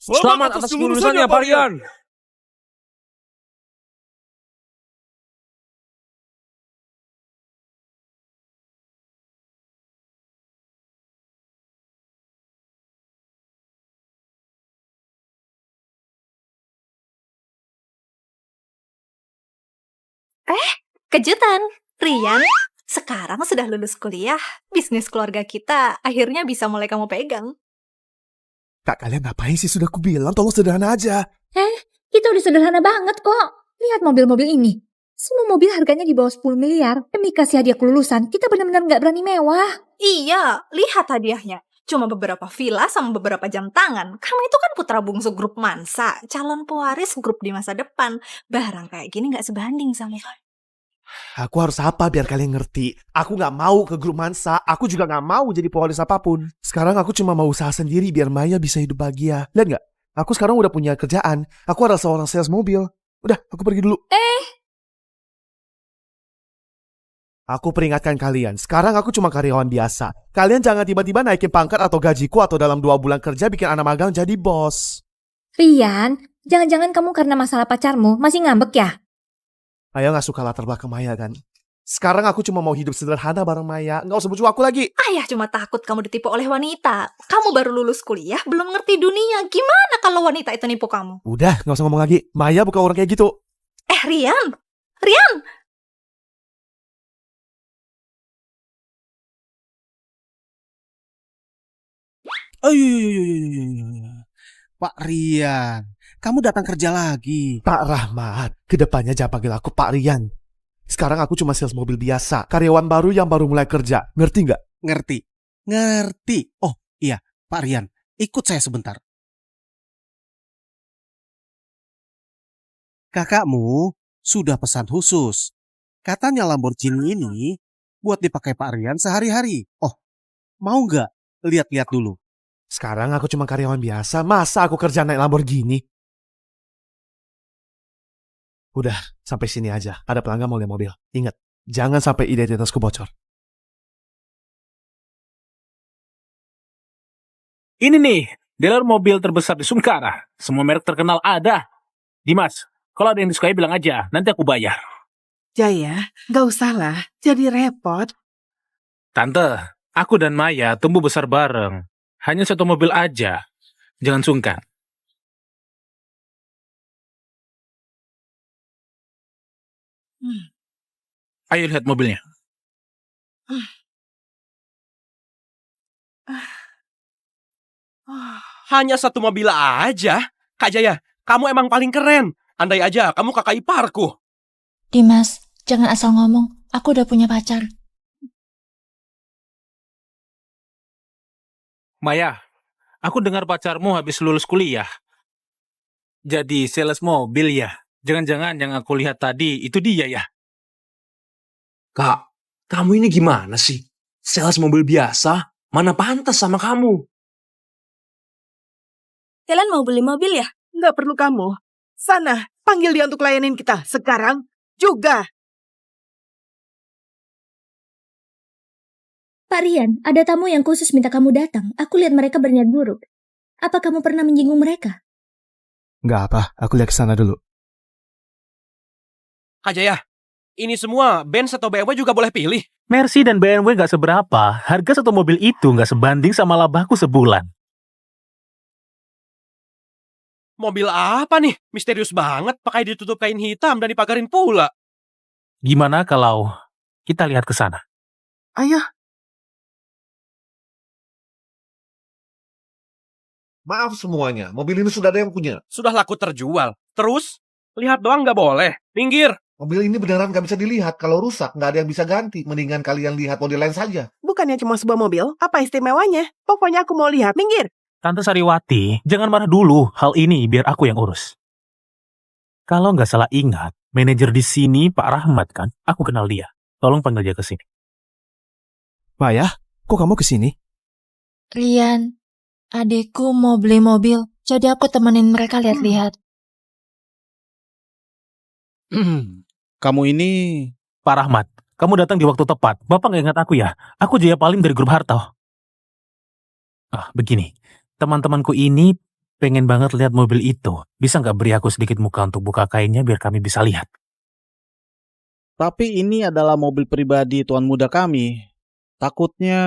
Selamat atas kelulusannya, Pak Rian. Kejutan, Rian. Sekarang sudah lulus kuliah. Bisnis keluarga kita akhirnya bisa mulai kamu pegang. Kak, kalian ngapain sih? Sudah kubilang tolong sederhana aja. Itu udah sederhana banget kok. Lihat mobil-mobil ini. Semua mobil harganya di bawah 10 miliar. Demi kasih hadiah kelulusan, kita benar-benar gak berani mewah. Iya, lihat hadiahnya. Cuma beberapa villa sama beberapa jam tangan. Kamu itu kan putra bungsu grup Mansa, calon pewaris grup di masa depan. Barang kayak gini gak sebanding sama kamu. Aku harus apa biar kalian ngerti? Aku gak mau ke grup Mansa. Aku juga gak mau jadi pewaris apapun. Sekarang aku cuma mau usaha sendiri biar Maya bisa hidup bahagia. Lihat gak? Aku sekarang udah punya kerjaan. Aku adalah seorang sales mobil. Udah, aku pergi dulu. Aku peringatkan kalian, sekarang aku cuma karyawan biasa. Kalian jangan tiba-tiba naikin pangkat atau gajiku atau dalam 2 bulan kerja bikin anak magang jadi bos. Rian, jangan-jangan kamu karena masalah pacarmu masih ngambek ya? Maya gak suka latar belakang Maya kan? Sekarang aku cuma mau hidup sederhana bareng Maya. Gak usah bujuk aku lagi. Ayah cuma takut kamu ditipu oleh wanita. Kamu baru lulus kuliah, belum ngerti dunia. Gimana kalau wanita itu nipu kamu? Udah, gak usah ngomong lagi. Maya bukan orang kayak gitu. Rian! Rian! Pak Rian, kamu datang kerja lagi. Pak Rahmat, kedepannya jangan panggil aku Pak Rian. Sekarang aku cuma sales mobil biasa. Karyawan baru yang baru mulai kerja. Ngerti gak? Ngerti. Oh iya, Pak Rian, ikut saya sebentar. Kakakmu sudah pesan khusus. Katanya Lamborghini ini buat dipakai Pak Rian sehari-hari. Oh, mau nggak lihat-lihat dulu? Sekarang aku cuma karyawan biasa. Masa aku kerja naik Lamborghini? Udah, sampai sini aja. Ada pelanggan mau lihat mobil. Ingat, jangan sampai identitasku bocor. Ini nih, dealer mobil terbesar di Sungkara. Semua merek terkenal ada. Dimas, kalau ada yang disukai bilang aja, nanti aku bayar. Jaya, gak usah lah, jadi repot. Tante, aku dan Maya tumbuh besar bareng. Hanya satu mobil aja. Jangan sungkan. Ayo lihat mobilnya. Hanya satu mobil aja? Kak Jaya, kamu emang paling keren. Andai aja kamu kakak iparku. Dimas, jangan asal ngomong. Aku udah punya pacar. Maya, aku dengar pacarmu habis lulus kuliah. Jadi sales mobil ya? Jangan-jangan yang aku lihat tadi itu dia ya? Kak, kamu ini gimana sih? Sales mobil biasa, mana pantas sama kamu? Kalian mau beli mobil ya? Gak perlu kamu. Sana, panggil dia untuk layanin kita. Sekarang juga. Pak Rian, ada tamu yang khusus minta kamu datang. Aku lihat mereka berniat buruk. Apa kamu pernah menyinggung mereka? Nggak apa, aku lihat ke sana dulu. Kak Jaya, ini semua Benz atau BMW juga boleh pilih. Mercy dan BMW nggak seberapa. Harga satu mobil itu nggak sebanding sama labahku sebulan. Mobil apa nih? Misterius banget, pakai ditutup kain hitam dan dipagarin pula. Gimana kalau kita lihat ke sana? Ayo. Maaf semuanya, mobil ini sudah ada yang punya. Sudah laku terjual. Terus? Lihat doang nggak boleh. Minggir. Mobil ini beneran nggak bisa dilihat. Kalau rusak, nggak ada yang bisa ganti. Mendingan kalian lihat model lain saja. Bukannya cuma sebuah mobil, apa istimewanya? Pokoknya aku mau lihat. Minggir. Tante Sariwati, jangan marah dulu. Hal ini biar aku yang urus. Kalau nggak salah ingat, manajer di sini Pak Rahmat kan? Aku kenal dia. Tolong panggil dia ke sini. Maya, kok kamu ke sini? Rian, adekku mau beli mobil, jadi aku temenin mereka lihat-lihat. Kamu ini... Pak Rahmat, kamu datang di waktu tepat. Bapak nggak ingat aku ya? Aku Jaya Palim dari grup Harto. Begini. Teman-temanku ini pengen banget lihat mobil itu. Bisa nggak beri aku sedikit muka untuk buka kainnya biar kami bisa lihat? Tapi ini adalah mobil pribadi tuan muda kami. Takutnya...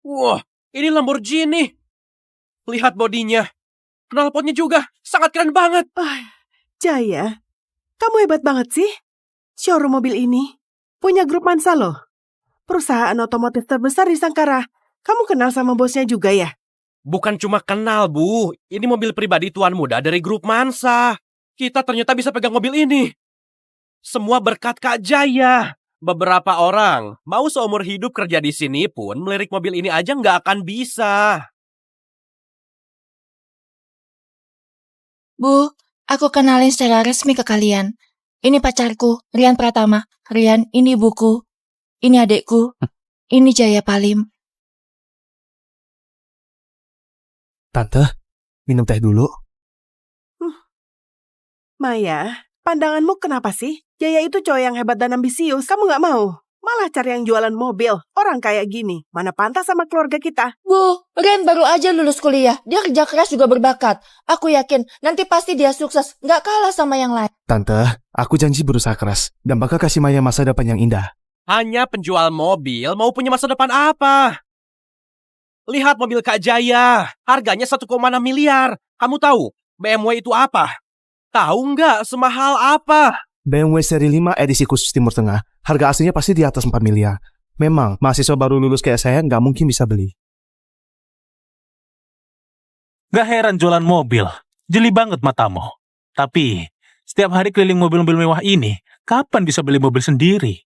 Wah, ini Lamborghini. Lihat bodinya. Knalpotnya juga sangat keren banget. Jaya, kamu hebat banget sih. Showroom mobil ini punya grup Mansa loh. Perusahaan otomotif terbesar di Sangkara. Kamu kenal sama bosnya juga ya? Bukan cuma kenal, Bu. Ini mobil pribadi tuan muda dari grup Mansa. Kita ternyata bisa pegang mobil ini. Semua berkat Kak Jaya. Beberapa orang mau seumur hidup kerja di sini pun melirik mobil ini aja nggak akan bisa. Bu, aku kenalin secara resmi ke kalian. Ini pacarku, Rian Pratama. Rian, ini ibuku. Ini adekku. Ini Jaya Palim. Tante, minum teh dulu. Maya, pandanganmu kenapa sih? Jaya itu cowok yang hebat dan ambisius. Kamu nggak mau? Malah cari yang jualan mobil. Orang kayak gini, mana pantas sama keluarga kita? Bu, Rian baru aja lulus kuliah. Dia kerja keras juga berbakat. Aku yakin nanti pasti dia sukses. Nggak kalah sama yang lain. Tante, aku janji berusaha keras dan bakal kasih Maya masa depan yang indah. Hanya penjual mobil mau punya masa depan apa? Lihat mobil Kak Jaya. Harganya 1,6 miliar. Kamu tahu BMW itu apa? Tahu nggak semahal apa? BMW seri 5 edisi khusus Timur Tengah. Harga aslinya pasti di atas 4 miliar. Memang, mahasiswa baru lulus kayak saya nggak mungkin bisa beli. Gak heran jualan mobil. Jeli banget matamu. Tapi, setiap hari keliling mobil-mobil mewah ini, kapan bisa beli mobil sendiri?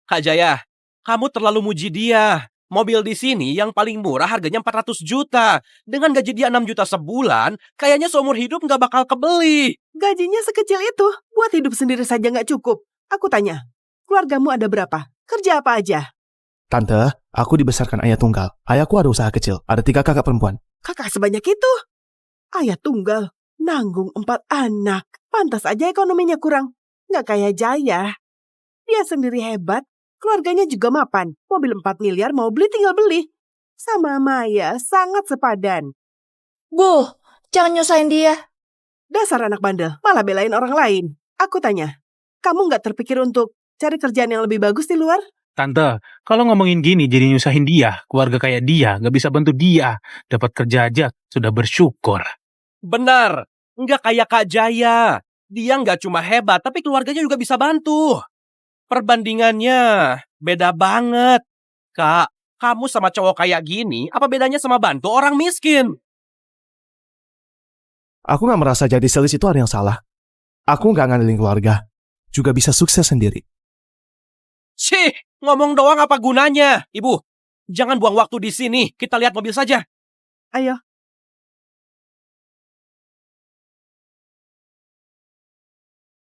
Kak Jaya, kamu terlalu muji dia. Mobil di sini yang paling murah harganya 400 juta. Dengan gaji dia 6 juta sebulan, kayaknya seumur hidup nggak bakal kebeli. Gajinya sekecil itu, buat hidup sendiri saja nggak cukup. Aku tanya, keluargamu ada berapa? Kerja apa aja? Tante, aku dibesarkan ayah tunggal. Ayahku ada usaha kecil, ada 3 kakak perempuan. Kakak sebanyak itu? Ayah tunggal, nanggung 4 anak. Pantas aja ekonominya kurang. Nggak kayak Jaya. Dia sendiri hebat. Keluarganya juga mapan. Mobil 4 miliar mau beli tinggal beli. Sama Maya sangat sepadan. Bu, jangan nyusahin dia. Dasar anak bandel, malah belain orang lain. Aku tanya, kamu nggak terpikir untuk cari kerjaan yang lebih bagus di luar? Tante, kalau ngomongin gini jadi nyusahin dia. Keluarga kayak dia, gak bisa bantu dia. Dapat kerja aja, sudah bersyukur. Benar, nggak kayak Kak Jaya. Dia nggak cuma hebat, tapi keluarganya juga bisa bantu. Perbandingannya beda banget. Kak, kamu sama cowok kayak gini, apa bedanya sama bantu orang miskin? Aku nggak merasa jadi sales itu ada yang salah. Aku nggak ngandelin keluarga. Juga bisa sukses sendiri. Sih, ngomong doang apa gunanya? Ibu, jangan buang waktu di sini. Kita lihat mobil saja. Ayo.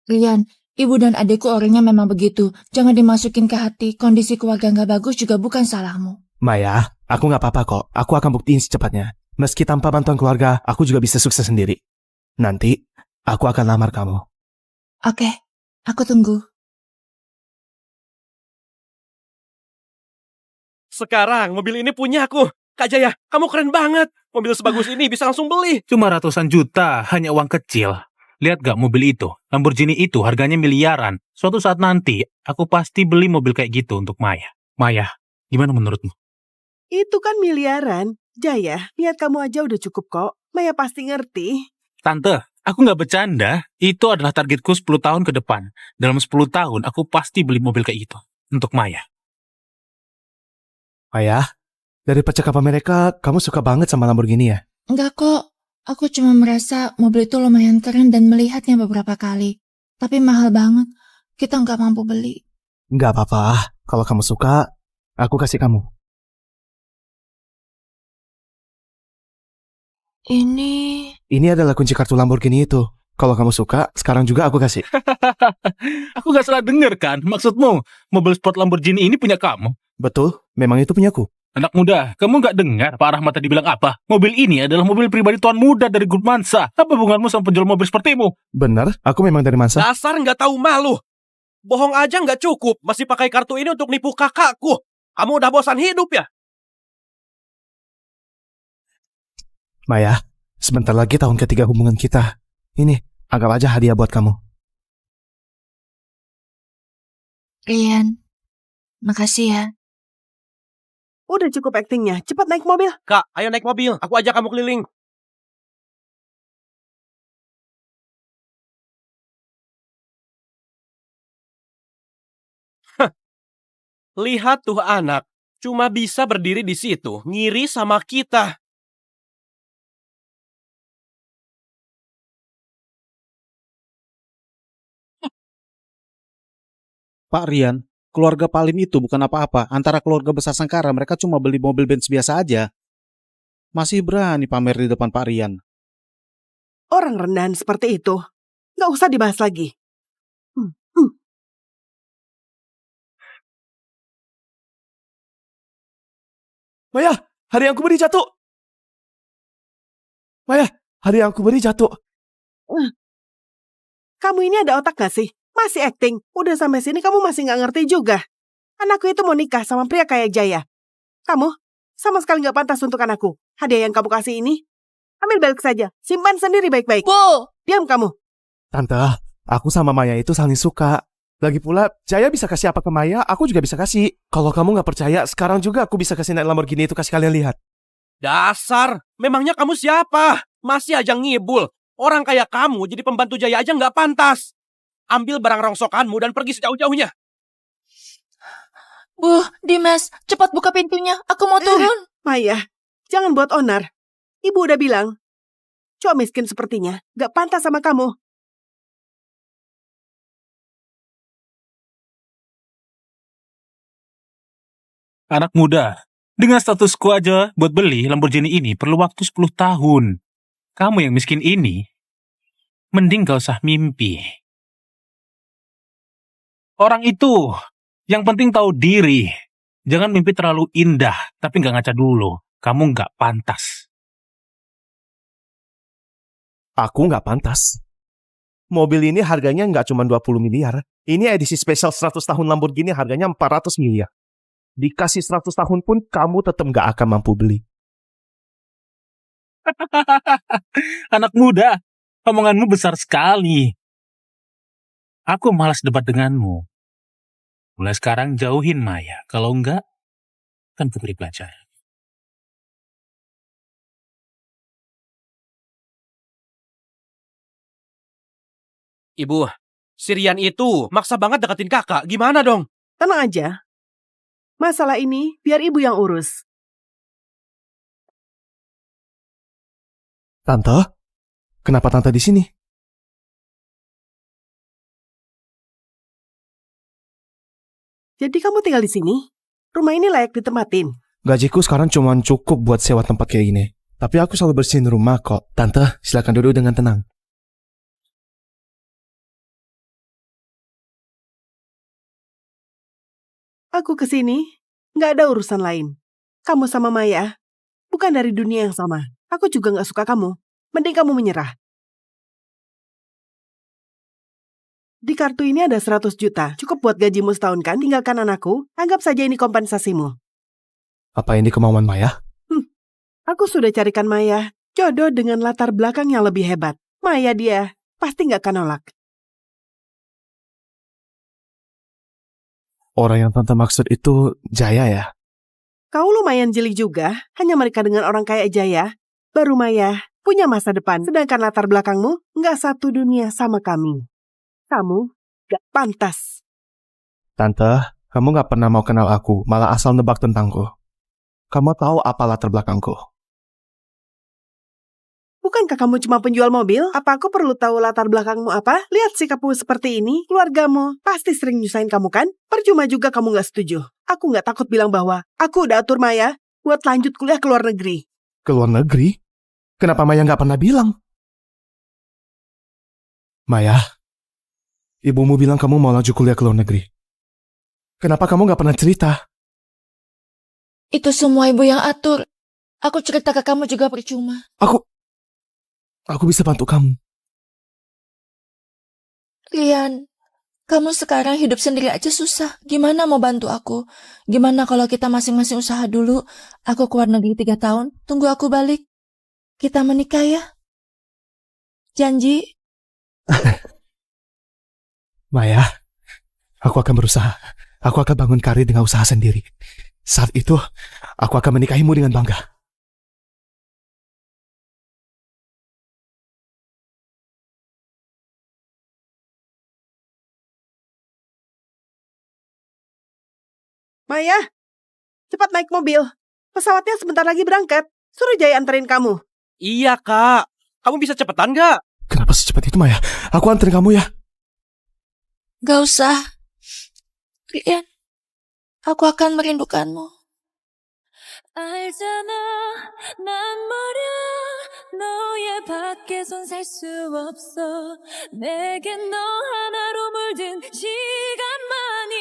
Rian, ibu dan adekku orangnya memang begitu. Jangan dimasukin ke hati. Kondisi keluarga nggak bagus juga bukan salahmu. Maya, aku nggak apa-apa kok. Aku akan buktiin secepatnya. Meski tanpa bantuan keluarga, aku juga bisa sukses sendiri. Nanti, aku akan lamar kamu. Oke, aku tunggu. Sekarang mobil ini punya aku. Kak Jaya, kamu keren banget. Mobil sebagus ini bisa langsung beli. Cuma ratusan juta, hanya uang kecil. Lihat gak mobil itu? Lamborghini itu harganya miliaran. Suatu saat nanti, aku pasti beli mobil kayak gitu untuk Maya. Maya, gimana menurutmu? Itu kan miliaran. Jaya, niat kamu aja udah cukup kok. Maya pasti ngerti. Tante, aku gak bercanda. Itu adalah targetku 10 tahun ke depan. Dalam 10 tahun, aku pasti beli mobil kayak gitu. Untuk Maya. Maya, dari percakapan mereka, kamu suka banget sama Lamborghini ya? Enggak kok. Aku cuma merasa mobil itu lumayan keren dan melihatnya beberapa kali. Tapi mahal banget. Kita nggak mampu beli. Nggak apa-apa. Kalau kamu suka, aku kasih kamu. Ini adalah kunci kartu Lamborghini itu. Kalau kamu suka, sekarang juga aku kasih. Aku gak salah denger kan? Maksudmu, mobil sport Lamborghini ini punya kamu? Betul, memang itu punyaku. Anak muda, kamu nggak dengar Pak Rahmat tadi bilang apa? Mobil ini adalah mobil pribadi tuan muda dari grup Mansa. Apa hubunganmu sama penjual mobil sepertimu? Bener, aku memang dari Mansa. Dasar nggak tahu malu. Bohong aja nggak cukup, masih pakai kartu ini untuk nipu kakakku. Kamu udah bosan hidup ya? Maya, sebentar lagi tahun ketiga hubungan kita. Ini, anggap aja hadiah buat kamu. Rian, makasih ya. Udah cukup aktingnya, cepat naik mobil. Kak, ayo naik mobil. Aku ajak kamu keliling. Lihat tuh anak, cuma bisa berdiri di situ, ngiri sama kita. Pak Rian, keluarga Palim itu bukan apa-apa. Antara keluarga besar Sangkara, mereka cuma beli mobil Benz biasa aja. Masih berani pamer di depan Pak Rian. Orang rendahan seperti itu, nggak usah dibahas lagi. Maya, hari yang aku beri jatuh. Maya, hari yang aku beri jatuh. Kamu ini ada otak gak sih? Masih acting. Udah sampai sini kamu masih nggak ngerti juga. Anakku itu mau nikah sama pria kayak Jaya. Kamu sama sekali nggak pantas untuk anakku. Hadiah yang kamu kasih ini, ambil balik saja. Simpan sendiri baik-baik. Bu! Diam kamu. Tante, aku sama Maya itu saling suka. Lagi pula, Jaya bisa kasih apa ke Maya, aku juga bisa kasih. Kalau kamu nggak percaya, sekarang juga aku bisa kasih naik Lamborghini itu kasih kalian lihat. Dasar, memangnya kamu siapa? Masih aja ngibul. Orang kayak kamu jadi pembantu Jaya aja nggak pantas. Ambil barang rongsokanmu dan pergi sejauh-jauhnya. Bu, Dimas, cepat buka pintunya. Aku mau turun. Maya, jangan buat onar. Ibu udah bilang, cowok miskin sepertinya nggak pantas sama kamu. Anak muda, dengan statusku aja buat beli Lamborghini ini perlu waktu 10 tahun. Kamu yang miskin ini, mending gak usah mimpi. Orang itu, yang penting tahu diri. Jangan mimpi terlalu indah, tapi gak ngaca dulu. Kamu gak pantas. Aku nggak pantas. Mobil ini harganya nggak cuma 20 miliar. Ini edisi spesial 100 tahun Lamborghini harganya 400 miliar. Dikasih 100 tahun pun kamu tetap nggak akan mampu beli. Anak muda, omonganmu besar sekali. Aku malas debat denganmu. Mulai sekarang jauhin Maya. Kalau enggak, kan putri pelajar. Ibu, si Rian itu maksa banget deketin kakak. Gimana dong? Tenang aja. Masalah ini biar ibu yang urus. Tante, kenapa tante di sini? Jadi kamu tinggal di sini? Rumah ini layak ditempatin. Gajiku sekarang cuma cukup buat sewa tempat kayak gini. Tapi aku selalu bersihin rumah kok. Tante, silakan duduk dengan tenang. Aku kesini, nggak ada urusan lain. Kamu sama Maya, bukan dari dunia yang sama. Aku juga nggak suka kamu. Mending kamu menyerah. Di kartu ini ada 100 juta. Cukup buat gajimu setahun kan? Tinggalkan anakku. Anggap saja ini kompensasimu. Apa ini kemauan Maya? Aku sudah carikan Maya jodoh dengan latar belakang yang lebih hebat. Maya dia pasti nggak akan nolak. Orang yang tante maksud itu Jaya ya? Kau lumayan jeli juga, hanya menikah dengan orang kayak Jaya. Baru Maya punya masa depan, sedangkan latar belakangmu nggak satu dunia sama kami. Kamu nggak pantas. Tante, kamu nggak pernah mau kenal aku, malah asal nebak tentangku. Kamu tahu apa latar belakangku? Bukankah kamu cuma penjual mobil? Apa aku perlu tahu latar belakangmu apa? Lihat sikapmu seperti ini, keluargamu pasti sering nyusahin kamu kan? Percuma juga kamu nggak setuju. Aku nggak takut bilang bahwa aku udah atur Maya buat lanjut kuliah ke luar negeri. Ke luar negeri? Kenapa Maya nggak pernah bilang? Maya, ibumu bilang kamu mau lanjut kuliah ke luar negeri. Kenapa kamu nggak pernah cerita? Itu semua ibu yang atur. Aku cerita ke kamu juga percuma. Aku bisa bantu kamu. Rian, kamu sekarang hidup sendiri aja susah. Gimana mau bantu aku? Gimana kalau kita masing-masing usaha dulu? Aku keluar negeri 3 tahun, tunggu aku balik. Kita menikah ya? Janji? Maya, aku akan berusaha. Aku akan bangun karir dengan usaha sendiri. Saat itu, aku akan menikahimu dengan bangga. Maya, cepat naik mobil. Pesawatnya sebentar lagi berangkat. Suruh Jaya anterin kamu. Iya, Kak. Kamu bisa cepetan nggak? Kenapa secepat itu, Maya? Aku anterin kamu ya. Gak usah. Rian, aku akan merindukanmu. 알잖아, 난 말야 너의 밖에선 살 수 없어. 내겐 너 하나로 물든 시간만이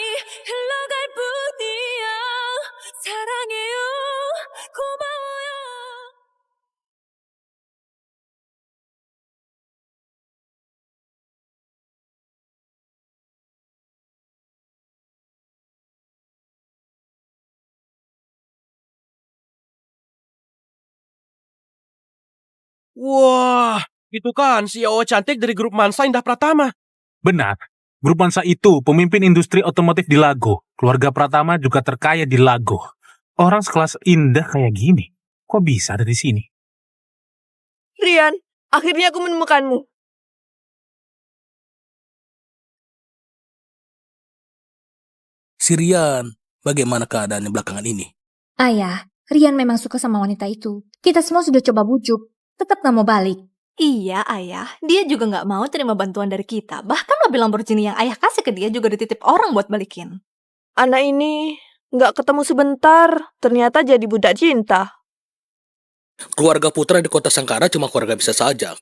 흘러갈 뿐이야. 사랑해요, 고마워요. Wah, itu kan CEO cantik dari grup Mansa Indah Pratama. Benar. Grup Mansa itu pemimpin industri otomotif di Lago. Keluarga Pratama juga terkaya di Lago. Orang sekelas Indah kayak gini, kok bisa ada di sini? Rian, akhirnya aku menemukanmu. Sirian, bagaimana keadaannya belakangan ini? Ayah, Rian memang suka sama wanita itu. Kita semua sudah coba bujuk. Tetap gak mau balik. Iya, Ayah. Dia juga nggak mau terima bantuan dari kita. Bahkan mobil Lamborghini yang Ayah kasih ke dia juga dititip orang buat balikin. Anak ini nggak ketemu sebentar, ternyata jadi budak cinta. Keluarga Putra di kota Sangkara cuma keluarga bisa saja.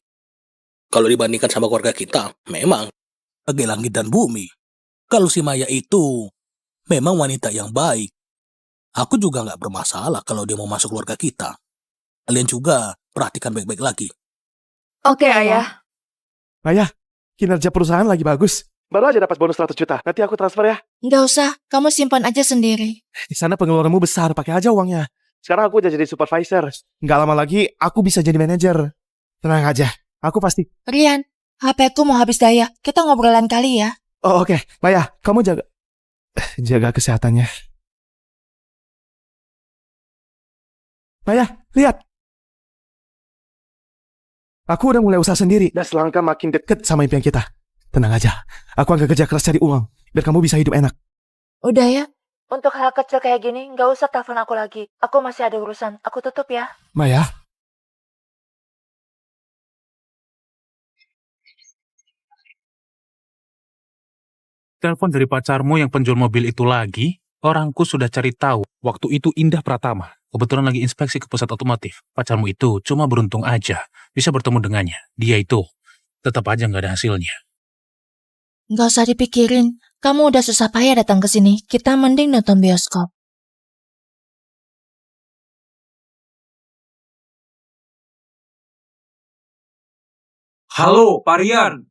Kalau dibandingkan sama keluarga kita, memang bagi langit dan bumi. Kalau si Maya itu memang wanita yang baik. Aku juga nggak bermasalah kalau dia mau masuk keluarga kita. Kalian juga perhatikan baik-baik lagi. Oke, Ayah. Maya, kinerja perusahaan lagi bagus. Baru aja dapat bonus 100 juta. Nanti aku transfer ya. Nggak usah, kamu simpan aja sendiri. Di sana pengeluaranmu besar, pakai aja uangnya. Sekarang aku udah jadi supervisor. Nggak lama lagi, aku bisa jadi manajer. Tenang aja, aku pasti. Rian, HP ku mau habis daya. Kita ngobrolan kali ya. Oh oke. Maya, kamu jaga kesehatannya. Maya, lihat. Aku udah mulai usaha sendiri. Dan selangkah makin deket sama impian kita. Tenang aja. Aku akan kerja keras cari uang. Biar kamu bisa hidup enak. Udah ya. Untuk hal kecil kayak gini, nggak usah telepon aku lagi. Aku masih ada urusan. Aku tutup ya. Maya. Telepon dari pacarmu yang penjual mobil itu lagi, orangku sudah cari tahu. Waktu itu Indah Pratama. Kebetulan lagi inspeksi ke pusat otomotif. Pacarmu itu cuma beruntung aja bisa bertemu dengannya. Dia itu tetap aja nggak ada hasilnya. Nggak usah dipikirin. Kamu udah susah payah datang ke sini. Kita mending nonton bioskop. Halo, Pak Rian.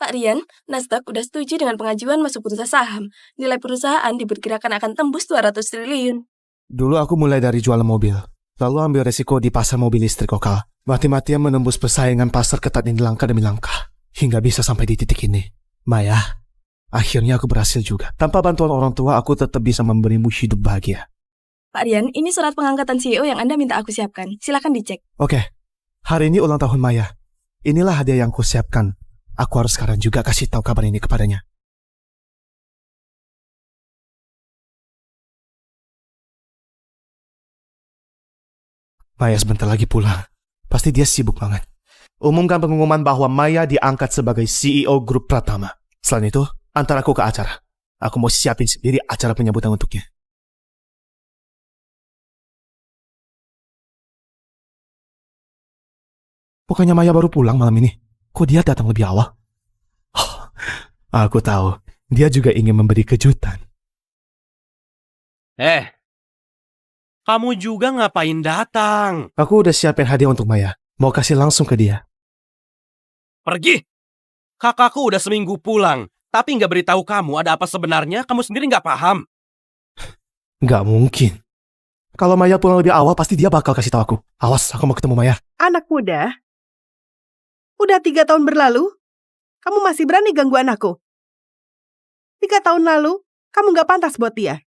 Pak Rian, Nasdaq udah setuju dengan pengajuan masuk bursa saham. Nilai perusahaan diperkirakan akan tembus 200 triliun. Dulu aku mulai dari jualan mobil. Lalu ambil resiko di pasar mobil listrik lokal. Mati-matian menembus persaingan pasar ketat ini langkah demi langkah. Hingga bisa sampai di titik ini. Maya, akhirnya aku berhasil juga. Tanpa bantuan orang tua, aku tetap bisa memberimu hidup bahagia. Pak Rian, ini surat pengangkatan CEO yang Anda minta aku siapkan. Silakan dicek. Oke, hari ini ulang tahun Maya. Inilah hadiah yang aku siapkan. Aku harus sekarang juga kasih tahu kabar ini kepadanya. Maya sebentar lagi pulang. Pasti dia sibuk banget. Umumkan pengumuman bahwa Maya diangkat sebagai CEO Grup Pratama. Selain itu, antar aku ke acara. Aku mau siapin sendiri acara penyambutan untuknya. Pokoknya Maya baru pulang malam ini. Kok dia datang lebih awal? Oh, aku tahu. dia juga ingin memberi kejutan. Kamu juga ngapain datang? Aku udah siapin hadiah untuk Maya. Mau kasih langsung ke dia. Pergi! Kakakku udah seminggu pulang, tapi nggak beritahu kamu ada apa sebenarnya, kamu sendiri nggak paham. Nggak mungkin. Kalau Maya pulang lebih awal, pasti dia bakal kasih tahu aku. Awas, aku mau ketemu Maya. Anak muda, udah 3 tahun berlalu, kamu masih berani ganggu anakku. 3 tahun lalu, kamu nggak pantas buat dia.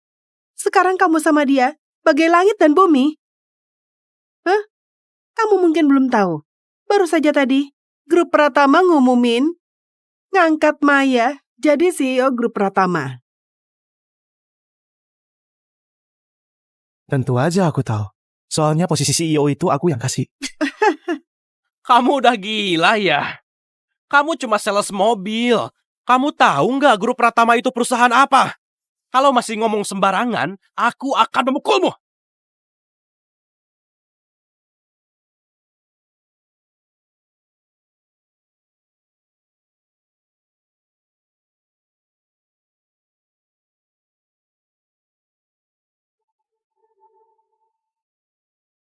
Sekarang kamu sama dia, bagai langit dan bumi. Hah? Kamu mungkin belum tahu. Baru saja tadi, grup Pratama ngumumin ngangkat Maya jadi CEO grup Pratama. Tentu aja aku tahu. Soalnya posisi CEO itu aku yang kasih. Kamu udah gila ya? Kamu cuma sales mobil. Kamu tahu nggak grup Pratama itu perusahaan apa? Kalau masih ngomong sembarangan, aku akan memukulmu.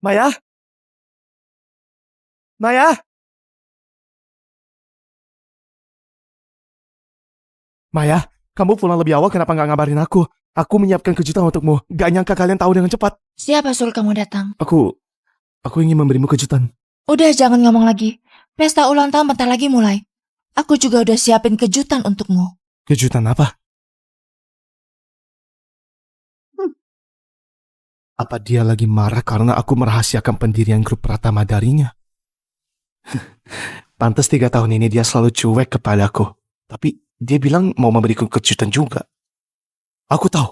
Maya? Maya? Maya, kamu pulang lebih awal kenapa nggak ngabarin aku? Aku menyiapkan kejutan untukmu. Gak nyangka kalian tahu dengan cepat. Siapa suruh kamu datang? Aku ingin memberimu kejutan. Udah jangan ngomong lagi. Pesta ulang tahun bentar lagi mulai. Aku juga udah siapin kejutan untukmu. Kejutan apa? Apa dia lagi marah karena aku merahasiakan pendirian grup Pratama darinya? Pantes 3 tahun ini dia selalu cuek kepadaku. Tapi dia bilang mau memberiku kejutan juga. Aku tahu.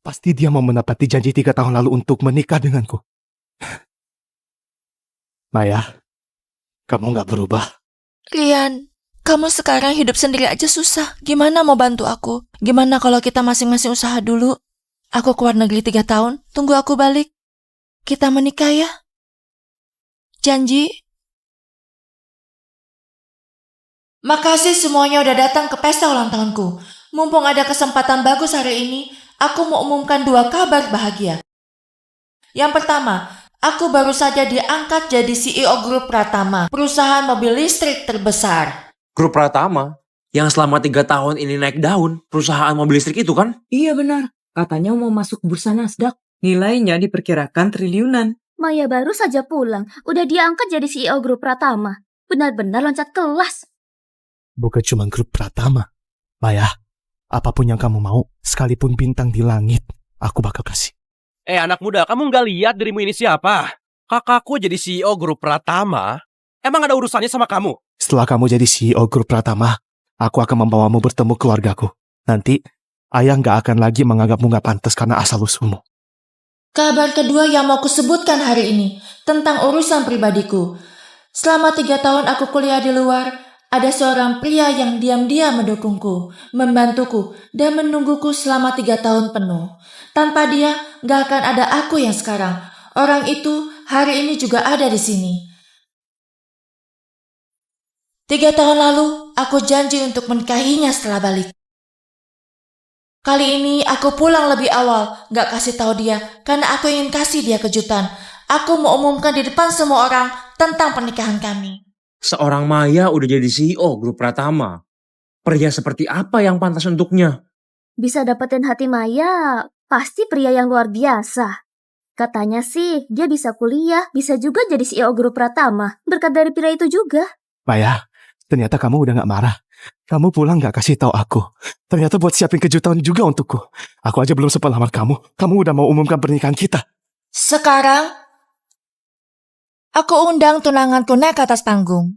Pasti dia mau menepati janji 3 tahun lalu untuk menikah denganku. Maya, kamu gak berubah. Rian, kamu sekarang hidup sendiri aja susah. Gimana mau bantu aku? Gimana kalau kita masing-masing usaha dulu? Aku keluar negeri 3 tahun, tunggu aku balik. Kita menikah ya? Janji? Makasih semuanya udah datang ke pesta ulang tahunku. Mumpung ada kesempatan bagus hari ini, aku mau umumkan 2 kabar bahagia. Yang pertama, aku baru saja diangkat jadi CEO Grup Pratama, perusahaan mobil listrik terbesar. Grup Pratama yang selama 3 tahun ini naik daun, perusahaan mobil listrik itu kan? Iya benar. Katanya mau masuk bursa Nasdaq. Nilainya diperkirakan triliunan. Maya baru saja pulang, udah diangkat jadi CEO Grup Pratama. Benar-benar loncat kelas. Bukan cuma grup Pratama. Maya, apapun yang kamu mau, sekalipun bintang di langit, aku bakal kasih. Anak muda, kamu nggak lihat dirimu ini siapa? Kakakku jadi CEO Grup Pratama. Emang ada urusannya sama kamu? Setelah kamu jadi CEO Grup Pratama, aku akan membawamu bertemu keluargaku. Nanti, ayah nggak akan lagi menganggapmu nggak pantas karena asal-usulmu. Kabar kedua yang mau kusebutkan hari ini tentang urusan pribadiku. Selama 3 tahun aku kuliah di luar, ada seorang pria yang diam-diam mendukungku, membantuku, dan menungguku selama 3 tahun penuh. Tanpa dia, nggak akan ada aku yang sekarang. Orang itu hari ini juga ada di sini. 3 tahun lalu, aku janji untuk menikahinya setelah balik. Kali ini aku pulang lebih awal, gak kasih tahu dia, karena aku ingin kasih dia kejutan. Aku mau umumkan di depan semua orang tentang pernikahan kami. Seorang Maya udah jadi CEO Grup Pratama. Pria seperti apa yang pantas untuknya? Bisa dapetin hati Maya, pasti pria yang luar biasa. Katanya sih, dia bisa kuliah, bisa juga jadi CEO Grup Pratama. Berkat dari pria itu juga. Maya, ternyata kamu udah gak marah. Kamu pulang gak kasih tahu aku. Ternyata buat siapin kejutan juga untukku. Aku aja belum sempat lamar kamu. Kamu udah mau umumkan pernikahan kita. Sekarang, aku undang tunanganku naik ke atas panggung.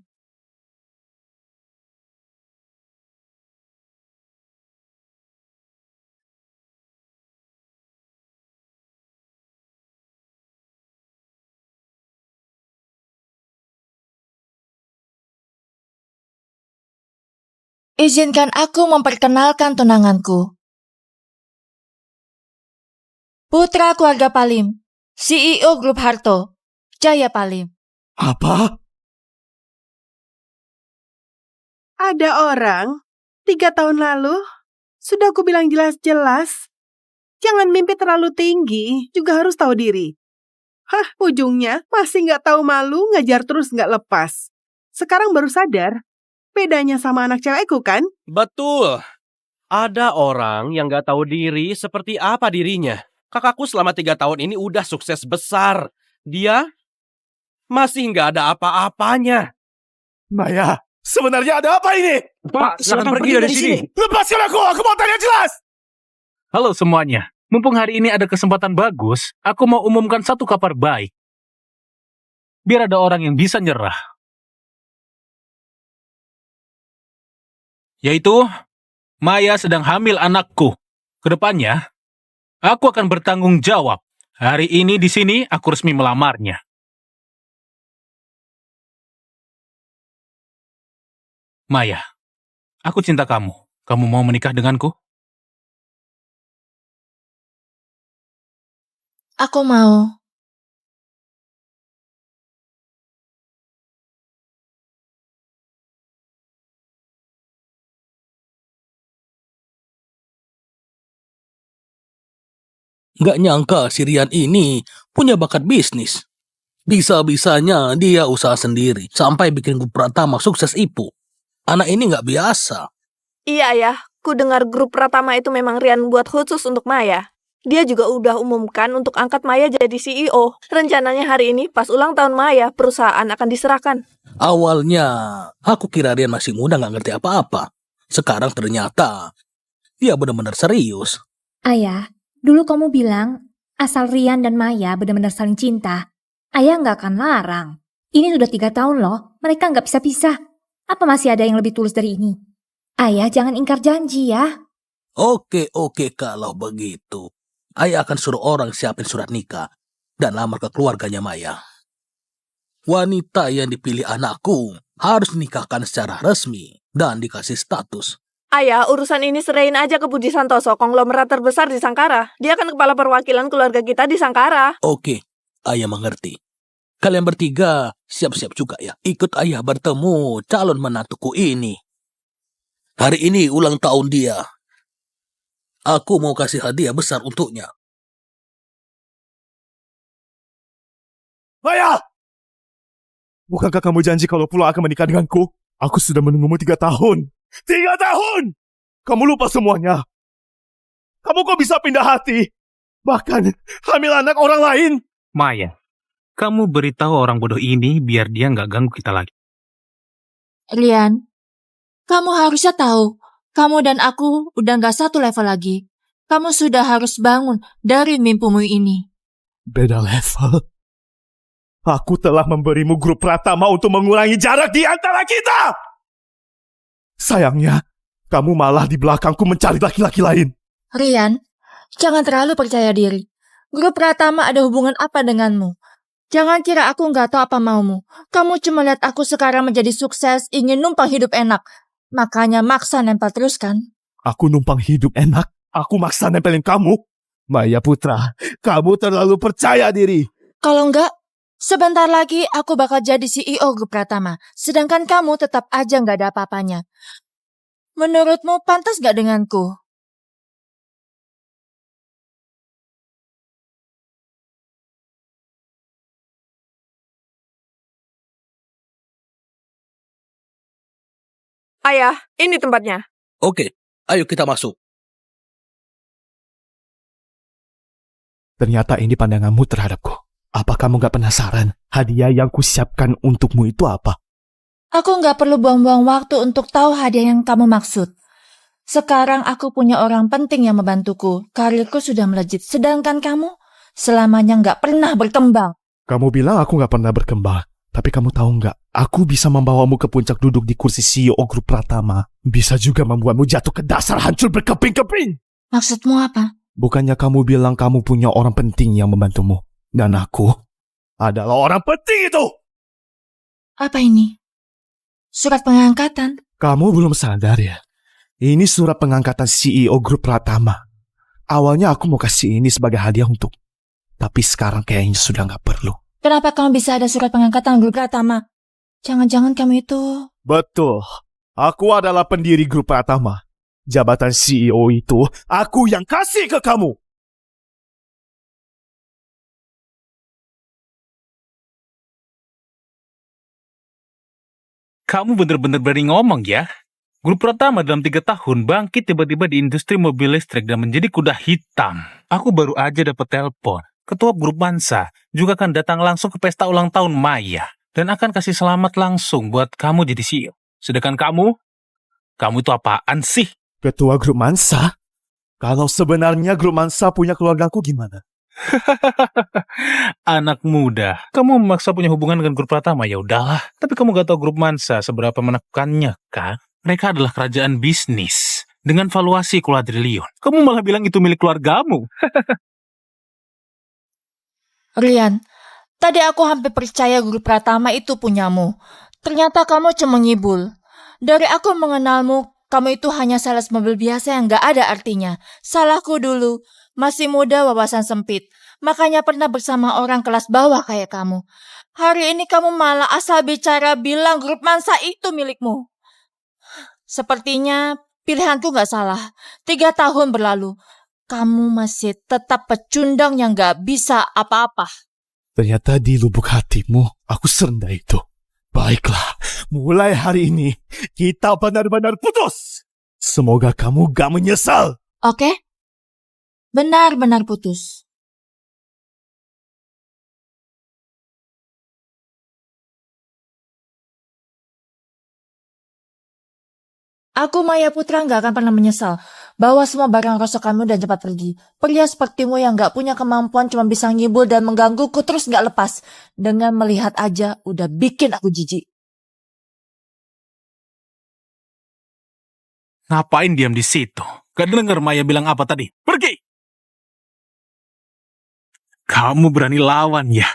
Izinkan aku memperkenalkan tunanganku. Putra keluarga Palim, CEO Grup Harto, Jaya Palim. Apa? Ada orang 3 tahun lalu Sudah aku bilang jelas-jelas. Jangan mimpi terlalu tinggi, juga harus tahu diri. Hah, ujungnya masih nggak tahu malu, ngajar terus nggak lepas. Sekarang baru sadar, bedanya sama anak cewekku kan? Betul. Ada orang yang gak tahu diri seperti apa dirinya. Kakakku selama 3 tahun ini udah sukses besar. Dia masih gak ada apa-apanya. Maya, sebenarnya ada apa ini? Pak, silakan pergi dari sini. Lepaskan aku mau tanya jelas. Halo semuanya. Mumpung hari ini ada kesempatan bagus, aku mau umumkan satu kabar baik. Biar ada orang yang bisa nyerah. Yaitu, Maya sedang hamil anakku. Kedepannya, aku akan bertanggung jawab. Hari ini di sini aku resmi melamarnya. Maya, aku cinta kamu. Kamu mau menikah denganku? Aku mau. Nggak nyangka si Rian ini punya bakat bisnis. Bisa-bisanya dia usaha sendiri, sampai bikin grup Pratama sukses IPU. Anak ini nggak biasa. Iya Ayah, ku dengar grup Pratama itu memang Rian buat khusus untuk Maya. Dia juga udah umumkan untuk angkat Maya jadi CEO. Rencananya hari ini pas ulang tahun Maya, perusahaan akan diserahkan. Awalnya, aku kira Rian masih muda nggak ngerti apa-apa. Sekarang ternyata, dia benar-benar serius. Ayah, dulu kamu bilang asal Rian dan Maya benar-benar saling cinta. Ayah nggak akan larang. Ini sudah 3 tahun loh, mereka nggak bisa pisah. Apa masih ada yang lebih tulus dari ini? Ayah jangan ingkar janji ya. Oke, kalau begitu. Ayah akan suruh orang siapin surat nikah dan lamar ke keluarganya Maya. Wanita yang dipilih anakku harus dinikahkan secara resmi dan dikasih status. Ayah, urusan ini serahin aja ke Budi Santoso, konglomerat terbesar di Sangkara. Dia kan kepala perwakilan keluarga kita di Sangkara. Oke, ayah mengerti. Kalian bertiga siap-siap juga ya. Ikut ayah bertemu calon menantuku ini. Hari ini ulang tahun dia. Aku mau kasih hadiah besar untuknya. Maya! Bukankah kamu janji kalau pulang akan menikah denganku? Aku sudah menunggumu 3 tahun. 3 tahun! Kamu lupa semuanya. Kamu kok bisa pindah hati? Bahkan hamil anak orang lain. Maya, kamu beritahu orang bodoh ini biar dia nggak ganggu kita lagi. Rian, kamu harusnya tahu, kamu dan aku udah nggak satu level lagi. Kamu sudah harus bangun dari mimpimu ini. Beda level. Aku telah memberimu grup Pratama untuk mengurangi jarak di antara kita. Sayangnya, kamu malah di belakangku mencari laki-laki lain. Rian, jangan terlalu percaya diri. Grup Pratama ada hubungan apa denganmu? Jangan kira aku nggak tahu apa maumu. Kamu cuma lihat aku sekarang menjadi sukses, ingin numpang hidup enak. Makanya maksa nempel terus kan? Aku numpang hidup enak. Aku maksa nempelin kamu. Maya Putra, kamu terlalu percaya diri. Kalau enggak, sebentar lagi aku bakal jadi CEO Grup Pratama. Sedangkan kamu tetap aja nggak ada apa-apanya. Menurutmu pantas nggak denganku? Ayah, ini tempatnya. Oke, ayo kita masuk. Ternyata ini pandanganmu terhadapku. Apa kamu gak penasaran hadiah yang kusiapkan untukmu itu apa? Aku nggak perlu buang-buang waktu untuk tahu hadiah yang kamu maksud. Sekarang aku punya orang penting yang membantuku. Karirku sudah melejit, sedangkan kamu selamanya nggak pernah berkembang. Kamu bilang aku gak pernah berkembang. Tapi kamu tahu nggak? Aku bisa membawamu ke puncak duduk di kursi CEO Grup Pratama. Bisa juga membuatmu jatuh ke dasar hancur berkeping-keping. Maksudmu apa? Bukannya kamu bilang kamu punya orang penting yang membantumu. Dan aku adalah orang penting itu. Apa ini? Surat pengangkatan? Kamu belum sadar ya? Ini surat pengangkatan CEO Grup Pratama. Awalnya aku mau kasih ini sebagai hadiah untuk. Tapi sekarang kayaknya sudah nggak perlu. Kenapa kamu bisa ada surat pengangkatan Grup Pratama? Jangan-jangan kamu itu... Betul. Aku adalah pendiri Grup Pratama. Jabatan CEO itu aku yang kasih ke kamu. Kamu bener-bener berani ngomong ya. Grup Pratama dalam 3 tahun bangkit tiba-tiba di industri mobil listrik dan menjadi kuda hitam. Aku baru aja dapat telepon. Ketua grup Mansa juga akan datang langsung ke pesta ulang tahun Maya dan akan kasih selamat langsung buat kamu jadi CEO. Sedangkan kamu itu apaan sih? Ketua grup Mansa? Kalau sebenarnya grup Mansa punya keluargaku gimana? Anak muda, kamu memaksa punya hubungan dengan grup Pratama, ya udahlah. Tapi kamu gak tahu grup Mansa seberapa menekannya, kan? Mereka adalah kerajaan bisnis dengan valuasi kuadriliun. Kamu malah bilang itu milik keluargamu. Rian, tadi aku hampir percaya grup Pratama itu punyamu. Ternyata kamu cuma ngibul. Dari aku mengenalmu, kamu itu hanya sales mobil biasa yang gak ada artinya. Salahku dulu, masih muda wawasan sempit. Makanya pernah bersama orang kelas bawah kayak kamu. Hari ini kamu malah asal bicara bilang grup Mansa itu milikmu. Sepertinya pilihanku gak salah. 3 tahun berlalu, kamu masih tetap pecundang yang gak bisa apa-apa. Ternyata di lubuk hatimu, aku serendah itu. Baiklah, mulai hari ini, kita benar-benar putus. Semoga kamu gak menyesal. Oke? Benar-benar putus. Aku Maya Putra gak akan pernah menyesal. Bawa semua barang rosokanmu dan cepat pergi. Pria sepertimu yang gak punya kemampuan cuma bisa ngibul dan menggangguku terus gak lepas. Dengan melihat aja udah bikin aku jijik. Ngapain diam di situ? Gak denger Maya bilang apa tadi? Pergi! Kamu berani lawan ya?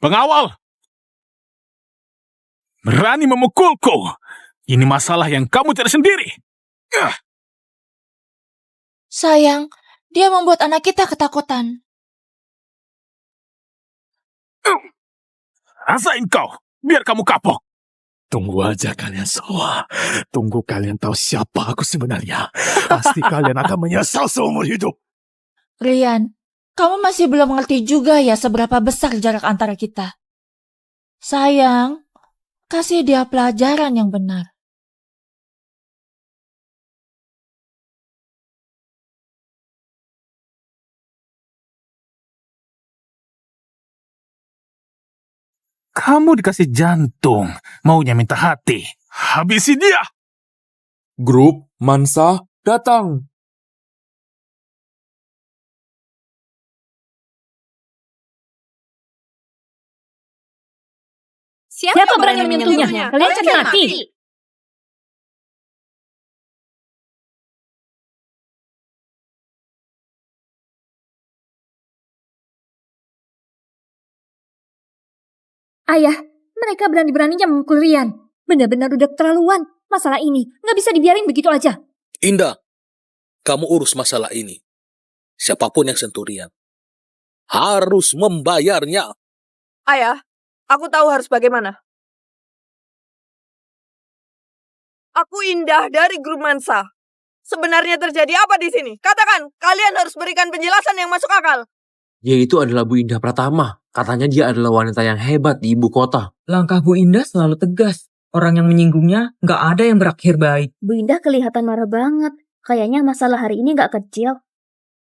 Pengawal! Berani memukulku! Ini masalah yang kamu cari sendiri. Sayang, dia membuat anak kita ketakutan. Rasain kau, biar kamu kapok. Tunggu aja kalian semua. Tunggu kalian tahu siapa aku sebenarnya. Pasti kalian akan menyesal seumur hidup. Rian, kamu masih belum mengerti juga ya seberapa besar jarak antara kita. Sayang, kasih dia pelajaran yang benar. Kamu dikasih jantung, maunya minta hati. Habisi dia! Grup Mansa datang. Siapa berani menyentuhnya? Kalian cari mati. Ayah, mereka berani-beraninya memukul Rian. Benar-benar udah keterlaluan. Masalah ini nggak bisa dibiarin begitu aja. Indah, kamu urus masalah ini. Siapapun yang sentuh Rian harus membayarnya. Ayah, aku tahu harus bagaimana. Aku Indah dari grup Mansa. Sebenarnya terjadi apa di sini? Katakan, kalian harus berikan penjelasan yang masuk akal. Dia itu adalah Bu Indah Pratama. Katanya dia adalah wanita yang hebat di ibu kota. Langkah Bu Indah selalu tegas. Orang yang menyinggungnya nggak ada yang berakhir baik. Bu Indah kelihatan marah banget. Kayaknya masalah hari ini nggak kecil.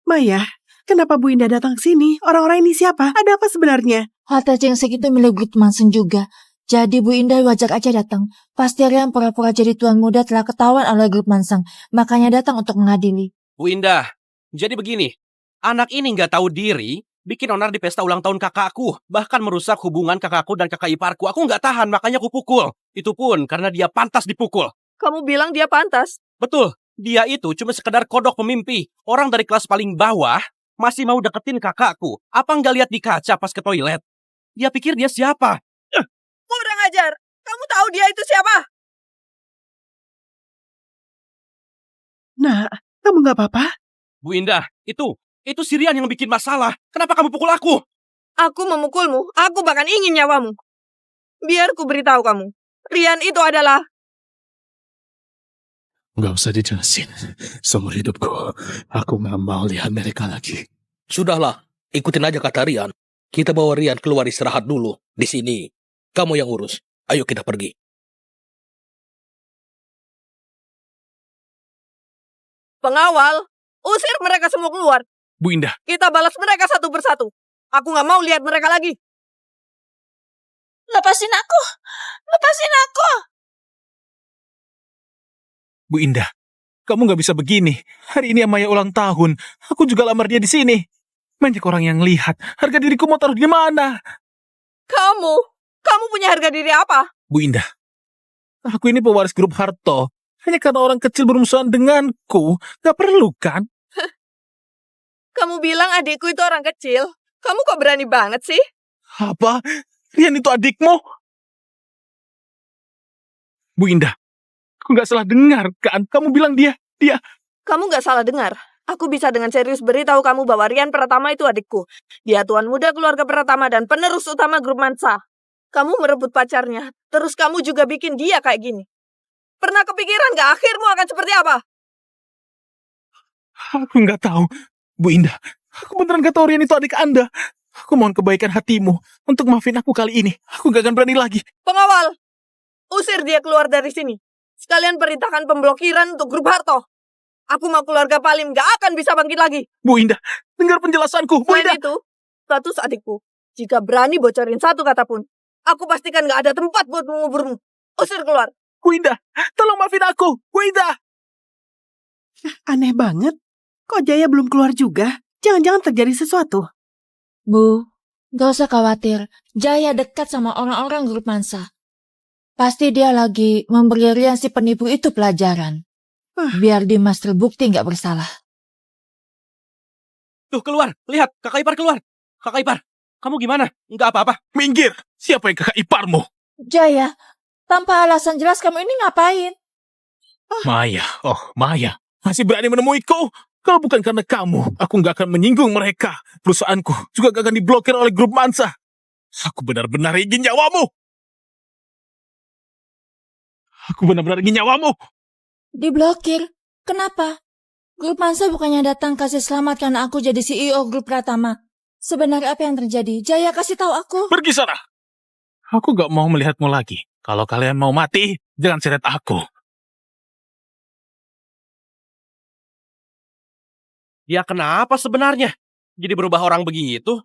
Maya, kenapa Bu Indah datang sini? Orang-orang ini siapa? Ada apa sebenarnya? Harta Jengsek itu milik Grup Mansen juga. Jadi Bu Indah wajar aja datang. Pasti Rian pura-pura jadi tuan muda telah ketahuan oleh Grup Manseng. Makanya datang untuk mengadili. Bu Indah, jadi begini. Anak ini nggak tahu diri, bikin onar di pesta ulang tahun kakakku. Bahkan merusak hubungan kakakku dan kakak iparku. Aku nggak tahan, makanya aku pukul. Itu pun karena dia pantas dipukul. Kamu bilang dia pantas? Betul, dia itu cuma sekedar kodok pemimpi. Orang dari kelas paling bawah masih mau deketin kakakku. Apa nggak lihat di kaca pas ke toilet? Dia pikir dia siapa? Kurang ajar. Kamu tahu dia itu siapa? Nah, kamu nggak apa-apa? Bu Indah, itu si Rian yang bikin masalah. Kenapa kamu pukul aku? Aku memukulmu. Aku bahkan ingin nyawamu. Biar ku beritahu kamu. Rian itu adalah... Nggak usah dijelasin. Seumur hidupku, aku nggak mau lihat mereka lagi. Sudahlah, ikutin aja kata Rian. Kita bawa Rian keluar istirahat dulu. Di sini, kamu yang urus. Ayo kita pergi. Pengawal, usir mereka semua keluar. Bu Indah, Kita balas mereka satu persatu. Aku nggak mau lihat mereka lagi. Lepasin aku! Lepasin aku! Bu Indah, kamu nggak bisa begini. Hari ini Maya ulang tahun. Aku juga lamar dia di sini. Banyak orang yang lihat. Harga diriku mau taruh di mana? Kamu punya harga diri apa? Bu Indah, aku ini pewaris grup Harto. Hanya karena orang kecil bermusuhan denganku. Gak perlu kan? Kamu bilang adikku itu orang kecil. Kamu kok berani banget sih? Apa? Rian itu adikmu? Bu Indah, aku gak salah dengar kan? Kamu bilang dia. Kamu nggak salah dengar. Aku bisa dengan serius beritahu kamu bahwa Rian Pratama itu adikku. Dia tuan muda keluarga Pratama dan penerus utama grup Mansa. Kamu merebut pacarnya, terus kamu juga bikin dia kayak gini. Pernah kepikiran nggak akhirmu akan seperti apa? Aku gak tahu. Bu Indah, aku beneran gak tahu Rian itu adik Anda. Aku mohon kebaikan hatimu untuk maafin aku kali ini. Aku gak akan berani lagi. Pengawal, usir dia keluar dari sini. Sekalian perintahkan pemblokiran untuk grup Harto. Aku mau keluarga Palim gak akan bisa bangkit lagi. Bu Indah, dengar penjelasanku. Bu Selain Indah. itu, status adikku. Jika berani bocorin satu kata pun, aku pastikan gak ada tempat buat menguburmu. Usir keluar. Bu Indah, tolong maafin aku. Bu Indah. Aneh banget. Kok Jaya belum keluar juga? Jangan-jangan terjadi sesuatu. Bu, gak usah khawatir. Jaya dekat sama orang-orang grup Mansa. Pasti dia lagi memberi Rian si penipu itu pelajaran. Biar Dimas terbukti gak bersalah. Tuh keluar, lihat kakak ipar keluar. Kakak ipar, kamu gimana? Nggak apa-apa? Minggir, siapa yang kakak iparmu? Jaya, tanpa alasan jelas kamu ini ngapain? Maya, masih berani menemuiku? Kalau bukan karena kamu, aku nggak akan menyinggung mereka. Perusahaanku juga gak akan diblokir oleh grup Mansa. Aku benar-benar ingin nyawamu. Diblokir? Kenapa? Grup Mansa bukannya datang kasih selamat karena aku jadi CEO grup Pratama. Sebenarnya apa yang terjadi? Jaya kasih tahu aku. Pergi sana. Aku gak mau melihatmu lagi. Kalau kalian mau mati, jangan seret aku. Ya kenapa sebenarnya? Jadi berubah orang begitu?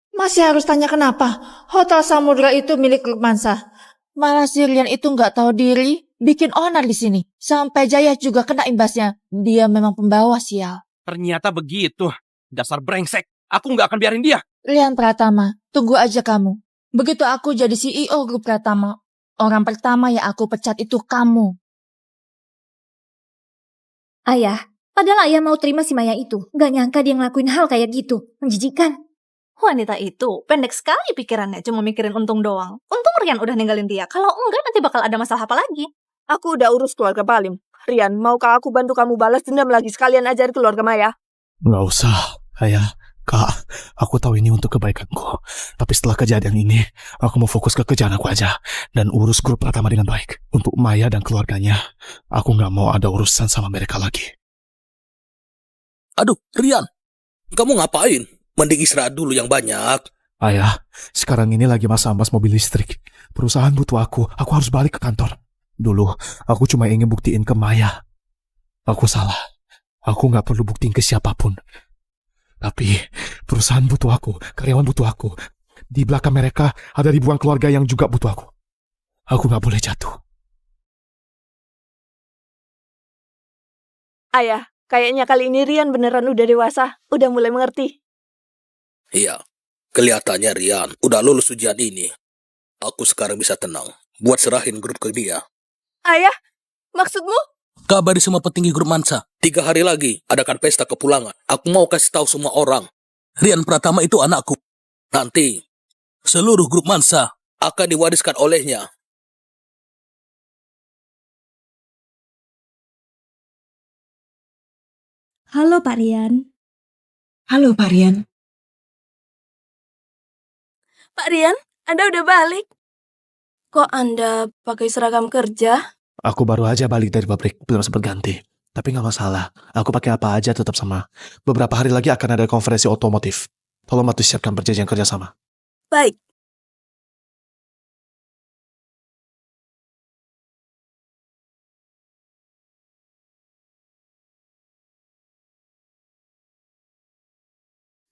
Masih harus tanya kenapa? Hotel Samudra itu milik grup Mansa. Malah si Rian itu nggak tahu diri, bikin onar di sini. Sampai Jaya juga kena imbasnya. Dia memang pembawa sial. Ternyata begitu. Dasar brengsek. Aku nggak akan biarin dia. Rian Pratama, tunggu aja kamu. Begitu aku jadi CEO grup Pratama, orang pertama yang aku pecat itu kamu. Ayah, padahal ayah mau terima si Maya itu. Gak nyangka dia ngelakuin hal kayak gitu. Menjijikan. Wanita itu pendek sekali pikirannya, cuma mikirin untung doang. Untung Rian udah ninggalin dia. Kalau enggak nanti bakal ada masalah apa lagi. Aku udah urus keluarga Palim. Rian, maukah aku bantu kamu balas dendam lagi sekalian ajari keluarga Maya? Nggak usah, Ayah. Kak, aku tahu ini untuk kebaikanku. Tapi setelah kejadian ini, aku mau fokus ke kerjaan aku aja. Dan urus grup Pratama dengan baik. Untuk Maya dan keluarganya, aku nggak mau ada urusan sama mereka lagi. Aduh, Rian. Kamu ngapain? Mending istirahat dulu yang banyak. Ayah, sekarang ini lagi masa ambas mobil listrik. Perusahaan butuh aku harus balik ke kantor. Dulu, aku cuma ingin buktiin ke Maya. Aku salah. Aku nggak perlu buktiin ke siapapun. Tapi, perusahaan butuh aku, karyawan butuh aku. Di belakang mereka ada ribuan keluarga yang juga butuh aku. Aku nggak boleh jatuh. Ayah, kayaknya kali ini Rian beneran udah dewasa. Udah mulai mengerti. Iya, kelihatannya Rian udah lulus ujian ini. Aku sekarang bisa tenang buat serahin grup ke dia. Ayah, maksudmu? Kabari semua petinggi grup Mansa. 3 hari lagi adakan pesta kepulangan. Aku mau kasih tahu semua orang. Rian Pratama itu anakku. Nanti, seluruh grup Mansa akan diwariskan olehnya. Halo Pak Rian. Halo Pak Rian. Pak Rian, Anda udah balik. Kok Anda pakai seragam kerja? Aku baru aja balik dari pabrik, belum sempat ganti. Tapi nggak masalah, aku pakai apa aja tetap sama. Beberapa hari lagi akan ada konferensi otomotif. Tolong bantu siapkan perjanjian kerjasama. Baik.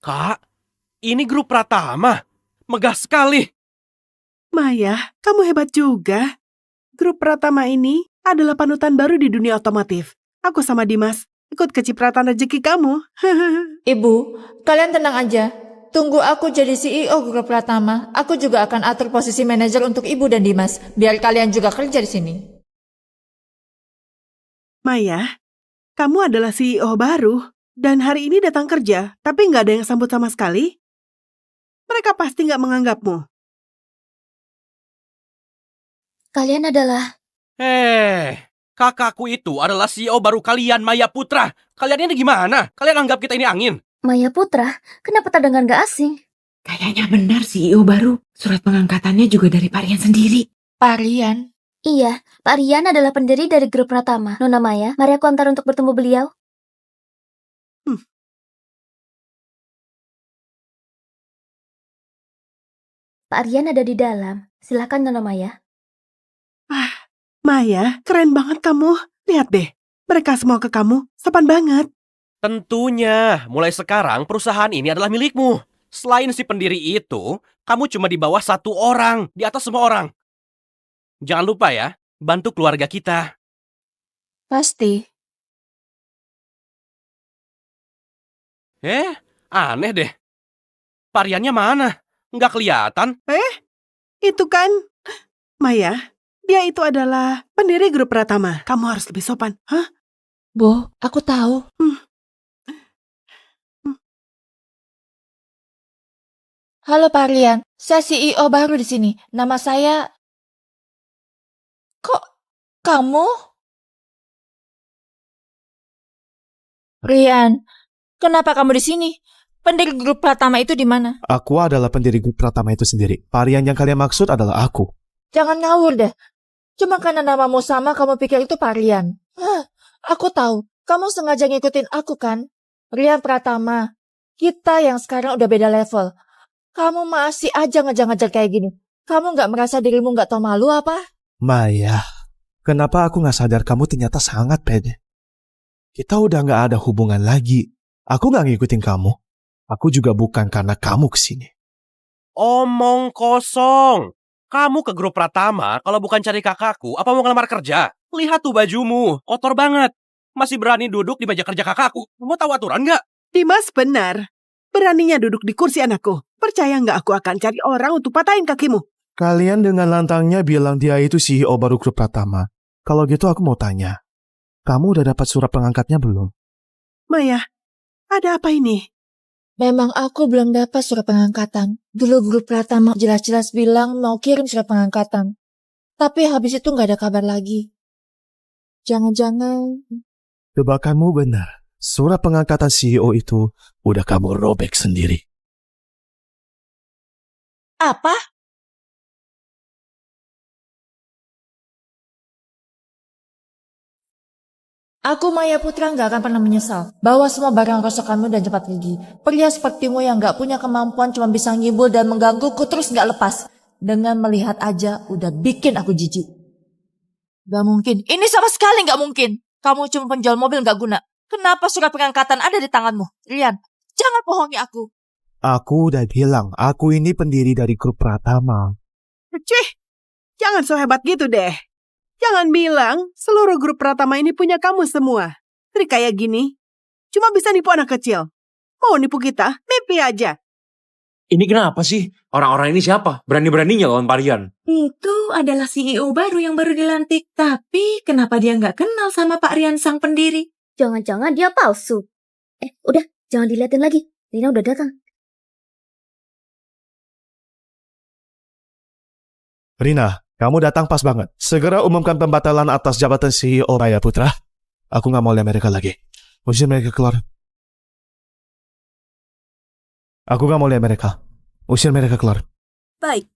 Kak, ini grup Pratama. Megah sekali. Maya, kamu hebat juga. Grup Pratama ini adalah panutan baru di dunia otomotif. Aku sama Dimas ikut kecipratan rezeki kamu. Ibu, kalian tenang aja. Tunggu aku jadi CEO grup Pratama. Aku juga akan atur posisi manajer untuk Ibu dan Dimas. Biar kalian juga kerja di sini. Maya, kamu adalah CEO baru dan hari ini datang kerja, tapi nggak ada yang sambut sama sekali. Mereka pasti nggak menganggapmu. Kalian adalah... Kakakku itu adalah CEO baru kalian, Maya Putra. Kalian ini gimana? Kalian anggap kita ini angin? Maya Putra, kenapa terdengar gak asing? Kayaknya benar CEO baru. Surat pengangkatannya juga dari Pak Rian sendiri. Pak Rian? Iya, Pak Rian adalah pendiri dari grup Pratama. Nona Maya, mari aku antar untuk bertemu beliau. Pak Rian ada di dalam. Silakan Nona Maya. Maya, keren banget kamu. Lihat deh, mereka semua ke kamu, sopan banget. Tentunya, mulai sekarang perusahaan ini adalah milikmu. Selain si pendiri itu, kamu cuma di bawah satu orang, di atas semua orang. Jangan lupa ya, bantu keluarga kita. Pasti. Aneh deh. Variannya mana? Nggak kelihatan. Itu kan Maya, dia itu adalah pendiri grup Pratama. Kamu harus lebih sopan. Hah? Bu, aku tahu. Halo Pak Rian, saya CEO baru di sini. Nama saya... Kok kamu? Rian, kenapa kamu di sini? Pendiri grup Pratama itu di mana? Aku adalah pendiri grup Pratama itu sendiri. Varian yang kalian maksud adalah aku. Jangan ngawur deh. Cuma karena namamu sama, kamu pikir itu Pak Rian. Aku tahu, kamu sengaja ngikutin aku kan? Rian Pratama. Kita yang sekarang udah beda level. Kamu masih aja ngejar-ngejar kayak gini. Kamu nggak merasa dirimu nggak tahu malu apa? Maya, kenapa aku nggak sadar kamu ternyata sangat pede? Kita udah nggak ada hubungan lagi. Aku nggak ngikutin kamu. Aku juga bukan karena kamu kesini. Omong kosong. Kamu ke grup Pratama kalau bukan cari kakakku, apa mau ngelamar kerja? Lihat tuh bajumu, kotor banget. Masih berani duduk di meja kerja kakakku. Kamu tahu aturan nggak? Dimas benar. Beraninya duduk di kursi anakku. Percaya nggak aku akan cari orang untuk patahin kakimu? Kalian dengan lantangnya bilang dia itu CEO baru grup Pratama. Kalau gitu aku mau tanya. Kamu udah dapat surat pengangkatnya belum? Maya, ada apa ini? Memang aku belum dapat surat pengangkatan. Dulu grup Pratama jelas-jelas bilang mau kirim surat pengangkatan. Tapi habis itu nggak ada kabar lagi. Jangan-jangan... Tebakanmu benar. Surat pengangkatan CEO itu udah kamu robek sendiri. Apa? Aku Maya Putra nggak akan pernah menyesal. Bawa semua barang rosokanmu dan cepat pergi. Pria sepertimu yang nggak punya kemampuan cuma bisa ngibul dan menggangguku terus nggak lepas. Dengan melihat aja udah bikin aku jijik. Gak mungkin. Ini sama sekali nggak mungkin. Kamu cuma penjual mobil nggak guna. Kenapa surat pengangkatan ada di tanganmu? Rian, jangan bohongi aku. Aku udah bilang, aku ini pendiri dari grup Pratama. Cih, jangan so hebat gitu deh. Jangan bilang seluruh grup Pratama ini punya kamu semua. Trik kayak gini, cuma bisa nipu anak kecil. Mau nipu kita, mimpi aja. Ini kenapa sih? Orang-orang ini siapa? Berani-beraninya lawan Parian. Itu adalah CEO baru yang baru dilantik. Tapi kenapa dia nggak kenal sama Pak Rian sang pendiri? Jangan-jangan dia palsu. Udah, jangan diliatin lagi. Rina udah datang. Rina, kamu datang pas banget. Segera umumkan pembatalan atas jabatan CEO Maya Putra. Aku nggak mau lihat mereka lagi. Usir mereka keluar. Aku nggak mau lihat mereka. Usir mereka keluar. Baik.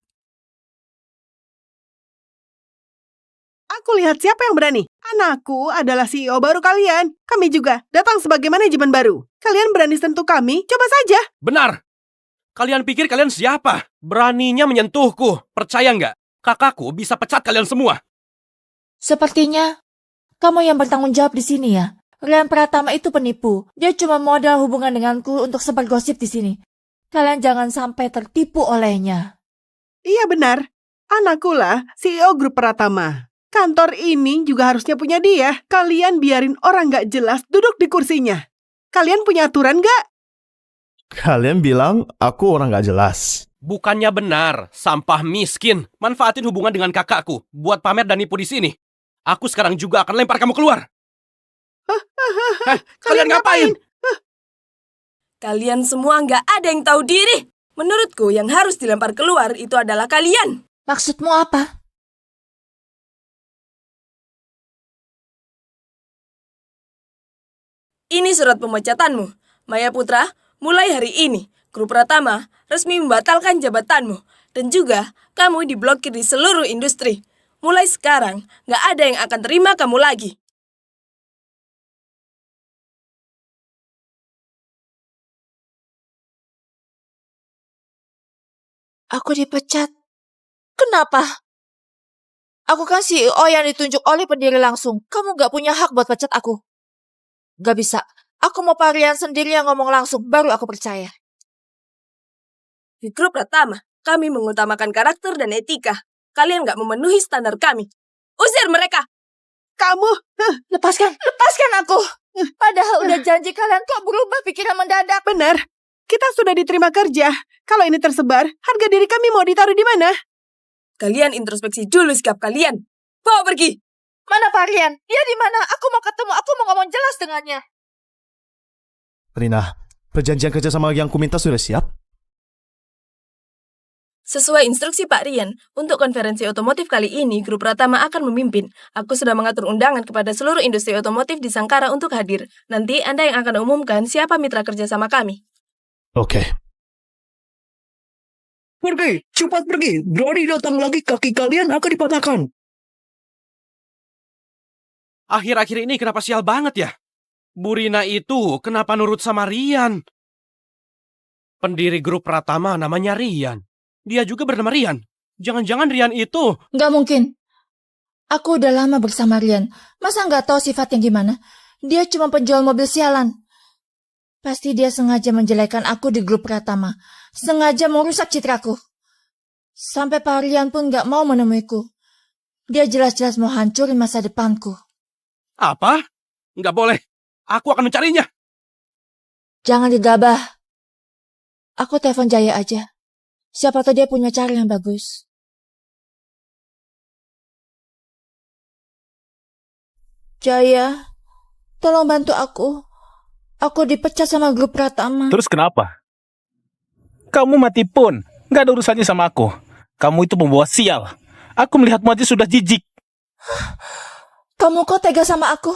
Aku lihat siapa yang berani. Anakku adalah CEO baru kalian. Kami juga datang sebagai manajemen baru. Kalian berani sentuh kami? Coba saja. Benar. Kalian pikir kalian siapa? Beraninya menyentuhku. Percaya nggak? Kakakku bisa pecat kalian semua. Sepertinya kamu yang bertanggung jawab di sini ya. Rian Pratama itu penipu. Dia cuma modal hubungan denganku untuk sebar gosip di sini. Kalian jangan sampai tertipu olehnya. Iya benar. Anakku lah CEO grup Pratama. Kantor ini juga harusnya punya dia. Kalian biarin orang gak jelas duduk di kursinya. Kalian punya aturan gak? Kalian bilang aku orang gak jelas. Bukannya benar, sampah miskin. Manfaatin hubungan dengan kakakku buat pamer dan nipu di sini. Aku sekarang juga akan lempar kamu keluar. Kalian ngapain? Kalian semua nggak ada yang tahu diri. Menurutku yang harus dilempar keluar itu adalah kalian. Maksudmu apa? Ini surat pemecatanmu. Maya Putra, mulai hari ini, Grup Pratama resmi membatalkan jabatanmu. Dan juga, kamu diblokir di seluruh industri. Mulai sekarang, nggak ada yang akan terima kamu lagi. Aku dipecat. Kenapa? Aku kan CEO yang ditunjuk oleh pendiri langsung. Kamu gak punya hak buat pecat aku. Gak bisa. Aku mau Pak Rian sendiri yang ngomong langsung, baru aku percaya. Di Grup Pratama, kami mengutamakan karakter dan etika. Kalian nggak memenuhi standar kami. Usir mereka! Kamu! Lepaskan aku! Padahal udah janji kalian kok berubah pikiran mendadak. Benar. Kita sudah diterima kerja. Kalau ini tersebar, harga diri kami mau ditaruh di mana? Kalian introspeksi dulu sikap kalian. Bawa pergi! Mana Pak Rian? Dia di mana? Aku mau ketemu. Aku mau ngomong jelas dengannya. Rina, perjanjian kerja sama yang ku minta sudah siap? Sesuai instruksi Pak Rian, untuk konferensi otomotif kali ini, Grup Pratama akan memimpin. Aku sudah mengatur undangan kepada seluruh industri otomotif di Sangkara untuk hadir. Nanti Anda yang akan umumkan siapa mitra kerja sama kami. Oke. Pergi, cepat pergi. Berani datang lagi, kaki kalian akan dipatahkan. Akhir-akhir ini kenapa sial banget ya? Bu Rina itu kenapa nurut sama Rian? Pendiri Grup Pratama namanya Rian. Dia juga bernama Rian. Jangan-jangan Rian itu... Nggak mungkin. Aku udah lama bersama Rian. Masa nggak tahu sifatnya gimana? Dia cuma penjual mobil sialan. Pasti dia sengaja menjelekkan aku di Grup Pratama. Sengaja merusak citraku. Sampai Pak Rian pun nggak mau menemuiku. Dia jelas-jelas mau hancurin masa depanku. Apa? Nggak boleh. Aku akan mencarinya. Jangan digabah. Aku telepon Jaya aja. Siapa tahu dia punya cara yang bagus. Jaya, tolong bantu aku. Aku dipecat sama Grup Pratama. Terus kenapa? Kamu mati pun. Gak ada urusannya sama aku. Kamu itu pembawa sial. Aku melihatmu aja sudah jijik. Kamu kok tega sama aku?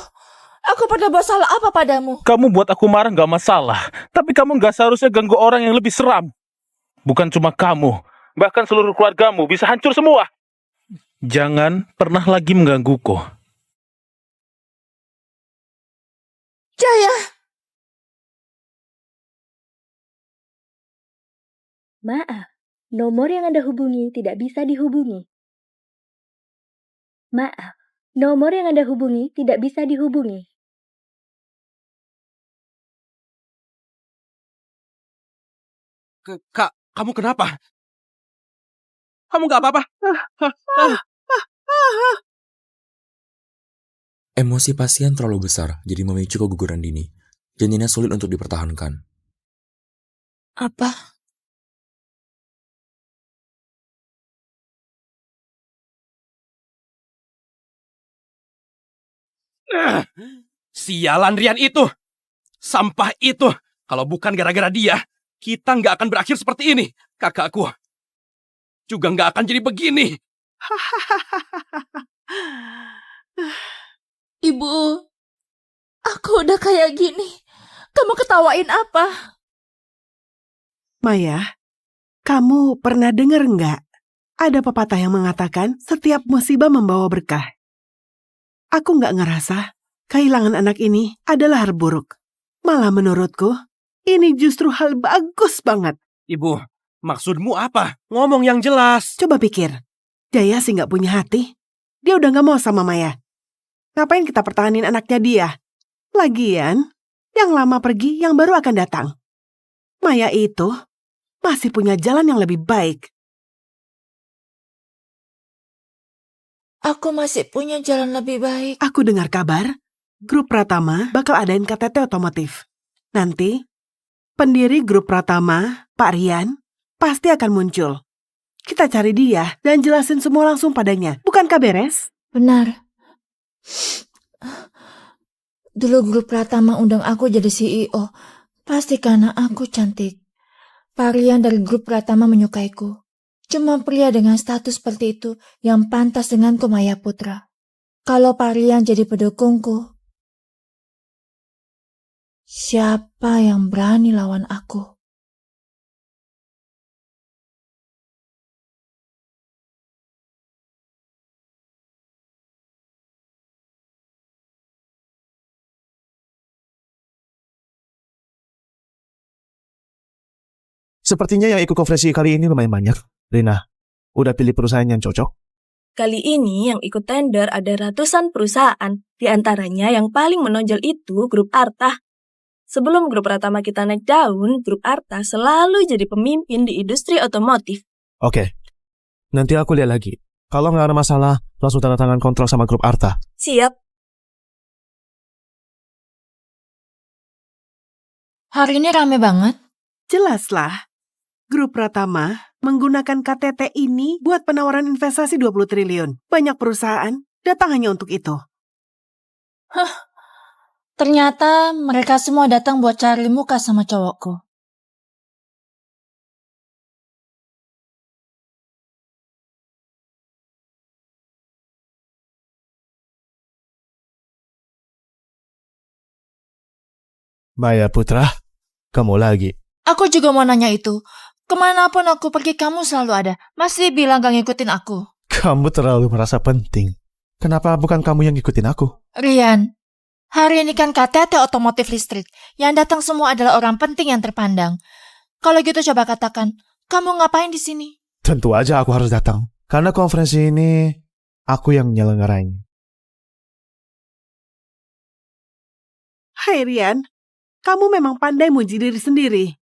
Aku pernah buat salah apa padamu? Kamu buat aku marah gak masalah. Tapi kamu gak seharusnya ganggu orang yang lebih seram. Bukan cuma kamu, bahkan seluruh keluargamu bisa hancur semua. Jangan pernah lagi menggangguku. Jaya! Maaf, nomor yang Anda hubungi tidak bisa dihubungi. Maaf, nomor yang Anda hubungi tidak bisa dihubungi. Kak, kamu kenapa? Kamu gak apa-apa? Emosi pasien terlalu besar, jadi memicu keguguran dini. Janinnya sulit untuk dipertahankan. Apa? Sialan Rian itu! Sampah itu! Kalau bukan gara-gara dia, kita nggak akan berakhir seperti ini. Kakakku juga nggak akan jadi begini. Ibu, aku udah kayak gini. Kamu ketawain apa? Maya, kamu pernah dengar nggak? Ada pepatah yang mengatakan setiap musibah membawa berkah. Aku nggak ngerasa kehilangan anak ini adalah hal buruk. Malah menurutku, ini justru hal bagus banget. Ibu, maksudmu apa? Ngomong yang jelas. Coba pikir, Jaya sih nggak punya hati. Dia udah nggak mau sama Maya. Ngapain kita pertahanin anaknya dia? Lagian, yang lama pergi, yang baru akan datang. Maya itu masih punya jalan yang lebih baik. Aku masih punya jalan lebih baik. Aku dengar kabar, grup Pratama bakal adain KTT otomotif. Nanti, pendiri grup Pratama, Pak Rian, pasti akan muncul. Kita cari dia dan jelasin semua langsung padanya. Bukankah beres? Benar. Dulu grup Pratama undang aku jadi CEO. Pasti karena aku cantik. Pak Rian dari grup Pratama menyukaiku. Cuma pria dengan status seperti itu yang pantas denganku, Maya Putra. Kalau Pak Rian jadi pendukungku, siapa yang berani lawan aku? Sepertinya yang ikut konferensi kali ini lumayan banyak. Rina, udah pilih perusahaan yang cocok? Kali ini yang ikut tender ada ratusan perusahaan. Di antaranya yang paling menonjol itu Grup Arta. Sebelum Grup Pratama kita naik daun, Grup Arta selalu jadi pemimpin di industri otomotif. Oke, nanti aku lihat lagi. Kalau nggak ada masalah, langsung tanda tangan kontrak sama Grup Arta. Siap. Hari ini rame banget. Jelaslah. Grup Pratama menggunakan KTT ini buat penawaran investasi 20 triliun. Banyak perusahaan datang hanya untuk itu. Ternyata mereka semua datang buat cari muka sama cowokku. Maya Putra, kamu lagi. Aku juga mau nanya itu. Kemanapun aku pergi, kamu selalu ada. Masih bilang gak ngikutin aku. Kamu terlalu merasa penting. Kenapa bukan kamu yang ngikutin aku? Rian, hari ini kan KTT otomotif listrik. Yang datang semua adalah orang penting yang terpandang. Kalau gitu coba katakan, kamu ngapain di sini? Tentu aja aku harus datang. Karena konferensi ini, aku yang nyelenggarain. Hai Rian, kamu memang pandai muji diri sendiri.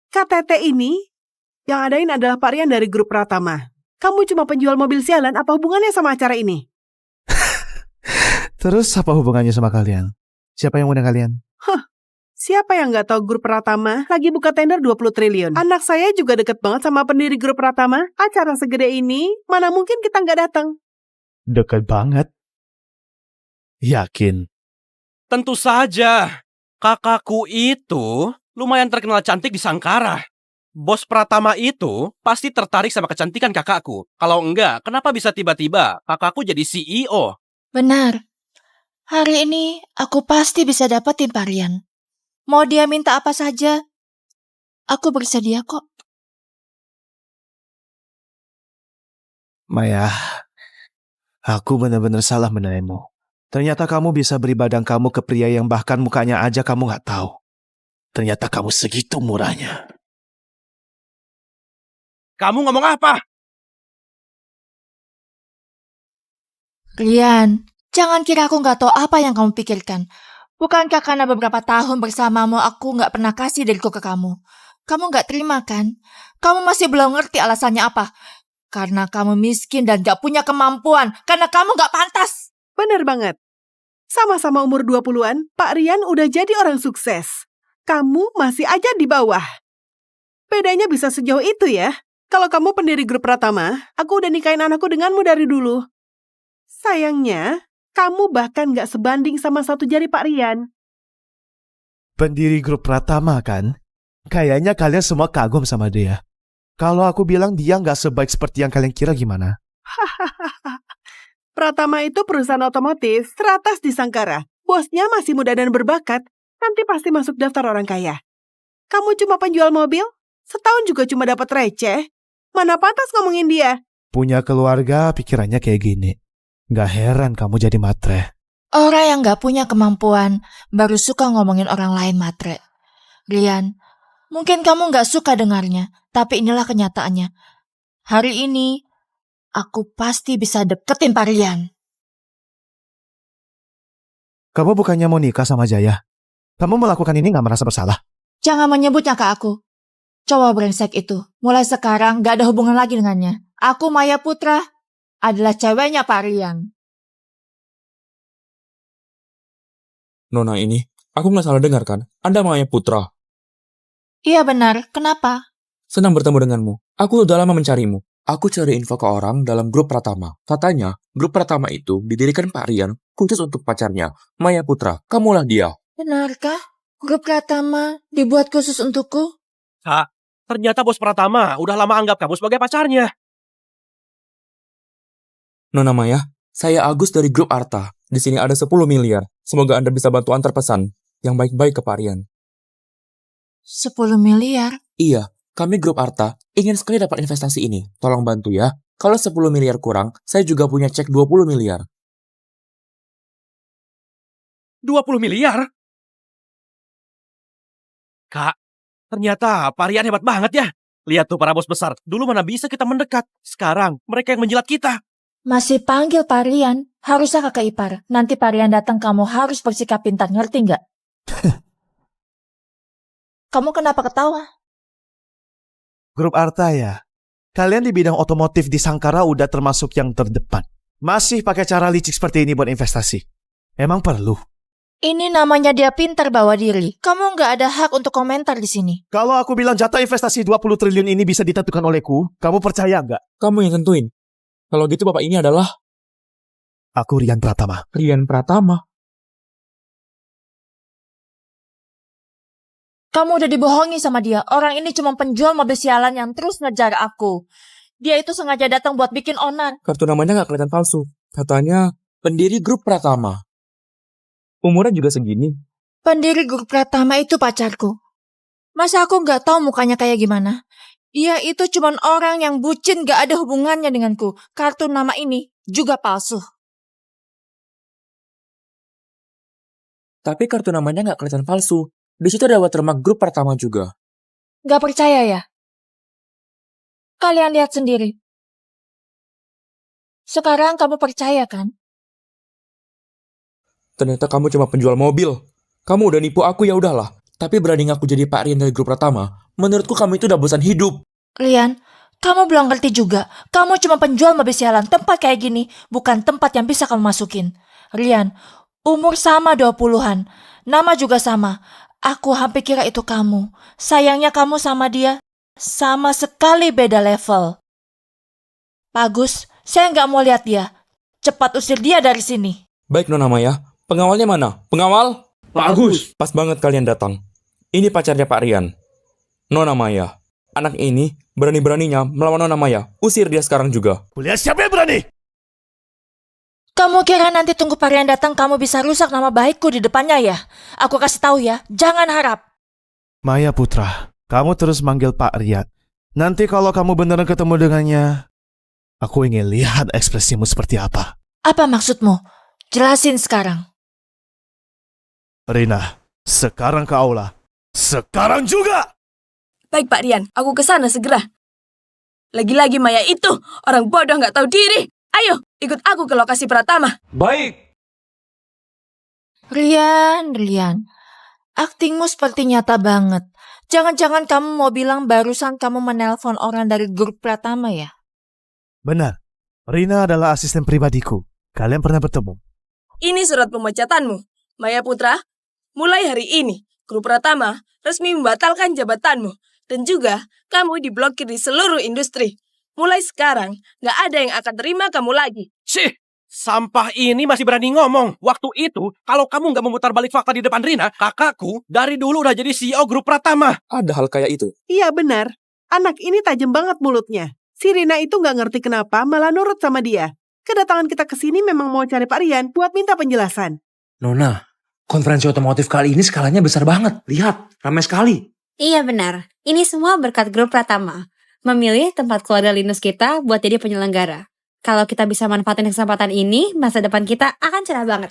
KTT ini yang adain adalah Pak Rian dari Grup Pratama. Kamu cuma penjual mobil sialan, apa hubungannya sama acara ini? Terus apa hubungannya sama kalian? Siapa yang undang kalian? Siapa yang nggak tahu Grup Pratama lagi buka tender 20 triliun? Anak saya juga deket banget sama pendiri Grup Pratama. Acara segede ini, mana mungkin kita nggak datang? Dekat banget. Yakin? Tentu saja. Kakakku itu lumayan terkenal cantik di Sangkara. Bos Pratama itu pasti tertarik sama kecantikan kakakku. Kalau enggak, kenapa bisa tiba-tiba kakakku jadi CEO? Benar. Hari ini aku pasti bisa dapetin Pak Rian. Mau dia minta apa saja, aku bersedia kok. Maya, aku benar-benar salah menilaimu. Ternyata kamu bisa beri badan kamu ke pria yang bahkan mukanya aja kamu nggak tahu. Ternyata kamu segitu murahnya. Kamu ngomong apa? Rian, jangan kira aku nggak tahu apa yang kamu pikirkan. Bukankah karena beberapa tahun bersamamu aku nggak pernah kasih diriku ke kamu? Kamu nggak terima kan? Kamu masih belum ngerti alasannya apa? Karena kamu miskin dan nggak punya kemampuan. Karena kamu nggak pantas. Bener banget. Sama-sama umur 20-an, Pak Rian udah jadi orang sukses. Kamu masih aja di bawah. Bedanya bisa sejauh itu ya. Kalau kamu pendiri Grup Pratama, aku udah nikahin anakku denganmu dari dulu. Sayangnya, kamu bahkan gak sebanding sama satu jari Pak Rian. Pendiri Grup Pratama kan? Kayaknya kalian semua kagum sama dia. Kalau aku bilang dia nggak sebaik seperti yang kalian kira gimana? Pratama itu perusahaan otomotif teratas di Sangkara. Bosnya masih muda dan berbakat. Nanti pasti masuk daftar orang kaya. Kamu cuma penjual mobil? Setahun juga cuma dapat receh. Mana pantas ngomongin dia? Punya keluarga pikirannya kayak gini. Gak heran kamu jadi matre. Orang yang gak punya kemampuan baru suka ngomongin orang lain matre. Rian, mungkin kamu gak suka dengarnya, tapi inilah kenyataannya. Hari ini, aku pasti bisa deketin Pak Rian. Kamu bukannya mau nikah sama Jaya? Kamu melakukan ini gak merasa bersalah? Jangan menyebutnya ke aku. Cowok brengsek itu, mulai sekarang gak ada hubungan lagi dengannya. Aku Maya Putra adalah ceweknya Pak Rian. Nona ini, aku nggak salah dengar kan? Anda Maya Putra. Iya benar, kenapa? Senang bertemu denganmu. Aku udah lama mencarimu. Aku cari info ke orang dalam grup Pratama. Katanya, grup Pratama itu didirikan Pak Rian khusus untuk pacarnya, Maya Putra. Kamulah dia. Benarkah? Grup Pratama dibuat khusus untukku? Kak, ternyata bos Pratama udah lama anggap kamu sebagai pacarnya. Nona Maya, saya Agus dari grup Arta. Di sini ada 10 miliar. Semoga Anda bisa bantu antar pesan yang baik-baik ke Pak Rian. 10 miliar? Iya, kami grup Arta ingin sekali dapat investasi ini. Tolong bantu ya. Kalau 10 miliar kurang, saya juga punya cek 20 miliar. 20 miliar? Kak, ternyata Pak Rian hebat banget ya. Lihat tuh para bos besar. Dulu mana bisa kita mendekat. Sekarang mereka yang menjilat kita. Masih panggil Pak Rian? Harusnya kakak ipar. Nanti Pak Rian datang kamu harus bersikap pintar, ngerti nggak? Kamu kenapa ketawa? Grup Arta ya? Kalian di bidang otomotif di Sangkara udah termasuk yang terdepan. Masih pakai cara licik seperti ini buat investasi. Emang perlu? Ini namanya dia pintar bawa diri. Kamu nggak ada hak untuk komentar di sini. Kalau aku bilang jatah investasi 20 triliun ini bisa ditentukan olehku, kamu percaya nggak? Kamu yang tentuin. Kalau gitu bapak ini adalah... Aku Rian Pratama. Rian Pratama? Kamu udah dibohongi sama dia. Orang ini cuma penjual mobil sialan yang terus ngejar aku. Dia itu sengaja datang buat bikin onar. Kartu namanya nggak kelihatan palsu. Katanya pendiri grup Pratama. Umurnya juga segini. Pendiri grup Pratama itu pacarku. Masa aku nggak tahu mukanya kayak gimana? Dia itu cuma orang yang bucin, gak ada hubungannya denganku. Kartu nama ini juga palsu. Tapi kartu namanya nggak kelihatan palsu. Di situ ada watermark grup Pratama juga. Gak percaya ya? Kalian lihat sendiri. Sekarang kamu percaya kan? Ternyata kamu cuma penjual mobil. Kamu udah nipu aku, ya udahlah. Tapi berani ngaku jadi Pak Rian dari grup Pratama, menurutku kamu itu udah bosan hidup. Rian, kamu belum ngerti juga. Kamu cuma penjual mobil sialan. Tempat kayak gini bukan tempat yang bisa kamu masukin. Rian, umur sama 20-an. Nama juga sama. Aku hampir kira itu kamu. Sayangnya kamu sama dia sama sekali beda level. Bagus, saya nggak mau lihat dia. Cepat usir dia dari sini. Baik Nona Maya, pengawalnya mana? Pengawal? Pak Agus. Pas banget kalian datang. Ini pacarnya Pak Rian. Nona Maya. Anak ini berani-beraninya melawan Nona Maya. Usir dia sekarang juga. Kulihat siapa yang berani? Kamu kira nanti tunggu Pak Rian datang kamu bisa rusak nama baikku di depannya ya? Aku kasih tahu ya, jangan harap. Maya Putra, kamu terus manggil Pak Rian. Nanti kalau kamu beneran ketemu dengannya, aku ingin lihat ekspresimu seperti apa. Apa maksudmu? Jelasin sekarang. Rina, sekarang ke aula. Sekarang juga! Baik Pak Rian, aku ke sana segera. Lagi-lagi Maya itu, orang bodoh nggak tahu diri. Ayo, ikut aku ke lokasi Pratama. Baik. Rian, aktingmu seperti nyata banget. Jangan-jangan kamu mau bilang barusan kamu menelpon orang dari grup Pratama ya? Benar, Rina adalah asisten pribadiku. Kalian pernah bertemu? Ini surat pemecatanmu. Maya Putra, mulai hari ini, grup Pratama resmi membatalkan jabatanmu. Dan juga, kamu diblokir di seluruh industri. Mulai sekarang, gak ada yang akan terima kamu lagi. Sih, sampah ini masih berani ngomong. Waktu itu, kalau kamu gak memutar balik fakta di depan Rina, kakakku dari dulu udah jadi CEO grup Pratama. Ada hal kayak itu? Iya benar. Anak ini tajam banget mulutnya. Si Rina itu gak ngerti kenapa malah nurut sama dia. Kedatangan kita ke sini memang mau cari Pak Rian buat minta penjelasan. Nona, konferensi otomotif kali ini skalanya besar banget. Lihat, ramai sekali. Iya benar, ini semua berkat grup Pratama. Memilih tempat keluarga Linus kita buat jadi penyelenggara. Kalau kita bisa manfaatin kesempatan ini, masa depan kita akan cerah banget.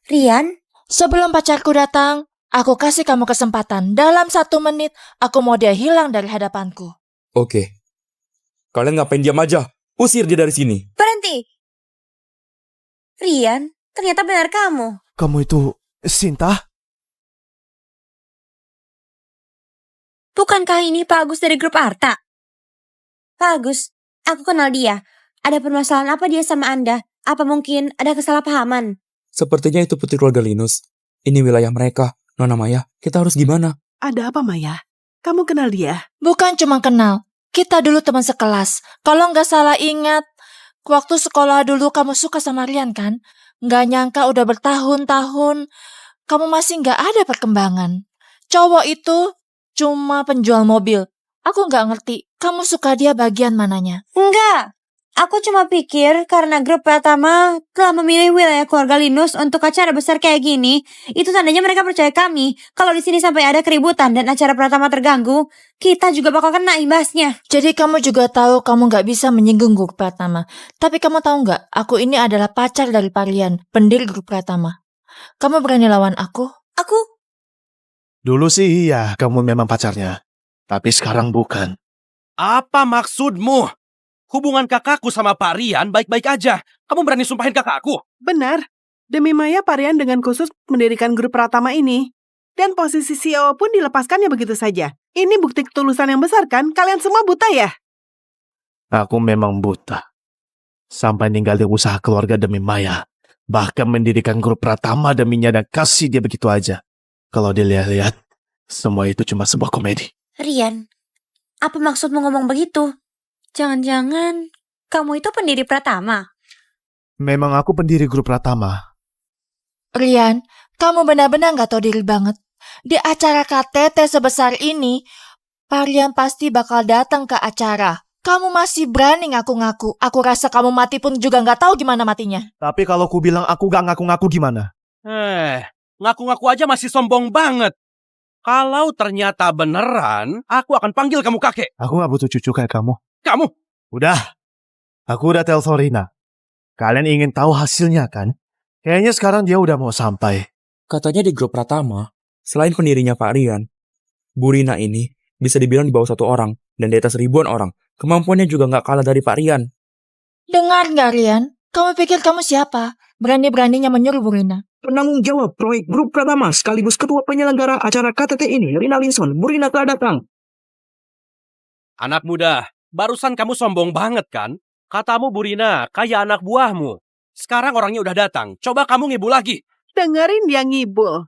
Rian, sebelum pacarku datang, aku kasih kamu kesempatan. Dalam 1 menit, aku mau dia hilang dari hadapanku. Oke. Kalian ngapain diam aja? Usir dia dari sini. Berhenti! Rian, ternyata benar kamu. Kamu itu Sinta? Bukankah ini Pak Agus dari grup Arta? Pak Agus, aku kenal dia. Ada permasalahan apa dia sama Anda? Apa mungkin ada kesalahpahaman? Sepertinya itu putri keluarga Linus. Ini wilayah mereka. Nona Maya, kita harus gimana? Ada apa, Maya? Kamu kenal dia? Bukan cuma kenal. Kita dulu teman sekelas. Kalau nggak salah ingat, waktu sekolah dulu kamu suka sama Rian kan? Nggak nyangka udah bertahun-tahun, kamu masih nggak ada perkembangan. Cowok itu cuma penjual mobil. Aku nggak ngerti, kamu suka dia bagian mananya? Enggak. Aku cuma pikir karena grup Pratama telah memilih wilayah keluarga Linus untuk acara besar kayak gini, itu tandanya mereka percaya kami. Kalau di sini sampai ada keributan dan acara Pratama terganggu, kita juga bakal kena imbasnya. Jadi kamu juga tahu kamu nggak bisa menyinggung grup Pratama. Tapi kamu tahu nggak, aku ini adalah pacar dari Parian, pendiri grup Pratama. Kamu berani lawan aku? Aku? Dulu sih iya, kamu memang pacarnya. Tapi sekarang bukan. Apa maksudmu? Hubungan kakakku sama Pak Rian baik-baik aja. Kamu berani sumpahin kakakku? Benar. Demi Maya, Pak Rian dengan khusus mendirikan grup Pratama ini. Dan posisi CEO pun dilepaskannya begitu saja. Ini bukti ketulusan yang besar kan? Kalian semua buta ya? Aku memang buta. Sampai ninggalin usaha keluarga demi Maya. Bahkan mendirikan grup Pratama deminya dan kasih dia begitu aja. Kalau dilihat-lihat, semua itu cuma sebuah komedi. Rian, apa maksudmu ngomong begitu? Jangan-jangan kamu itu pendiri Pratama? Memang aku pendiri grup Pratama. Rian, kamu benar-benar gak tahu diri banget. Di acara KTT sebesar ini, Parian pasti bakal datang ke acara. Kamu masih berani ngaku-ngaku. Aku rasa kamu mati pun juga gak tahu gimana matinya. Tapi kalau aku bilang aku gak ngaku-ngaku gimana? Ngaku-ngaku aja masih sombong banget. Kalau ternyata beneran, aku akan panggil kamu kakek. Aku gak butuh cucu kayak kamu. Kamu? Udah. Aku udah telepon Rina. Kalian ingin tahu hasilnya kan? Kayaknya sekarang dia udah mau sampai. Katanya di grup Pratama, selain pendirinya Pak Rian, Bu Rina ini bisa dibilang di bawah 1 orang dan di atas ribuan orang. Kemampuannya juga nggak kalah dari Pak Rian. Dengar nggak Rian? Kamu pikir kamu siapa? Berani-beraninya menyuruh Bu Rina. Penanggung jawab proyek grup Pratama sekaligus ketua penyelenggara acara KTT ini, Rina Linson. Bu Rina telah datang. Anak muda, barusan kamu sombong banget kan? Katamu Bu Rina, kayak anak buahmu. Sekarang orangnya udah datang. Coba kamu ngibul lagi. Dengerin dia ngibul.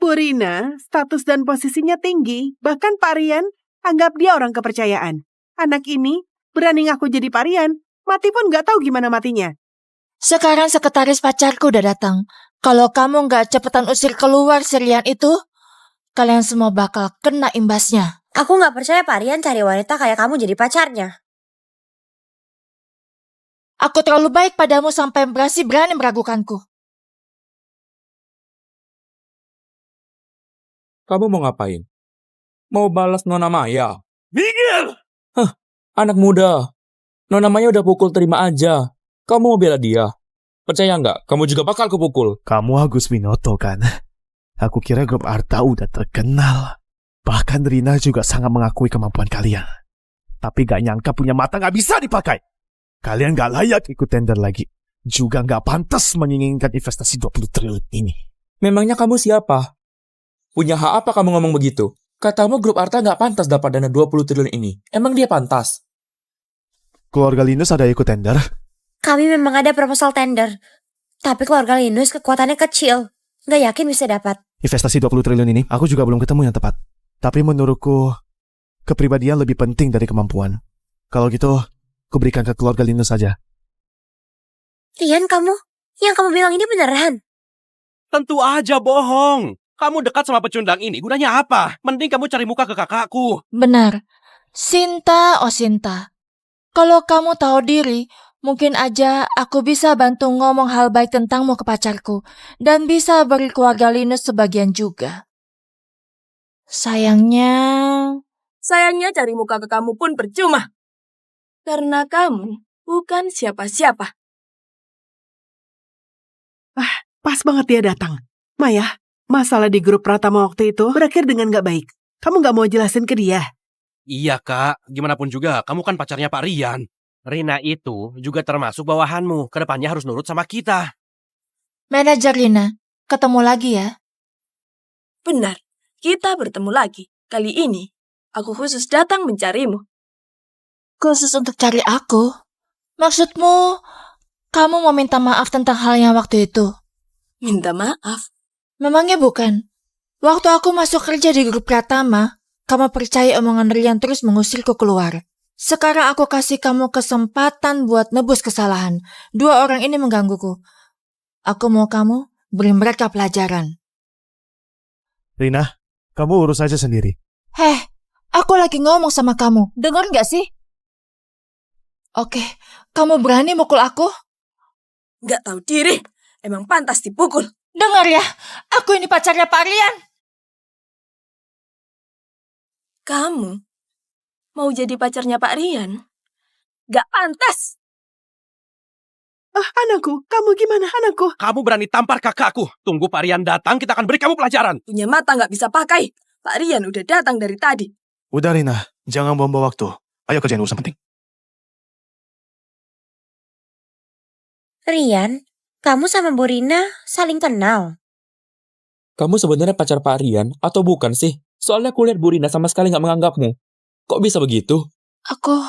Bu Rina, status dan posisinya tinggi. Bahkan Pak Rian anggap dia orang kepercayaan. Anak ini berani ngaku jadi Pak Rian. Mati pun gak tahu gimana matinya. Sekarang sekretaris pacarku udah datang. Kalau kamu nggak cepetan usir keluar si Rian itu, kalian semua bakal kena imbasnya. Aku nggak percaya Pak Rian cari wanita kayak kamu jadi pacarnya. Aku terlalu baik padamu sampai masih berani meragukanku. Kamu mau ngapain? Mau balas Nona Maya? Minggir! Anak muda. Nona Maya udah pukul, terima aja. Kamu mau bela dia? Percaya nggak? Kamu juga bakal kupukul. Kamu Agus Winoto kan? Aku kira grup Arta udah terkenal. Bahkan Rina juga sangat mengakui kemampuan kalian. Tapi gak nyangka punya mata gak bisa dipakai. Kalian gak layak ikut tender lagi. Juga gak pantas menginginkan investasi 20 triliun ini. Memangnya kamu siapa? Punya hak apa kamu ngomong begitu? Katamu grup Arta gak pantas dapat dana 20 triliun ini. Emang dia pantas? Keluarga Linus ada ikut tender? Kami memang ada proposal tender. Tapi keluarga Linus kekuatannya kecil. Gak yakin bisa dapat. Investasi 20 triliun ini, aku juga belum ketemu yang tepat. Tapi menurutku, kepribadian lebih penting dari kemampuan. Kalau gitu, aku berikan ke keluarga Linus saja. Rian, yang kamu bilang ini beneran? Tentu aja bohong. Kamu dekat sama pecundang ini, gunanya apa? Mending kamu cari muka ke kakakku. Benar. Sinta, oh Sinta. Kalau kamu tahu diri, mungkin aja aku bisa bantu ngomong hal baik tentangmu ke pacarku. Dan bisa beri keluarga Linus sebagian juga. Sayangnya, Sayangnya cari muka ke kamu pun percuma. Karena kamu bukan siapa-siapa. Pas banget dia datang. Maya, masalah di grup Pratama waktu itu berakhir dengan gak baik. Kamu gak mau jelasin ke dia? Iya kak, gimana pun juga kamu kan pacarnya Pak Rian. Rina itu juga termasuk bawahanmu. Kedepannya harus nurut sama kita. Manajer Rina, ketemu lagi ya. Benar, kita bertemu lagi. Kali ini, aku khusus datang mencarimu. Khusus untuk cari aku? Maksudmu, kamu mau minta maaf tentang hal yang waktu itu? Minta maaf? Memangnya bukan? Waktu aku masuk kerja di grup Pratama, kamu percaya omongan Rian terus mengusirku keluar. Sekarang aku kasih kamu kesempatan buat nebus kesalahan. 2 orang ini menggangguku. Aku mau kamu beri mereka pelajaran. Rina, kamu urus aja sendiri. Heh, aku lagi ngomong sama kamu. Dengar nggak sih? Oke, kamu berani mukul aku? Nggak tahu diri. Emang pantas dipukul. Dengar ya, aku ini pacarnya Pak Rian. Kamu mau jadi pacarnya Pak Rian? Gak pantas. Anakku, kamu gimana anakku? Kamu berani tampar kakakku. Tunggu Pak Rian datang, kita akan beri kamu pelajaran. Punya mata gak bisa pakai. Pak Rian udah datang dari tadi. Udah Rina, jangan buang-buang waktu. Ayo kerjain urusan penting. Rian, kamu sama Bu Rina saling kenal. Kamu sebenarnya pacar Pak Rian atau bukan sih? Soalnya aku lihat Bu Rina sama sekali nggak menganggapmu. Kok bisa begitu? Aku...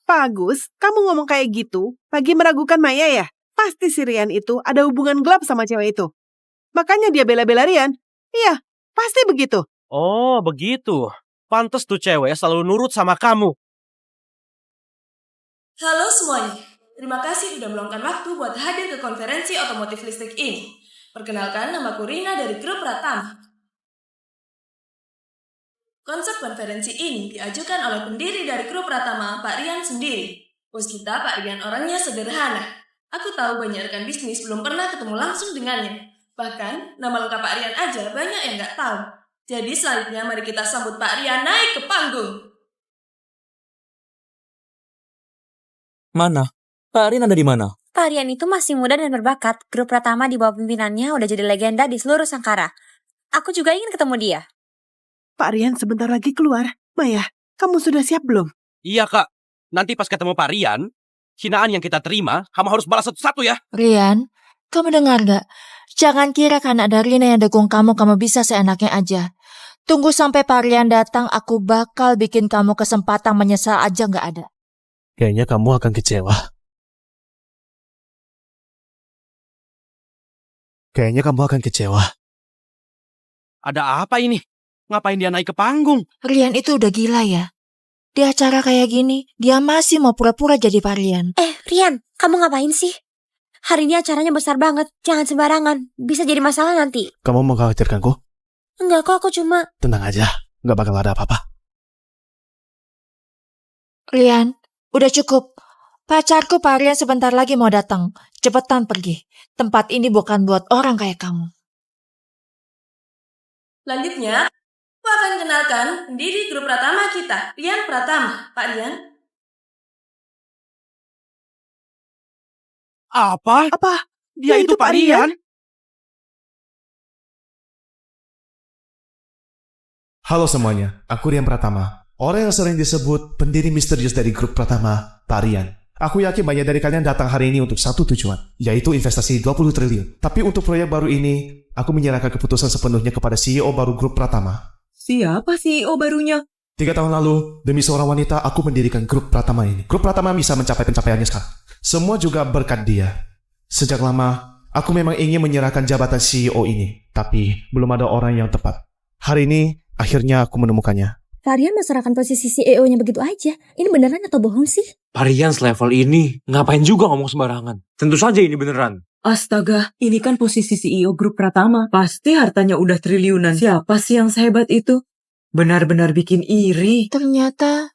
Pak Agus, kamu ngomong kayak gitu, lagi meragukan Maya ya? Pasti si Rian itu ada hubungan gelap sama cewek itu. Makanya dia bela-bela Rian. Iya, pasti begitu. Oh, begitu. Pantes tuh cewek selalu nurut sama kamu. Halo semuanya. Terima kasih sudah meluangkan waktu buat hadir ke konferensi otomotif listrik ini. Perkenalkan, namaku Rina dari grup Pratama. Konsep konferensi ini diajukan oleh pendiri dari grup Pratama, Pak Rian sendiri. Bos kita, Pak Rian, orangnya sederhana. Aku tahu banyak rekan bisnis belum pernah ketemu langsung dengannya. Bahkan, nama lengkap Pak Rian aja banyak yang nggak tahu. Jadi selanjutnya mari kita sambut Pak Rian naik ke panggung. Mana? Pak Rian ada di mana? Pak Rian itu masih muda dan berbakat. Grup Pratama di bawah pimpinannya udah jadi legenda di seluruh Sangkara. Aku juga ingin ketemu dia. Pak Rian sebentar lagi keluar. Maya, kamu sudah siap belum? Iya kak, nanti pas ketemu Pak Rian, hinaan yang kita terima, kamu harus balas satu-satu ya. Rian, kamu dengar gak? Jangan kira karena ada Rina yang dukung kamu bisa seenaknya aja. Tunggu sampai Pak Rian datang, aku bakal bikin kamu kesempatan menyesal aja gak ada. Kayaknya kamu akan kecewa. Ada apa ini? Ngapain dia naik ke panggung? Rian itu udah gila ya. Di acara kayak gini, dia masih mau pura-pura jadi Pak Rian. Rian, kamu ngapain sih? Hari ini acaranya besar banget. Jangan sembarangan. Bisa jadi masalah nanti. Kamu mengkhawatirkanku? Enggak kok, aku cuma... Tenang aja, nggak bakal ada apa-apa. Rian, udah cukup. Pacarku Pak Rian sebentar lagi mau datang. Cepetan pergi. Tempat ini bukan buat orang kayak kamu. Selanjutnya, aku akan kenalkan pendiri grup Pratama kita, Rian Pratama. Pak Rian. Apa? Dia itu Pak Rian? Halo semuanya, aku Rian Pratama. Orang yang sering disebut pendiri misterius dari grup Pratama, Pak Rian. Aku yakin banyak dari kalian datang hari ini untuk satu tujuan, yaitu investasi 20 triliun. Tapi untuk proyek baru ini, aku menyerahkan keputusan sepenuhnya kepada CEO baru grup Pratama. Siapa CEO barunya? 3 tahun lalu, demi seorang wanita, aku mendirikan grup Pratama ini. Grup Pratama bisa mencapai pencapaiannya sekarang. Semua juga berkat dia. Sejak lama, aku memang ingin menyerahkan jabatan CEO ini, tapi belum ada orang yang tepat. Hari ini, akhirnya aku menemukannya. Pak Rian menyerahkan posisi CEO-nya begitu aja. Ini beneran atau bohong sih? Pak Rian selevel ini, ngapain juga ngomong sembarangan? Tentu saja ini beneran. Astaga, ini kan posisi CEO grup Pratama. Pasti hartanya udah triliunan. Siapa sih yang sehebat itu? Benar-benar bikin iri. Ternyata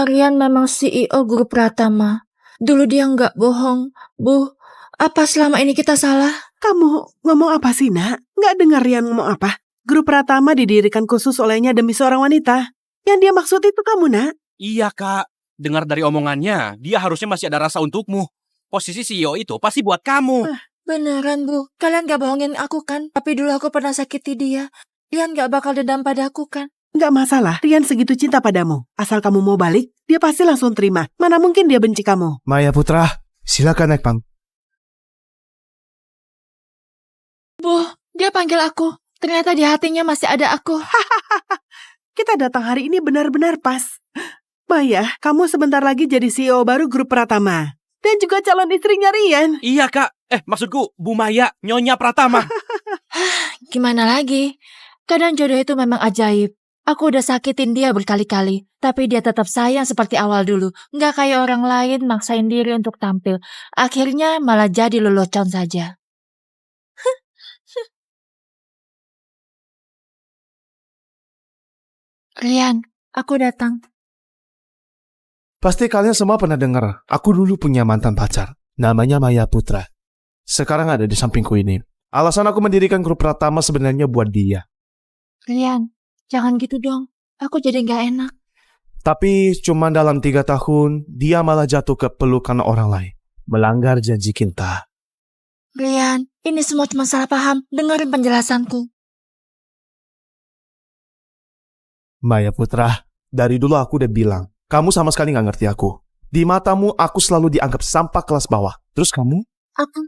Rian memang CEO grup Pratama. Dulu dia nggak bohong. Bu, apa selama ini kita salah? Kamu ngomong apa sih, Nak? Nggak dengar Rian ngomong apa? Grup Pratama didirikan khusus olehnya demi seorang wanita. Yang dia maksud itu kamu, nak? Iya, Kak. Dengar dari omongannya, dia harusnya masih ada rasa untukmu. Posisi CEO itu pasti buat kamu. Beneran, Bu. Kalian gak bohongin aku kan? Tapi dulu aku pernah sakiti dia. Rian gak bakal dendam padaku kan? Nggak masalah, Rian segitu cinta padamu. Asal kamu mau balik, dia pasti langsung terima. Mana mungkin dia benci kamu. Maya Putra, silakan naik panggung. Bu, dia panggil aku. Ternyata di hatinya masih ada aku. Kita datang hari ini benar-benar pas. Maya, kamu sebentar lagi jadi CEO baru grup Pratama. Dan juga calon istrinya Rian. Iya, Kak. Maksudku Bu Maya, Nyonya Pratama. Gimana lagi? Kadang jodoh itu memang ajaib. Aku udah sakitin dia berkali-kali, tapi dia tetap sayang seperti awal dulu. Nggak kayak orang lain maksain diri untuk tampil. Akhirnya malah jadi lelucon saja. Rian, aku datang. Pasti kalian semua pernah dengar, aku dulu punya mantan pacar. Namanya Maya Putra. Sekarang ada di sampingku ini. Alasan aku mendirikan grup Pratama sebenarnya buat dia. Rian, jangan gitu dong. Aku jadi nggak enak. Tapi cuma dalam 3 tahun, dia malah jatuh ke pelukan orang lain. Melanggar janji cinta. Rian, ini semua cuma salah paham. Dengerin penjelasanku. Maya Putra, dari dulu aku udah bilang, kamu sama sekali gak ngerti aku. Di matamu, aku selalu dianggap sampah kelas bawah. Terus kamu? Aku.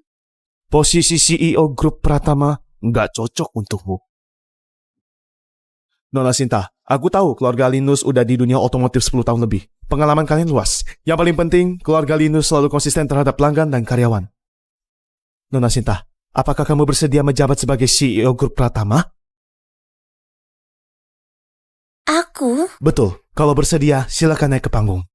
Posisi CEO grup Pratama gak cocok untukmu. Nona Sinta, aku tahu keluarga Linus udah di dunia otomotif 10 tahun lebih. Pengalaman kalian luas. Yang paling penting, keluarga Linus selalu konsisten terhadap pelanggan dan karyawan. Nona Sinta, apakah kamu bersedia menjabat sebagai CEO grup Pratama? Aku? Betul. Kalau bersedia, silakan naik ke panggung.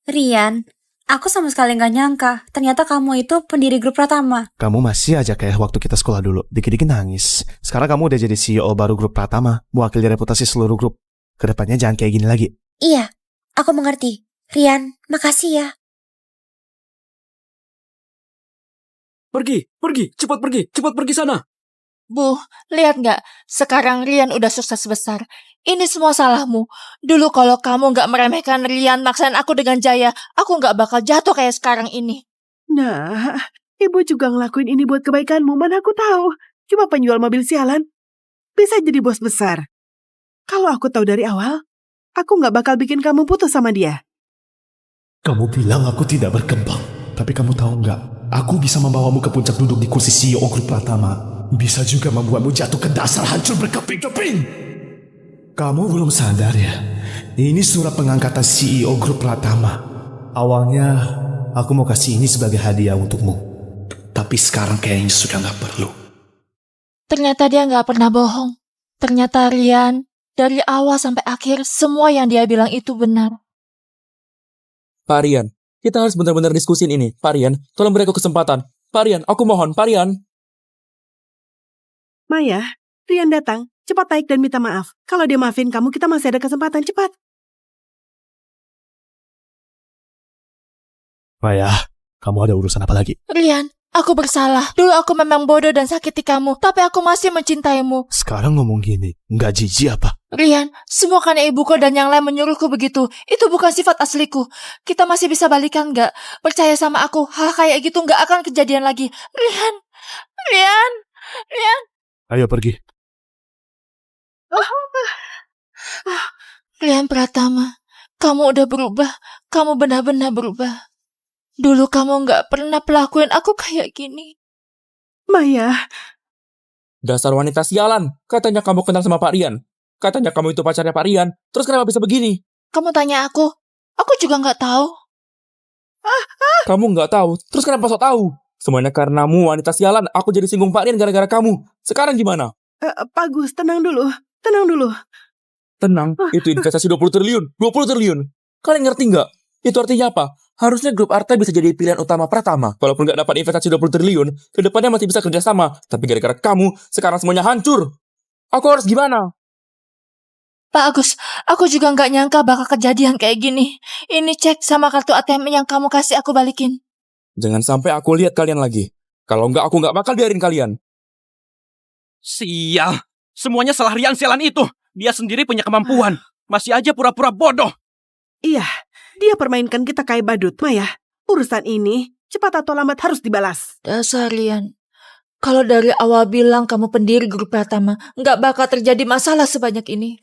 Rian, aku sama sekali gak nyangka. Ternyata kamu itu pendiri grup Pratama. Kamu masih aja kayak waktu kita sekolah dulu. Dikit-dikit nangis. Sekarang kamu udah jadi CEO baru grup Pratama. Mewakili reputasi seluruh grup. Kedepannya jangan kayak gini lagi. Iya, aku mengerti. Rian, makasih ya. Pergi, cepat pergi sana. Bu, lihat nggak? Sekarang Rian udah sukses besar. Ini semua salahmu. Dulu kalau kamu nggak meremehkan Rian, maksain aku dengan Jaya, aku nggak bakal jatuh kayak sekarang ini. Nah, ibu juga ngelakuin ini buat kebaikanmu, mana aku tahu. Cuma penjual mobil sialan. Bisa jadi bos besar. Kalau aku tahu dari awal, aku nggak bakal bikin kamu putus sama dia. Kamu bilang aku tidak berkembang. Tapi kamu tahu nggak? Aku bisa membawamu ke puncak duduk di kursi CEO grup Pratama. Bisa juga membuatmu jatuh ke dasar hancur berkeping-keping. Kamu belum sadar ya? Ini surat pengangkatan CEO grup Pratama. Awalnya aku mau kasih ini sebagai hadiah untukmu. Tapi sekarang kayaknya sudah nggak perlu. Ternyata dia nggak pernah bohong. Ternyata Rian, dari awal sampai akhir, semua yang dia bilang itu benar. Pak Rian, kita harus benar-benar diskusin ini. Pak Rian, tolong beri aku kesempatan. Pak Rian, aku mohon, Pak Rian. Maya, Rian datang. Cepat naik dan minta maaf. Kalau dia maafin kamu, kita masih ada kesempatan. Cepat. Maya, kamu ada urusan apa lagi? Rian, aku bersalah. Dulu aku memang bodoh dan sakiti kamu, tapi aku masih mencintaimu. Sekarang ngomong gini, nggak jijik apa? Rian, semua karena ibuku dan yang lain menyuruhku begitu. Itu bukan sifat asliku. Kita masih bisa balikan nggak? Percaya sama aku, hal kayak gitu nggak akan kejadian lagi. Rian. Ayo pergi. Rian Pratama, kamu udah berubah. Kamu benar-benar berubah. Dulu kamu nggak pernah pelakuin aku kayak gini. Maya. Dasar wanita sialan. Katanya kamu kenal sama Pak Rian. Katanya kamu itu pacarnya Pak Rian. Terus kenapa bisa begini? Kamu tanya aku juga nggak tahu. Kamu nggak tahu, terus kenapa sok tahu? Semuanya karenamu, wanita sialan. Aku jadi singgung Pak Rian gara-gara kamu. Sekarang gimana? Pak Gus, tenang dulu. Tenang, itu investasi 20 triliun. 20 triliun. Kalian ngerti nggak? Itu artinya apa? Harusnya grup Arta bisa jadi pilihan utama Pratama. Walaupun nggak dapat investasi 20 triliun, kedepannya masih bisa kerjasama. Tapi gara-gara kamu, sekarang semuanya hancur. Aku harus gimana? Pak Agus, aku juga nggak nyangka bakal kejadian kayak gini. Ini cek sama kartu ATM yang kamu kasih aku balikin. Jangan sampai aku lihat kalian lagi. Kalau nggak, aku nggak bakal biarin kalian. Sial, Semuanya salah Rian sialan itu. Dia sendiri punya kemampuan. Masih aja pura-pura bodoh. Iya, dia permainkan kita kayak badut. Maya, urusan ini cepat atau lambat harus dibalas. Dasar Rian. Kalau dari awal bilang kamu pendiri grup Pratama, nggak bakal terjadi masalah sebanyak ini.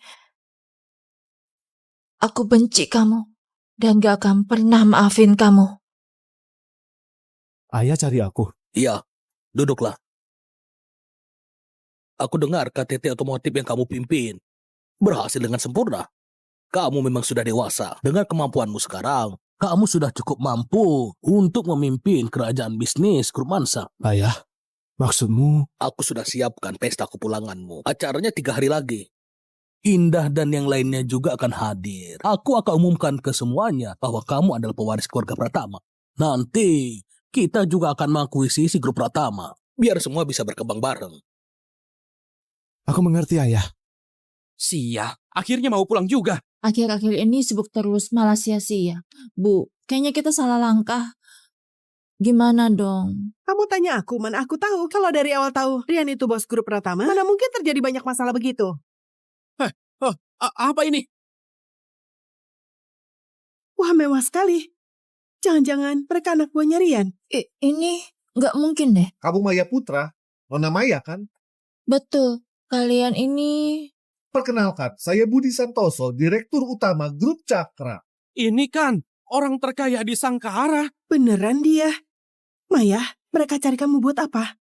Aku benci kamu dan gak akan pernah maafin kamu. Ayah cari aku. Iya, duduklah. Aku dengar KTT otomotif yang kamu pimpin berhasil dengan sempurna. Kamu memang sudah dewasa. Dengan kemampuanmu sekarang, kamu sudah cukup mampu untuk memimpin kerajaan bisnis grup Mansa. Ayah, maksudmu? Aku sudah siapkan pesta kepulanganmu. Acaranya 3 hari lagi. Indah dan yang lainnya juga akan hadir. Aku akan umumkan ke semuanya bahwa kamu adalah pewaris keluarga Pratama. Nanti kita juga akan mengakuisisi grup Pratama. Biar semua bisa berkembang bareng. Aku mengerti, Ayah. Sia, akhirnya mau pulang juga. Akhir-akhir ini sibuk terus, malah sia-sia. Bu, kayaknya kita salah langkah. Gimana dong? Kamu tanya aku, mana aku tahu. Kalau dari awal tahu Rian itu bos grup Pratama, mana mungkin terjadi banyak masalah begitu. Apa ini? Wah, mewah sekali. Jangan-jangan mereka anak buahnya Rian. Ini nggak mungkin deh. Kamu Maya Putra, Nona Maya kan? Betul, kalian ini... Perkenalkan, saya Budi Santoso, Direktur Utama Grup Cakra. Ini kan orang terkaya di Sangkara. Beneran dia? Maya, mereka cari kamu buat apa?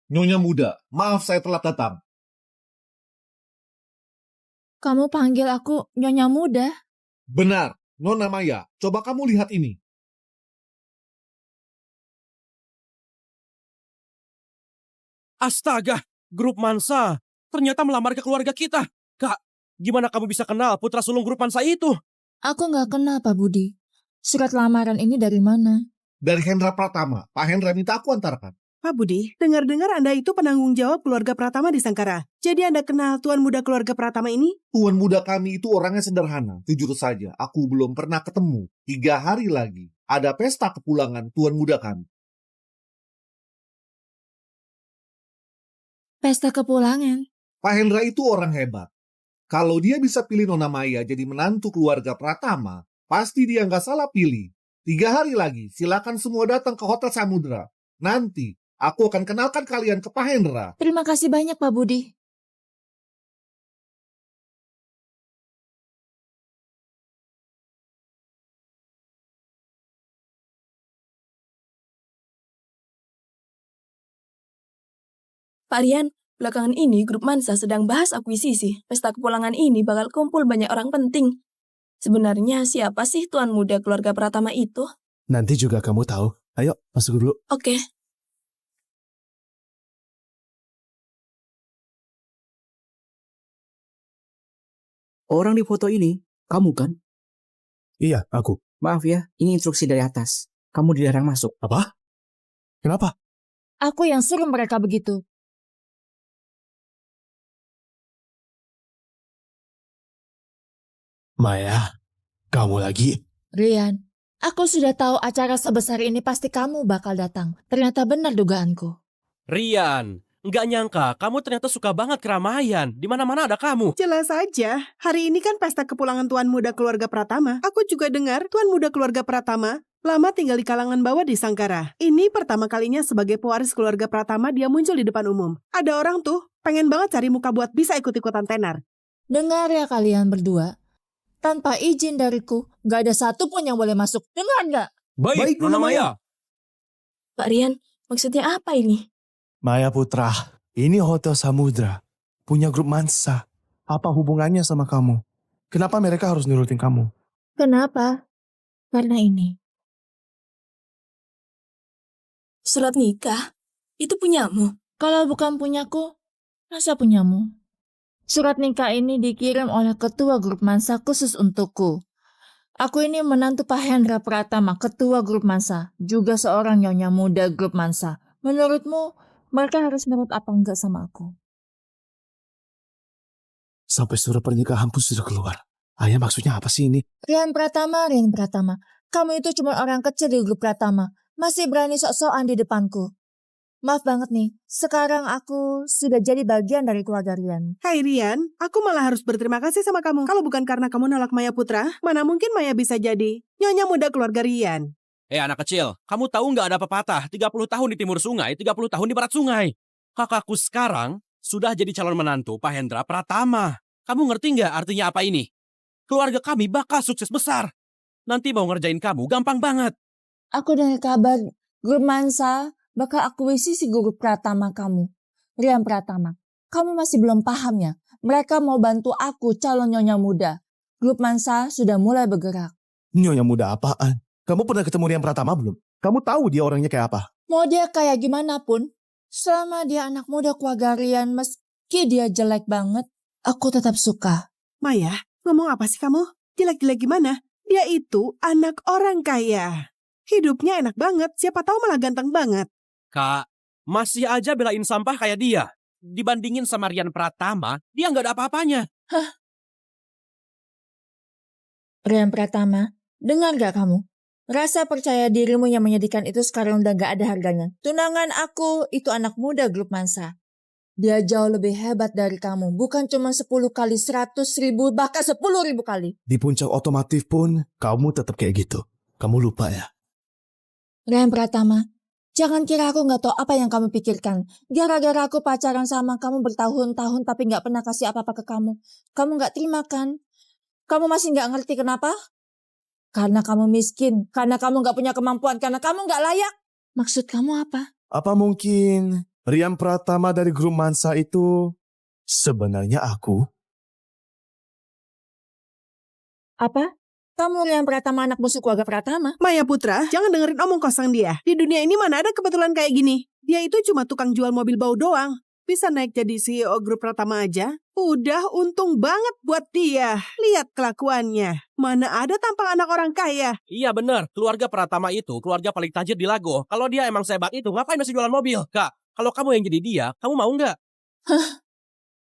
Nyonya muda, maaf saya telat datang. Kamu panggil aku Nyonya Muda? Benar, Nona Maya, coba kamu lihat ini. Astaga, grup Mansa ternyata melamar ke keluarga kita. Kak, gimana kamu bisa kenal putra sulung grup Mansa itu? Aku nggak kenal, Pak Budi. Surat lamaran ini dari mana? Dari Hendra Pratama, Pak Hendra minta aku antarkan. Pak Budi, dengar-dengar Anda itu penanggung jawab keluarga Pratama di Sangkara. Jadi Anda kenal tuan muda keluarga Pratama ini? Tuan muda kami itu orangnya sederhana. Jujur saja, aku belum pernah ketemu. 3 hari lagi, ada pesta kepulangan tuan muda kami. Pesta kepulangan? Pak Hendra itu orang hebat. Kalau dia bisa pilih Nona Maya jadi menantu keluarga Pratama, pasti dia nggak salah pilih. 3 hari lagi, silakan semua datang ke Hotel Samudra. Nanti, aku akan kenalkan kalian ke Pak Hendra. Terima kasih banyak, Pak Budi. Pak Rian, belakangan ini grup Mansa sedang bahas akuisisi. Pesta kepulangan ini bakal kumpul banyak orang penting. Sebenarnya siapa sih tuan muda keluarga Pratama itu? Nanti juga kamu tahu. Ayo, masuk dulu. Oke. Orang di foto ini, kamu kan? Iya, aku. Maaf ya, ini instruksi dari atas. Kamu dilarang masuk. Apa? Kenapa? Aku yang suruh mereka begitu. Maya, kamu lagi? Rian, aku sudah tahu acara sebesar ini pasti kamu bakal datang. Ternyata benar dugaanku. Rian, nggak nyangka kamu ternyata suka banget keramaian. Di mana-mana ada kamu. Jelas saja, hari ini kan pesta kepulangan tuan muda keluarga Pratama. Aku juga dengar tuan muda keluarga Pratama lama tinggal di kalangan bawah di Sangkara. Ini pertama kalinya sebagai pewaris keluarga Pratama dia muncul di depan umum. Ada orang tuh pengen banget cari muka buat bisa ikut-ikutan tenar. Dengar ya kalian berdua. Tanpa izin dariku, gak ada satupun yang boleh masuk. Dengar nggak? Baik, Nona Maya. Pak Rian, maksudnya apa ini? Maya Putra, ini Hotel Samudra. Punya grup Mansa. Apa hubungannya sama kamu? Kenapa mereka harus nurutin kamu? Kenapa? Karena ini. Surat nikah? Itu punyamu? Kalau bukan punyaku, masa punyamu? Surat nikah ini dikirim oleh ketua grup Mansa khusus untukku. Aku ini menantu Pak Hendra Pratama, ketua grup Mansa, juga seorang nyonya muda grup Mansa. Menurutmu, mereka harus menurut apa enggak sama aku? Sampai surat pernikahan pun sudah keluar. Ayah maksudnya apa sih ini? Rian Pratama, kamu itu cuma orang kecil di grup Pratama. Masih berani sok-sokan di depanku. Maaf banget nih, sekarang aku sudah jadi bagian dari keluarga Rian. Hai Rian, aku malah harus berterima kasih sama kamu. Kalau bukan karena kamu nolak Maya Putra, mana mungkin Maya bisa jadi nyonya muda keluarga Rian. Anak kecil, kamu tahu nggak ada pepatah 30 tahun di timur sungai, 30 tahun di barat sungai. Kakakku sekarang sudah jadi calon menantu Pak Hendra Pratama. Kamu ngerti nggak artinya apa ini? Keluarga kami bakal sukses besar. Nanti mau ngerjain kamu gampang banget. Aku dengar kabar grup Mansa bakal akuisisi grup Pratama kamu. Rian Pratama, kamu masih belum paham ya? Mereka mau bantu aku calon nyonya muda. Grup Mansa sudah mulai bergerak. Nyonya muda apaan? Kamu pernah ketemu Rian Pratama belum? Kamu tahu dia orangnya kayak apa? Mau dia kayak gimana pun, selama dia anak muda keluarga Rian, meski dia jelek banget, aku tetap suka. Maya, ngomong apa sih kamu? Jelek-jelek gimana? Dia itu anak orang kaya. Hidupnya enak banget, siapa tahu malah ganteng banget. Kak, masih aja belain sampah kayak dia. Dibandingin sama Rian Pratama, dia nggak ada apa-apanya. Hah? Rian Pratama, dengar gak kamu? Rasa percaya dirimu yang menyedihkan itu sekarang udah gak ada harganya. Tunangan aku itu anak muda grup Mansa. Dia jauh lebih hebat dari kamu. Bukan cuma 10 kali, 100.000, bahkan 10.000 kali. Di puncak otomotif pun, kamu tetap kayak gitu. Kamu lupa ya? Rian Pratama, jangan kira aku gak tahu apa yang kamu pikirkan. Gara-gara aku pacaran sama kamu bertahun-tahun tapi gak pernah kasih apa-apa ke kamu. Kamu gak terima kan? Kamu masih gak ngerti kenapa? Karena kamu miskin, karena kamu gak punya kemampuan, karena kamu gak layak. Maksud kamu apa? Apa mungkin Rian Pratama dari grup Mansa itu sebenarnya aku? Apa? Kamu Rian Pratama anak musuh keluarga Pratama? Maya Putra, jangan dengerin omong kosong dia. Di dunia ini mana ada kebetulan kayak gini. Dia itu cuma tukang jual mobil bau doang. Bisa naik jadi CEO grup Pratama aja. Udah untung banget buat dia. Lihat kelakuannya. Mana ada tampang anak orang kaya. Iya bener, keluarga Pratama itu keluarga paling tajir di Lago. Kalau dia emang sehebat itu, ngapain masih jualan mobil? Kak, kalau kamu yang jadi dia, kamu mau nggak?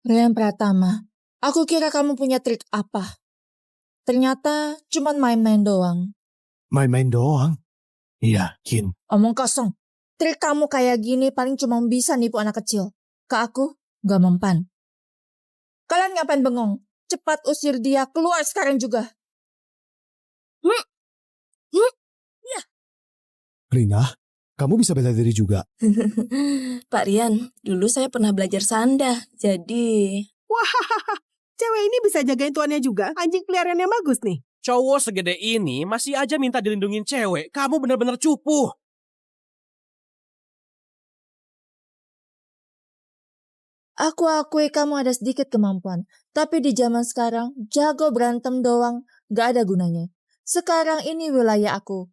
Rian Pratama, aku kira kamu punya trik apa? Ternyata cuma main-main doang. Main-main doang? Yakin? Omong kosong. Trik kamu kayak gini paling cuma bisa nipu anak kecil. Ke aku, gak mempan. Kalian ngapain bengong? Cepat usir dia, keluar sekarang juga. Ya. Rina, kamu bisa bela diri juga. Pak Rian, dulu saya pernah belajar sanda, jadi... Wah, cewek ini bisa jagain tuannya juga. Anjing peliharaannya bagus nih. Cowok segede ini masih aja minta dilindungin cewek. Kamu bener-bener cupu. Aku akui kamu ada sedikit kemampuan. Tapi di zaman sekarang, jago berantem doang, gak ada gunanya. Sekarang ini wilayah aku.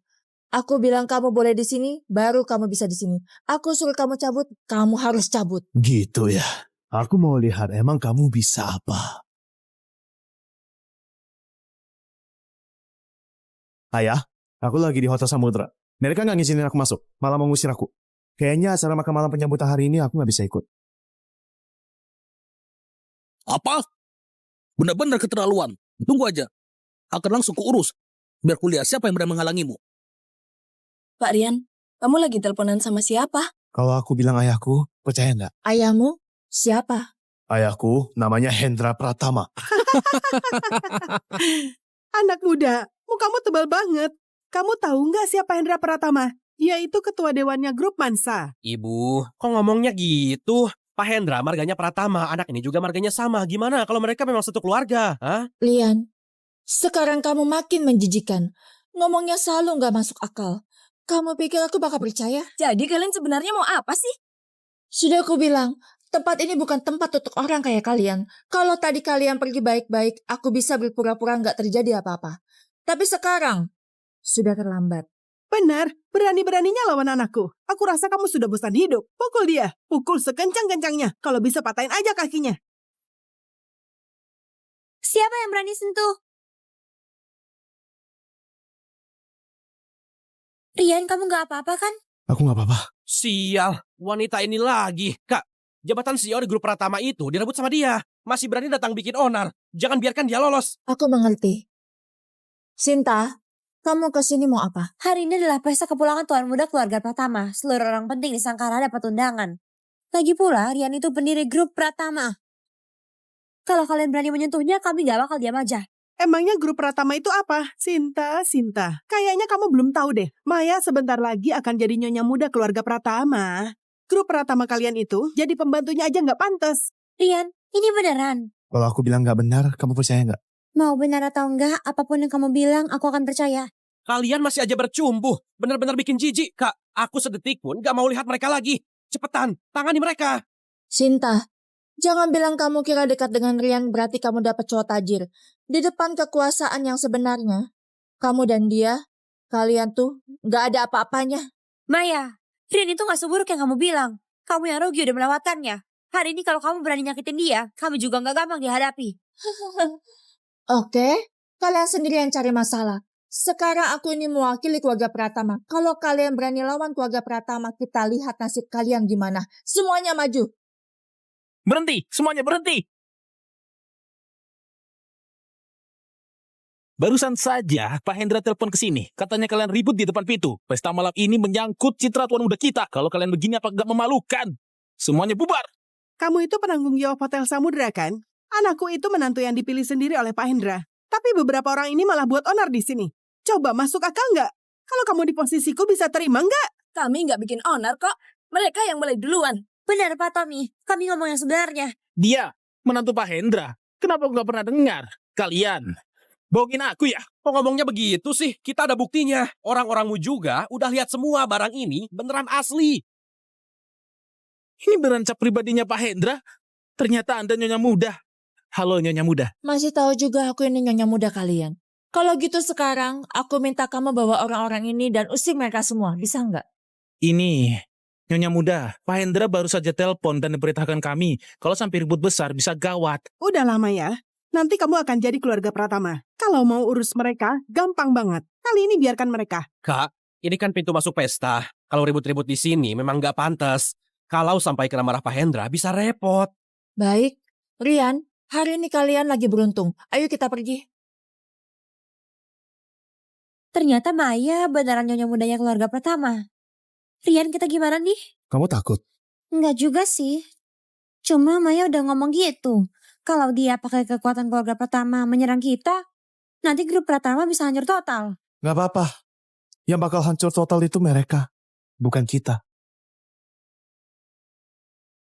Aku bilang kamu boleh di sini, baru kamu bisa di sini. Aku suruh kamu cabut, kamu harus cabut. Gitu ya. Aku mau lihat emang kamu bisa apa. Ayah, aku lagi di Hotel Samudra. Mereka nggak ngizinin aku masuk, malah mau ngusir aku. Kayaknya acara makan malam penyambutan hari ini aku nggak bisa ikut. Apa? Benar-benar keterlaluan. Tunggu aja. Akan langsung kuurus. Biar kulihat siapa yang berani menghalangimu. Pak Rian, kamu lagi teleponan sama siapa? Kalau aku bilang ayahku, percaya nggak? Ayahmu? Siapa? Ayahku namanya Hendra Pratama. Anak muda, mukamu tebal banget. Kamu tahu nggak siapa Hendra Pratama? Dia itu ketua dewannya grup Mansa. Ibu, kok ngomongnya gitu? Pak Hendra marganya Pratama, anak ini juga marganya sama. Gimana kalau mereka memang satu keluarga? Hah? Lian, sekarang kamu makin menjijikan. Ngomongnya selalu gak masuk akal. Kamu pikir aku bakal percaya? Jadi kalian sebenarnya mau apa sih? Sudah aku bilang, tempat ini bukan tempat untuk orang kayak kalian. Kalau tadi kalian pergi baik-baik, aku bisa berpura-pura gak terjadi apa-apa. Tapi sekarang, sudah terlambat. Benar, berani-beraninya lawan anakku. Aku rasa kamu sudah bosan hidup. Pukul dia, pukul sekencang-kencangnya. Kalau bisa patahin aja kakinya. Siapa yang berani sentuh? Rian, kamu gak apa-apa kan? Aku nggak apa-apa. Sial, wanita ini lagi. Kak, jabatan CEO di grup Pratama itu direbut sama dia. Masih berani datang bikin onar. Jangan biarkan dia lolos. Aku mengerti. Sinta, Kamu kesini mau apa? Hari ini adalah pesta kepulangan tuan muda keluarga Pratama. Seluruh orang penting di Sangkara dapat undangan. Lagi pula, Rian itu pendiri grup Pratama. Kalau kalian berani menyentuhnya, kami gak bakal diam aja. Emangnya grup Pratama itu apa? Sinta. Kayaknya kamu belum tahu deh. Maya sebentar lagi akan jadi nyonya muda keluarga Pratama. Grup Pratama kalian itu jadi pembantunya aja nggak pantas. Rian, ini beneran. Kalau aku bilang nggak benar, kamu percaya nggak? Mau benar atau enggak, apapun yang kamu bilang, aku akan percaya. Kalian masih aja bercumbu. Benar-benar bikin jijik, Kak. Aku sedetik pun gak mau lihat mereka lagi. Cepetan, tangani mereka. Sinta, jangan bilang kamu kira dekat dengan Rian berarti kamu dapat cowok tajir. Di depan kekuasaan yang sebenarnya, kamu dan dia, kalian tuh gak ada apa-apanya. Maya, Rian itu gak seburuk yang kamu bilang. Kamu yang rugi udah melewatkannya. Hari ini kalau kamu berani nyakitin dia, kamu juga gak gampang dihadapi. Oke, kalian sendiri yang cari masalah. Sekarang aku ini mewakili keluarga Pratama. Kalau kalian berani lawan keluarga Pratama, kita lihat nasib kalian gimana. Semuanya maju. Berhenti, semuanya berhenti. Barusan saja Pak Hendra telepon ke sini. Katanya kalian ribut di depan pintu. Pesta malam ini menyangkut citra tuan muda kita. Kalau kalian begini apa gak memalukan? Semuanya bubar. Kamu itu penanggung jawab Hotel Samudra kan? Anakku itu menantu yang dipilih sendiri oleh Pak Hendra. Tapi beberapa orang ini malah buat onar di sini. Coba masuk akal nggak? Kalau kamu di posisiku bisa terima nggak? Kami nggak bikin onar kok. Mereka yang mulai duluan. Benar Pak Tommy, kami ngomong yang sebenarnya. Dia, menantu Pak Hendra. Kenapa aku gak pernah dengar? Kalian, bohongin aku ya? Kok ngomongnya begitu sih? Kita ada buktinya. Orang-orangmu juga udah lihat semua barang ini beneran asli. Ini beneran cap pribadinya Pak Hendra? Ternyata Anda nyonya muda. Halo nyonya muda. Masih tahu juga aku ini nyonya muda kalian. Kalau gitu sekarang, aku minta kamu bawa orang-orang ini dan usir mereka semua. Bisa nggak? Ini, nyonya muda, Pak Hendra baru saja telepon dan diberitahukan kami kalau sampai ribut besar bisa gawat. Udah lama ya. Nanti kamu akan jadi keluarga Pratama. Kalau mau urus mereka, gampang banget. Kali ini biarkan mereka. Kak, ini kan pintu masuk pesta. Kalau ribut-ribut di sini memang nggak pantas. Kalau sampai kena marah Pak Hendra bisa repot. Baik, Rian, hari ini kalian lagi beruntung. Ayo kita pergi. Ternyata Maya beneran nyonya mudanya keluarga Pratama. Rian, kita gimana nih? Kamu takut? Enggak juga sih. Cuma Maya udah ngomong gitu. Kalau dia pakai kekuatan keluarga Pratama menyerang kita, nanti grup Pratama bisa hancur total. Gak apa-apa. Yang bakal hancur total itu mereka, bukan kita.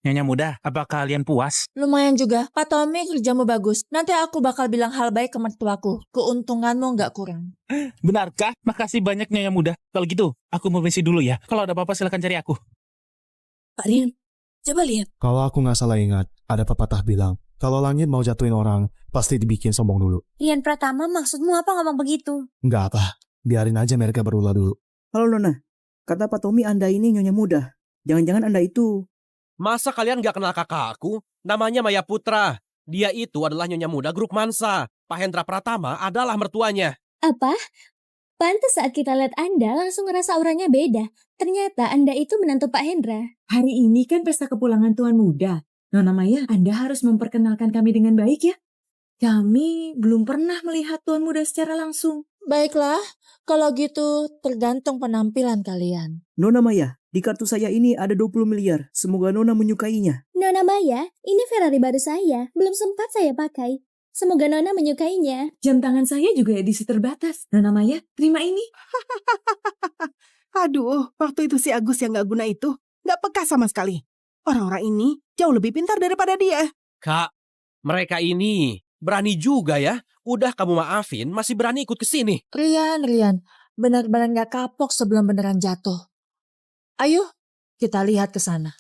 Nyonya muda, apa kalian puas? Lumayan juga. Pak Tommy, kerjamu bagus. Nanti aku bakal bilang hal baik ke mertuaku. Keuntunganmu nggak kurang. Benarkah? Makasih banyak nyonya muda. Kalau gitu, aku mau misi dulu ya. Kalau ada apa-apa silakan cari aku. Pak Rian, coba lihat. Kalau aku nggak salah ingat, ada pepatah bilang, kalau langit mau jatuhin orang, pasti dibikin sombong dulu. Rian Pratama, maksudmu apa ngomong begitu? Nggak apa, biarin aja mereka berulah dulu. Halo Nona, kata Pak Tommy Anda ini nyonya muda. Jangan-jangan Anda itu... Masa kalian gak kenal kakakku? Namanya Maya Putra. Dia itu adalah nyonya muda grup Mansa. Pak Hendra Pratama adalah mertuanya. Apa? Pantas saat kita lihat Anda langsung ngerasa auranya beda. Ternyata Anda itu menantu Pak Hendra. Hari ini kan pesta kepulangan tuan muda. Nona Maya, Anda harus memperkenalkan kami dengan baik ya. Kami belum pernah melihat tuan muda secara langsung. Baiklah, kalau gitu tergantung penampilan kalian. Nona Maya, di kartu saya ini ada 20 miliar. Semoga Nona menyukainya. Nona Maya, ini Ferrari baru saya. Belum sempat saya pakai. Semoga Nona menyukainya. Jam tangan saya juga edisi terbatas. Nona Maya, terima ini. Aduh, waktu itu si Agus yang gak guna itu gak peka sama sekali. Orang-orang ini jauh lebih pintar daripada dia. Kak, mereka ini berani juga ya. Udah kamu maafin, masih berani ikut ke sini. Rian, benar-benar gak kapok sebelum beneran jatuh. Ayo, kita lihat ke sana.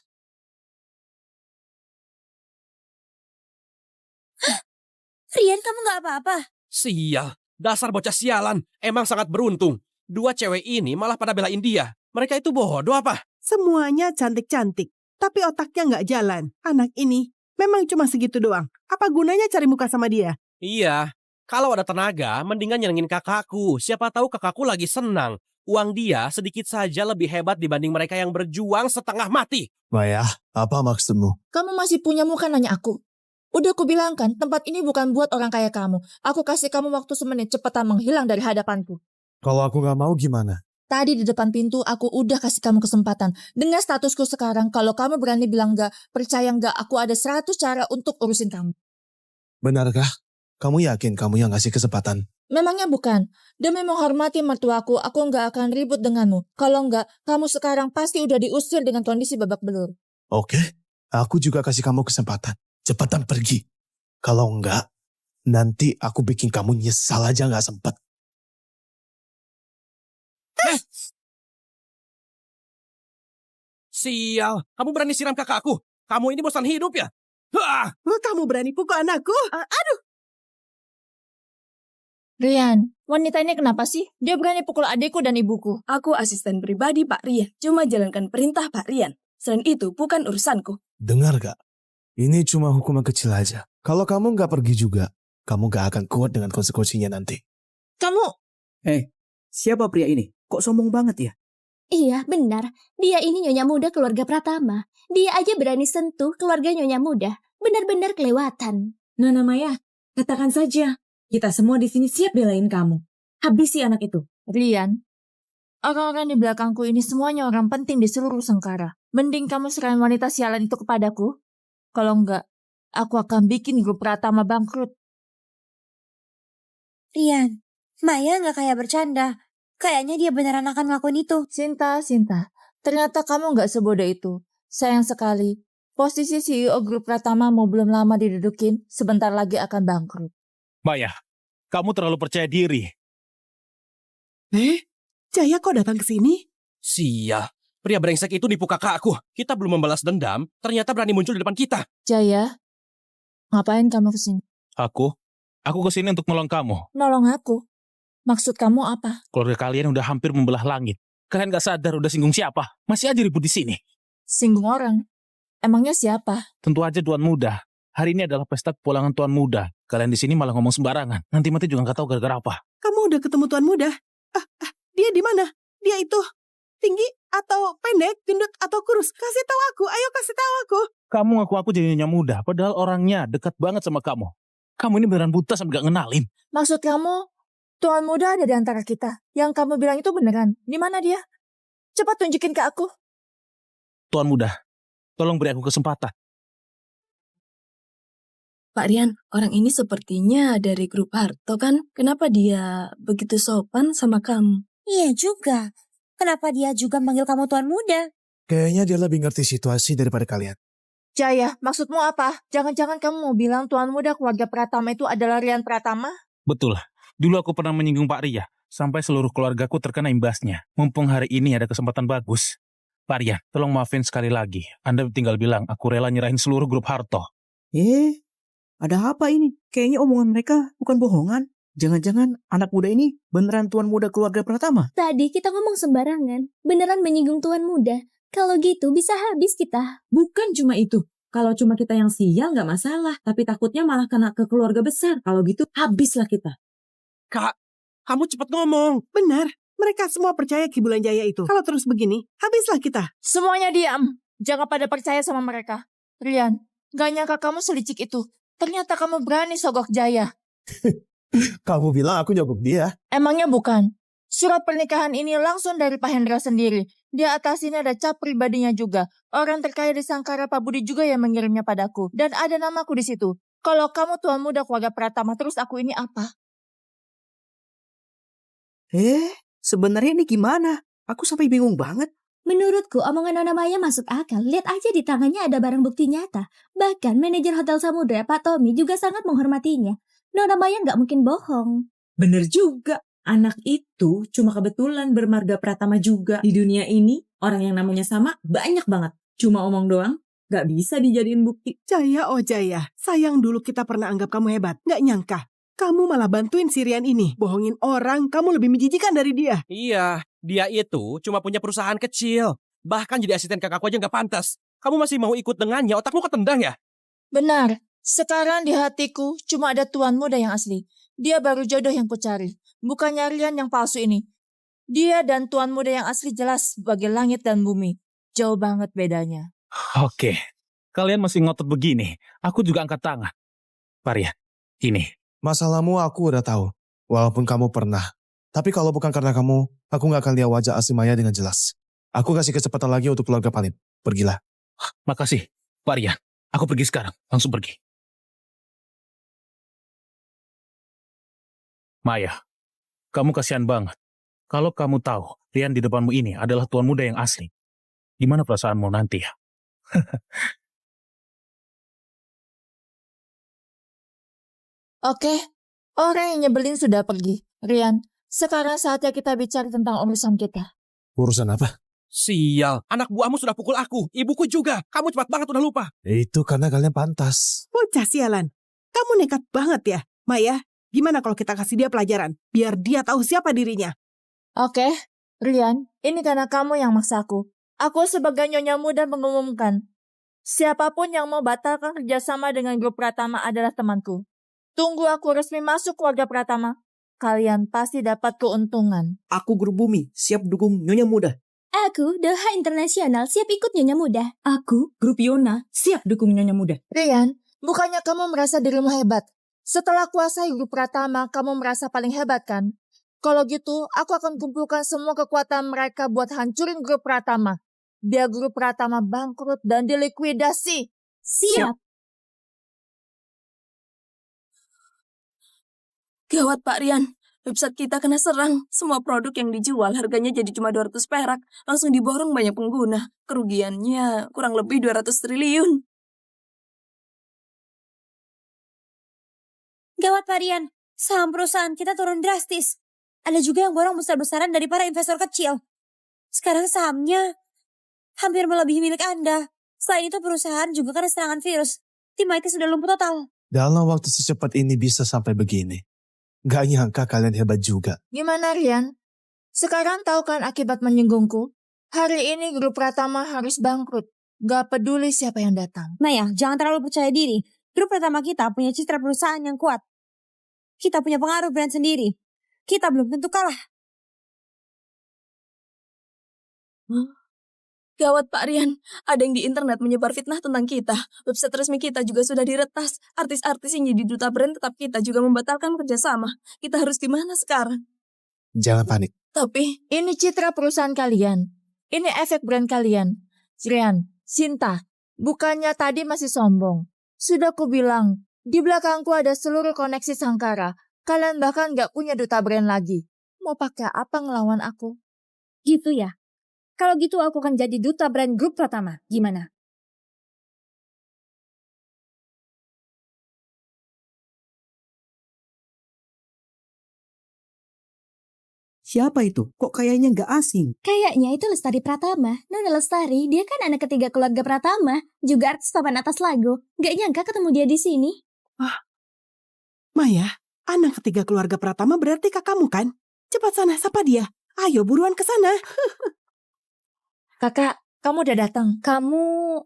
Rian, kamu gak apa-apa? Sial, dasar bocah sialan. Emang sangat beruntung. Dua cewek ini malah pada belain dia. Mereka itu bodoh apa? Semuanya cantik-cantik, tapi otaknya gak jalan. Anak ini memang cuma segitu doang. Apa gunanya cari muka sama dia? Iya, kalau ada tenaga, mendingan nyenengin kakakku. Siapa tahu kakakku lagi senang. Uang dia sedikit saja lebih hebat dibanding mereka yang berjuang setengah mati. Maya, apa maksudmu? Kamu masih punya muka nanya aku? Udah aku bilang kan, tempat ini bukan buat orang kaya kamu. Aku kasih kamu waktu semenit, cepetan menghilang dari hadapanku. Kalau aku nggak mau gimana? Tadi di depan pintu aku udah kasih kamu kesempatan. Dengan statusku sekarang, kalau kamu berani bilang enggak, percaya enggak, aku ada 100 cara untuk urusin kamu. Benarkah? Kamu yakin kamu yang ngasih kesempatan? Memangnya bukan. Demi menghormati mertuaku, aku enggak akan ribut denganmu. Kalau enggak, kamu sekarang pasti udah diusir dengan kondisi babak belur. Oke, aku juga kasih kamu kesempatan. Cepatan pergi. Kalau enggak, nanti aku bikin kamu nyesal aja nggak sempet. Sial, kamu berani siram kakakku? Kamu ini bosan hidup ya? Kamu berani pukul anakku? Aduh. Rian, wanita ini kenapa sih? Dia berani pukul adikku dan ibuku. Aku asisten pribadi Pak Rian, cuma jalankan perintah Pak Rian. Selain itu, bukan urusanku. Dengar gak? Ini cuma hukuman kecil aja. Kalau kamu nggak pergi juga, kamu nggak akan kuat dengan konsekuensinya nanti. Kamu... Siapa pria ini? Kok sombong banget ya? Iya, benar. Dia ini nyonya muda keluarga Pratama. Dia aja berani sentuh keluarga nyonya muda. Benar-benar kelewatan. Nona Maya, katakan saja. Kita semua di sini siap belain kamu. Habisi anak itu. Rian, orang-orang di belakangku ini semuanya orang penting di seluruh Sengkara. Mending kamu serahin wanita sialan itu kepadaku. Kalau enggak, aku akan bikin grup Pratama bangkrut. Rian, Maya nggak kayak bercanda. Kayaknya dia beneran akan ngelakuin itu. Sinta, ternyata kamu nggak sebodoh itu. Sayang sekali, posisi CEO grup Pratama mau belum lama didudukin, sebentar lagi akan bangkrut. Maya, kamu terlalu percaya diri. Jaya kok datang ke sini? Sial, pria brengsek itu nipu kakakku. Kita belum membalas dendam, ternyata berani muncul di depan kita. Jaya, ngapain kamu kesini? Aku kesini untuk nolong kamu. Nolong aku? Maksud kamu apa? Keluarga kalian udah hampir membelah langit. Kalian gak sadar udah singgung siapa? Masih aja ribut di sini. Singgung orang? Emangnya siapa? Tentu aja Tuan Muda. Hari ini adalah pesta kepulangan Tuan Muda. Kalian di sini malah ngomong sembarangan. Nanti mati juga nggak tahu gara-gara apa. Kamu udah ketemu Tuan Muda? Dia di mana? Dia itu tinggi atau pendek, gendut atau kurus? Kasih tahu aku, ayo kasih tahu aku. Kamu ngaku aku jadi nyonya muda, padahal orangnya dekat banget sama kamu. Kamu ini beneran buta sampai gak ngenalin. Maksud kamu, Tuan Muda ada di antara kita. Yang kamu bilang itu beneran. Di mana dia? Cepat tunjukin ke aku. Tuan Muda, tolong beri aku kesempatan. Pak Rian, orang ini sepertinya dari grup Harto kan? Kenapa dia begitu sopan sama kamu? Iya juga. Kenapa dia juga manggil kamu Tuan Muda? Kayaknya dia lebih ngerti situasi daripada kalian. Jaya, maksudmu apa? Jangan-jangan kamu mau bilang Tuan Muda keluarga Pratama itu adalah Rian Pratama? Betul. Dulu aku pernah menyinggung Pak Ria, sampai seluruh keluargaku terkena imbasnya. Mumpung hari ini ada kesempatan bagus. Pak Ria, tolong maafin sekali lagi. Anda tinggal bilang aku rela nyerahin seluruh grup Harto. Ada apa ini? Kayaknya omongan mereka bukan bohongan. Jangan-jangan anak muda ini beneran Tuan Muda keluarga Pratama? Tadi kita ngomong sembarangan. Beneran menyinggung Tuan Muda. Kalau gitu bisa habis kita. Bukan cuma itu. Kalau cuma kita yang sial nggak masalah. Tapi takutnya malah kena ke keluarga besar. Kalau gitu habislah kita. Kak, kamu cepet ngomong. Benar, mereka semua percaya Ki Bulan Jaya itu. Kalau terus begini, habislah kita. Semuanya diam. Jangan pada percaya sama mereka. Rian, gak nyangka kamu selicik itu. Ternyata kamu berani sogok Jaya. Kamu bilang aku nyogok dia. Emangnya bukan? Surat pernikahan ini langsung dari Pak Hendra sendiri. Di atas ini ada cap pribadinya juga. Orang terkaya di Sangkara Pak Budi juga yang mengirimnya padaku. Dan ada namaku di situ. Kalau kamu Tuan Muda keluarga Pratama, terus aku ini apa? Sebenarnya ini gimana? Aku sampai bingung banget. Menurutku omongan Nona Maya masuk akal. Lihat aja di tangannya ada barang bukti nyata. Bahkan manajer Hotel Samudra Pak Tommy juga sangat menghormatinya. Nona Maya nggak mungkin bohong. Bener juga. Anak itu cuma kebetulan bermarga Pratama juga. Di dunia ini, orang yang namanya sama banyak banget. Cuma omong doang, gak bisa dijadiin bukti. Jaya, oh Jaya. Sayang dulu kita pernah anggap kamu hebat. Nggak nyangka. Kamu malah bantuin si Rian ini. Bohongin orang, kamu lebih menjijikan dari dia. Iya, dia itu cuma punya perusahaan kecil. Bahkan jadi asisten kakakku aja nggak pantas. Kamu masih mau ikut dengannya, otakmu ketendang ya? Benar. Sekarang di hatiku cuma ada Tuan Muda yang asli. Dia baru jodoh yang kucari. Bukannya Rian yang palsu ini. Dia dan Tuan Muda yang asli jelas sebagai langit dan bumi. Jauh banget bedanya. Oke, kalian masih ngotot begini. Aku juga angkat tangan. Pak Rian, ini. Masalahmu aku udah tahu. Walaupun kamu pernah. Tapi kalau bukan karena kamu, aku nggak akan lihat wajah asli Maya dengan jelas. Aku kasih kesempatan lagi untuk keluarga Palim. Pergilah. Makasih, Pak Rian. Aku pergi sekarang. Langsung pergi. Maya, kamu kasihan banget. Kalau kamu tahu Rian di depanmu ini adalah tuan muda yang asli, gimana perasaanmu nanti ya? Oke, orang yang nyebelin sudah pergi. Rian, sekarang saatnya kita bicara tentang urusan kita. Urusan apa? Sial, anak buahmu sudah pukul aku. Ibuku juga. Kamu cepat banget udah lupa. Itu karena kalian pantas. Bocah sialan. Kamu nekat banget ya. Maya, gimana kalau kita kasih dia pelajaran? Biar dia tahu siapa dirinya. Oke, Rian, ini karena kamu yang maksa aku. Aku sebagai nyonya muda mengumumkan, siapapun yang mau batalkan kerjasama dengan grup Pratama adalah temanku. Tunggu aku resmi masuk keluarga Pratama. Kalian pasti dapat keuntungan. Aku Guru Bumi, siap dukung Nyonya Muda. Aku Doha Internasional, siap ikut Nyonya Muda. Aku, Grup Yona, siap dukung Nyonya Muda. Rian, bukannya kamu merasa dirimu hebat? Setelah kuasai grup Pratama, kamu merasa paling hebat kan? Kalau gitu, aku akan kumpulkan semua kekuatan mereka buat hancurin grup Pratama. Biar grup Pratama bangkrut dan dilikuidasi. Siap. Gawat Pak Rian, website kita kena serang. Semua produk yang dijual harganya jadi cuma 200 perak. Langsung diborong banyak pengguna. Kerugiannya kurang lebih 200 triliun. Gawat Pak Rian, saham perusahaan kita turun drastis. Ada juga yang borong besar-besaran dari para investor kecil. Sekarang sahamnya hampir melebihi milik Anda. Selain itu perusahaan juga kena serangan virus. Tim IT sudah lumpuh total. Dalam waktu secepat ini bisa sampai begini. Gak nyangka kalian hebat juga. Gimana Rian? Sekarang tahu kan akibat menyinggungku? Hari ini grup Pratama harus bangkrut. Gak peduli siapa yang datang. Maya, jangan terlalu percaya diri. Grup Pratama kita punya citra perusahaan yang kuat. Kita punya pengaruh brand sendiri. Kita belum tentu kalah. Gawat Pak Rian, ada yang di internet menyebar fitnah tentang kita. Website resmi kita juga sudah diretas. Artis-artis yang jadi duta brand tetap kita juga membatalkan kerjasama. Kita harus gimana sekarang? Jangan panik. Tapi, ini citra perusahaan kalian. Ini efek brand kalian. Rian, Sinta, bukannya tadi masih sombong. Sudah kubilang, di belakangku ada seluruh koneksi Sangkara. Kalian bahkan gak punya duta brand lagi. Mau pakai apa ngelawan aku? Gitu ya? Kalau gitu aku akan jadi duta brand grup Pratama. Gimana? Siapa itu? Kok kayaknya nggak asing? Kayaknya itu Lestari Pratama. Nona Lestari, dia kan anak ketiga keluarga Pratama. Juga artis papan atas lagu. Gak nyangka ketemu dia di sini. Maya, anak ketiga keluarga Pratama berarti kakakmu kan? Cepat sana, sapa dia. Ayo buruan ke sana. Kakak, kamu udah datang. Kamu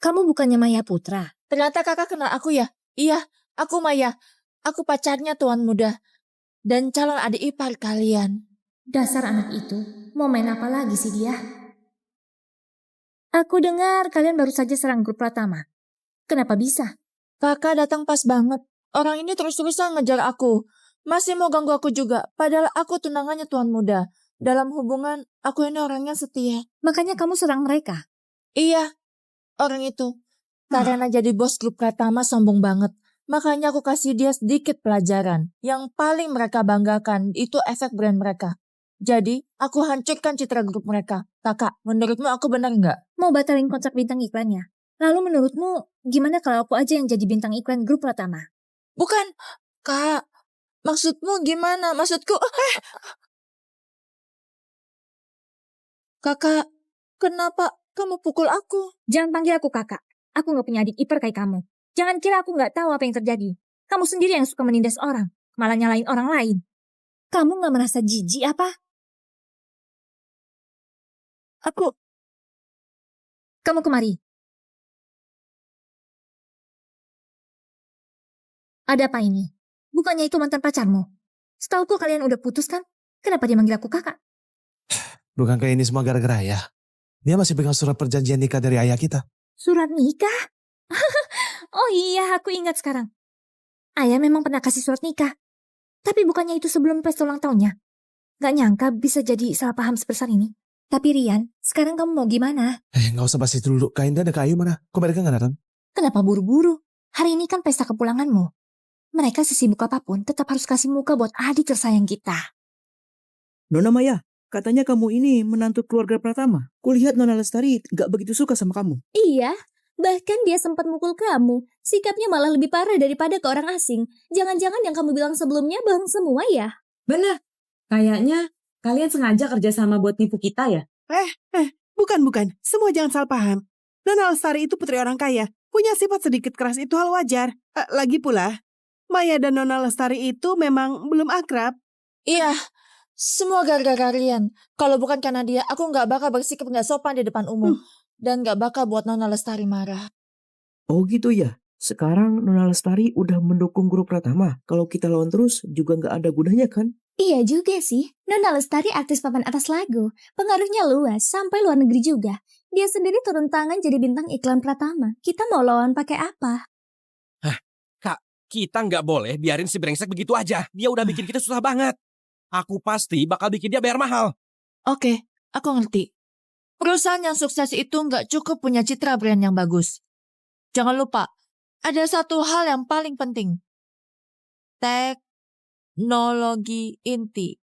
bukannya Maya Putra? Ternyata kakak kenal aku ya? Iya, aku Maya. Aku pacarnya tuan muda. Dan calon adik ipar kalian. Dasar anak itu. Mau main apa lagi sih dia? Aku dengar kalian baru saja serang grup Pratama. Kenapa bisa? Kakak datang pas banget. Orang ini terus-terusan ngejar aku. Masih mau ganggu aku juga. Padahal aku tunangannya tuan muda. Dalam hubungan, aku ini orangnya setia. Makanya kamu serang mereka? Iya, orang itu. Karena jadi bos grup Pratama sombong banget. Makanya aku kasih dia sedikit pelajaran. Yang paling mereka banggakan itu efek brand mereka. Jadi, aku hancurkan citra grup mereka. Kakak, menurutmu aku benar nggak? Mau batalin kontrak bintang iklannya? Lalu menurutmu, gimana kalau aku aja yang jadi bintang iklan grup Pratama? Bukan, Kak. Maksudmu gimana? Maksudku... Kakak, kenapa kamu pukul aku? Jangan panggil aku kakak. Aku nggak punya adik ipar kayak kamu. Jangan kira aku nggak tahu apa yang terjadi. Kamu sendiri yang suka menindas orang, malah nyalain orang lain. Kamu nggak merasa jijik apa? Kamu kemari. Ada apa ini? Bukannya itu mantan pacarmu? Setauku kalian udah putus kan? Kenapa dia manggil aku kakak? Bukankah ini semua gara-gara ayah? Dia masih pegang surat perjanjian nikah dari ayah kita. Surat nikah? Oh iya, aku ingat sekarang. Ayah memang pernah kasih surat nikah. Tapi bukannya itu sebelum pesta ulang tahunnya? Gak nyangka bisa jadi salah paham sebesar ini. Tapi Rian, sekarang kamu mau gimana? Nggak usah bahas itu dulu. Kak Indah dan Kak Ayu mana? Kok mereka nggak datang? Kenapa buru-buru? Hari ini kan pesta kepulanganmu. Mereka sesibuk apapun tetap harus kasih muka buat adik tersayang kita. Nona Maya, katanya kamu ini menantu keluarga Pratama. Kulihat Nona Lestari gak begitu suka sama kamu. Iya, bahkan dia sempat mukul kamu. Sikapnya malah lebih parah daripada ke orang asing. Jangan-jangan yang kamu bilang sebelumnya bohong semua ya? Bener. Kayaknya kalian sengaja kerjasama buat nipu kita ya? Bukan. Semua jangan salah paham. Nona Lestari itu putri orang kaya. Punya sifat sedikit keras itu hal wajar. Lagi pula, Maya dan Nona Lestari itu memang belum akrab. Iya, semua gara-gara Rian. Kalau bukan karena dia, aku nggak bakal bersikap nggak sopan di depan umum. Dan nggak bakal buat Nona Lestari marah. Oh gitu ya. Sekarang Nona Lestari udah mendukung grup Pratama. Kalau kita lawan terus juga gak ada gunanya kan? Iya juga sih. Nona Lestari artis papan atas lagu. Pengaruhnya luas, sampai luar negeri juga. Dia sendiri turun tangan jadi bintang iklan Pratama. Kita mau lawan pakai apa? Kak, kita nggak boleh biarin si brengsek begitu aja. Dia udah bikin kita susah banget. Aku pasti bakal bikin dia bayar mahal. Oke, aku ngerti. Perusahaan yang sukses itu nggak cukup punya citra brand yang bagus. Jangan lupa, ada satu hal yang paling penting. Teknologi inti.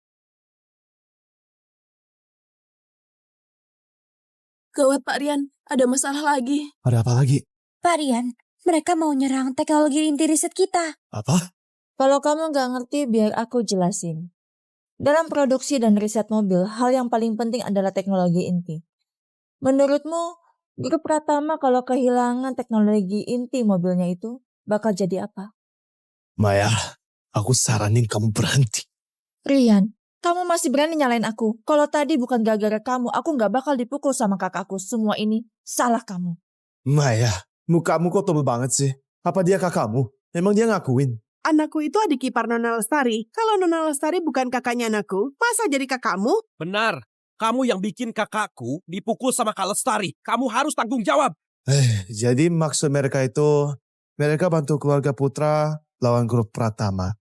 Gawat Pak Rian, ada masalah lagi. Ada apa lagi? Pak Rian, mereka mau nyerang teknologi inti riset kita. Apa? Kalau kamu nggak ngerti, biar aku jelasin. Dalam produksi dan riset mobil, hal yang paling penting adalah teknologi inti. Menurutmu, grup Pratama kalau kehilangan teknologi inti mobilnya itu, bakal jadi apa? Maya, aku saranin kamu berhenti. Rian, kamu masih berani nyalain aku. Kalau tadi bukan gara-gara kamu, aku nggak bakal dipukul sama kakakku. Semua ini salah kamu. Maya, mukamu kok tebel banget sih. Apa dia kakakmu? Emang dia ngakuin? Anakku itu adik ipar Nona Lestari. Kalau Nona Lestari bukan kakaknya anakku, masa jadi kakakmu? Benar. Kamu yang bikin kakakku dipukul sama Kak Lestari. Kamu harus tanggung jawab. Jadi maksud mereka itu, mereka bantu keluarga Putra lawan grup Pratama.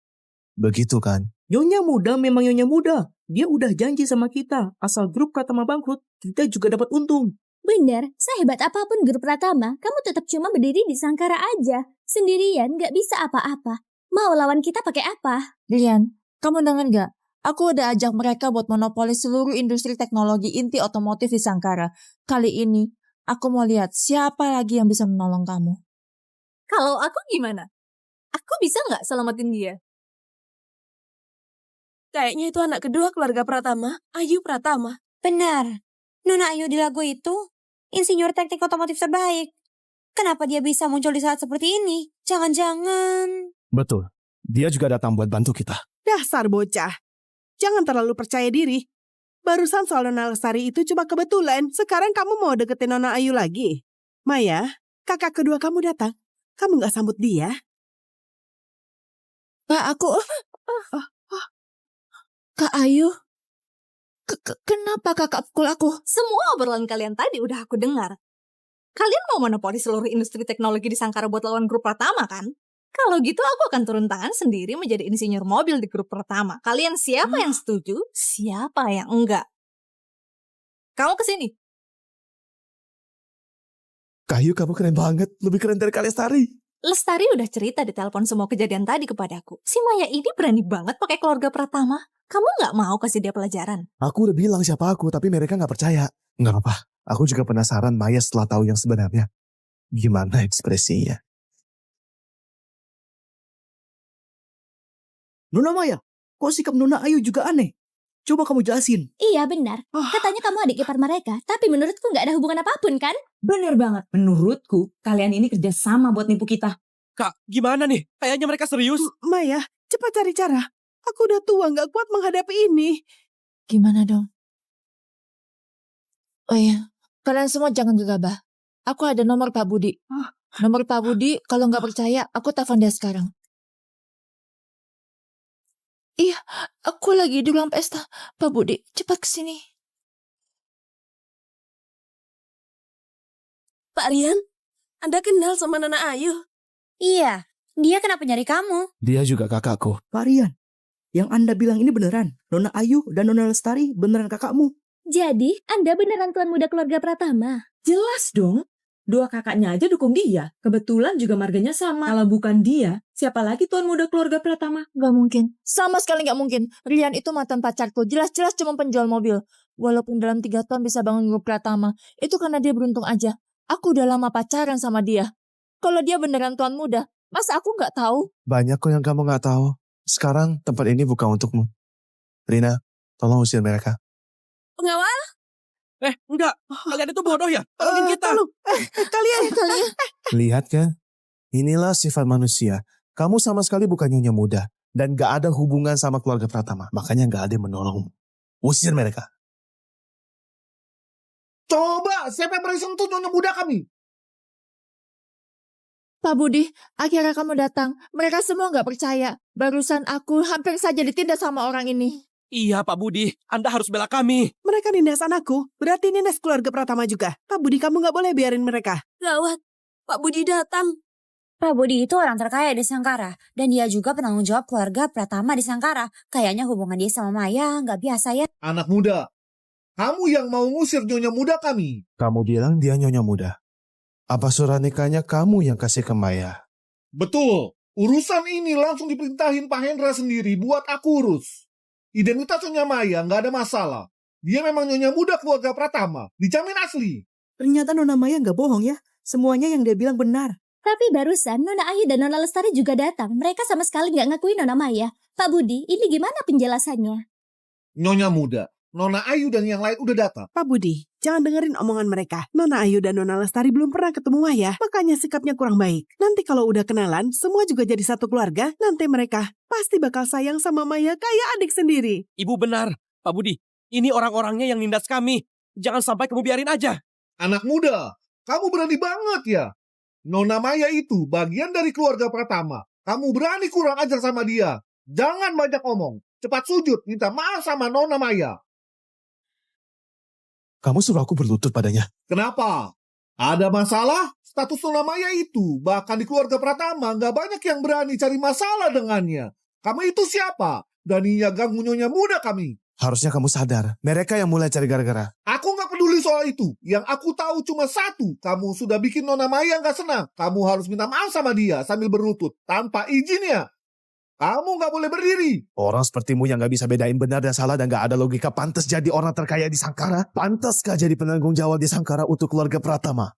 Begitu kan? Nyonya Muda memang Nyonya Muda. Dia udah janji sama kita. Asal grup Pratama bangkrut, kita juga dapat untung. Bener, sehebat apapun grup Pratama, kamu tetap cuma berdiri di Sangkara aja. Sendirian gak bisa apa-apa. Mau lawan kita pakai apa? Rian, kamu dengar nggak? Aku udah ajak mereka buat monopoli seluruh industri teknologi inti otomotif di Sangkara. Kali ini, aku mau lihat siapa lagi yang bisa menolong kamu. Kalau aku gimana? Aku bisa nggak selamatin dia? Kayaknya itu anak kedua keluarga Pratama, Ayu Pratama. Benar. Nona Ayu di lagu itu, insinyur teknik otomotif terbaik. Kenapa dia bisa muncul di saat seperti ini? Jangan-jangan... Betul. Dia juga datang buat bantu kita. Dasar bocah. Jangan terlalu percaya diri. Barusan soal Nona Lestari itu cuma kebetulan. Sekarang kamu mau deketin Nona Ayu lagi. Maya, kakak kedua kamu datang. Kamu gak sambut dia? Kak, aku... Kak Ayu? Kenapa kakak pukul aku? Semua obrolan kalian tadi udah aku dengar. Kalian mau monopoli seluruh industri teknologi di Sangkara buat lawan grup Pratama kan? Kalau gitu aku akan turun tangan sendiri menjadi insinyur mobil di grup Pratama. Kalian siapa yang setuju, siapa yang enggak? Kamu kesini. Kayu, kamu keren banget. Lebih keren dari Kak Lestari. Lestari udah cerita di telepon semua kejadian tadi kepadaku. Si Maya ini berani banget pakai keluarga Pratama. Kamu nggak mau kasih dia pelajaran? Aku udah bilang siapa aku, tapi mereka nggak percaya. Nggak apa-apa. Aku juga penasaran Maya setelah tahu yang sebenarnya. Gimana ekspresinya? Nona Maya, kok sikap Nona Ayu juga aneh? Coba kamu jelasin. Iya benar. Katanya kamu adik ipar mereka, tapi menurutku gak ada hubungan apapun kan? Bener banget. Menurutku, kalian ini kerja sama buat nipu kita. Kak, gimana nih? Kayaknya mereka serius. Maya, cepat cari cara. Aku udah tua gak kuat menghadapi ini. Gimana dong? Oh iya, kalian semua jangan gegabah. Aku ada nomor Pak Budi. Nomor Pak Budi, kalau nggak percaya, aku telepon dia sekarang. Iya, aku lagi di ruang pesta. Pak Budi, cepat kesini. Pak Rian, Anda kenal sama Nona Ayu? Iya, dia kenapa nyari kamu? Dia juga kakakku. Pak Rian, Yang Anda bilang ini beneran? Nona Ayu dan Nona Lestari beneran kakakmu? Jadi, Anda beneran tuan muda keluarga Pratama? Jelas dong. Dua kakaknya aja dukung dia. Kebetulan juga marganya sama. Kalau bukan dia, siapa lagi tuan muda keluarga Pratama? Gak mungkin. Sama sekali gak mungkin. Rian itu mantan pacarku. Jelas-jelas cuma penjual mobil. Walaupun dalam 3 tahun bisa bangun grup Pratama, itu karena dia beruntung aja. Aku udah lama pacaran sama dia. Kalau dia beneran tuan muda, masa aku gak tahu? Banyak kok yang kamu gak tahu. Sekarang tempat ini bukan untukmu. Rina, tolong usir mereka. Pengawal? Enggak. Kalian itu bodoh ya? Tolongin kita. Kalian. Lihat kan? Inilah sifat manusia. Kamu sama sekali bukan nyonya muda. Dan gak ada hubungan sama keluarga Pratama. Makanya gak ada yang menolongmu. Usir mereka. Coba, siapa yang berani sentuh nyonya muda kami? Pak Budi, akhirnya kamu datang. Mereka semua gak percaya. Barusan aku hampir saja ditindas sama orang ini. Iya, Pak Budi. Anda harus bela kami. Mereka nindas anakku, berarti nindas keluarga Pratama juga. Pak Budi, kamu nggak boleh biarin mereka. Gawat, Pak Budi datang. Pak Budi itu orang terkaya di Sangkara. Dan dia juga penanggung jawab keluarga Pratama di Sangkara. Kayaknya hubungan dia sama Maya nggak biasa ya. Anak muda, kamu yang mau ngusir nyonya muda kami. Kamu bilang dia nyonya muda. Apa surat nikahnya kamu yang kasih ke Maya? Betul, urusan ini langsung diperintahin Pak Hendra sendiri buat aku urus. Identitasnya Maya nggak ada masalah. Dia memang nyonya muda keluarga Pratama. Dijamin asli. Ternyata Nona Maya nggak bohong ya. Semuanya yang dia bilang benar. Tapi barusan Nona Ayu dan Nona Lestari juga datang. Mereka sama sekali nggak ngakuin Nona Maya. Pak Budi, ini gimana penjelasannya? Nyonya muda, Nona Ayu dan yang lain udah datang. Pak Budi, jangan dengerin omongan mereka. Nona Ayu dan Nona Lestari belum pernah ketemu Maya, makanya sikapnya kurang baik. Nanti kalau udah kenalan, semua juga jadi satu keluarga, nanti mereka pasti bakal sayang sama Maya kayak adik sendiri. Ibu benar, Pak Budi. Ini orang-orangnya yang nindas kami. Jangan sampai kamu biarin aja. Anak muda, kamu berani banget ya. Nona Maya itu bagian dari keluarga Pratama. Kamu berani kurang ajar sama dia. Jangan banyak omong. Cepat sujud, minta maaf sama Nona Maya. Kamu suruh aku berlutut padanya. Kenapa? Ada masalah? Status Nona Maya itu, bahkan di keluarga Pratama, nggak banyak yang berani cari masalah dengannya. Kamu itu siapa? Daninya ganggu nyonya muda kami. Harusnya kamu sadar. Mereka yang mulai cari gara-gara. Aku nggak peduli soal itu. Yang aku tahu cuma satu. Kamu sudah bikin Nona Maya nggak senang. Kamu harus minta maaf sama dia sambil berlutut. Tanpa izinnya. Kamu nggak boleh berdiri. Orang sepertimu yang gak bisa bedain benar dan salah dan gak ada logika pantas jadi orang terkaya di Sangkara? Pantaskah jadi penanggung jawab di Sangkara untuk keluarga Pratama?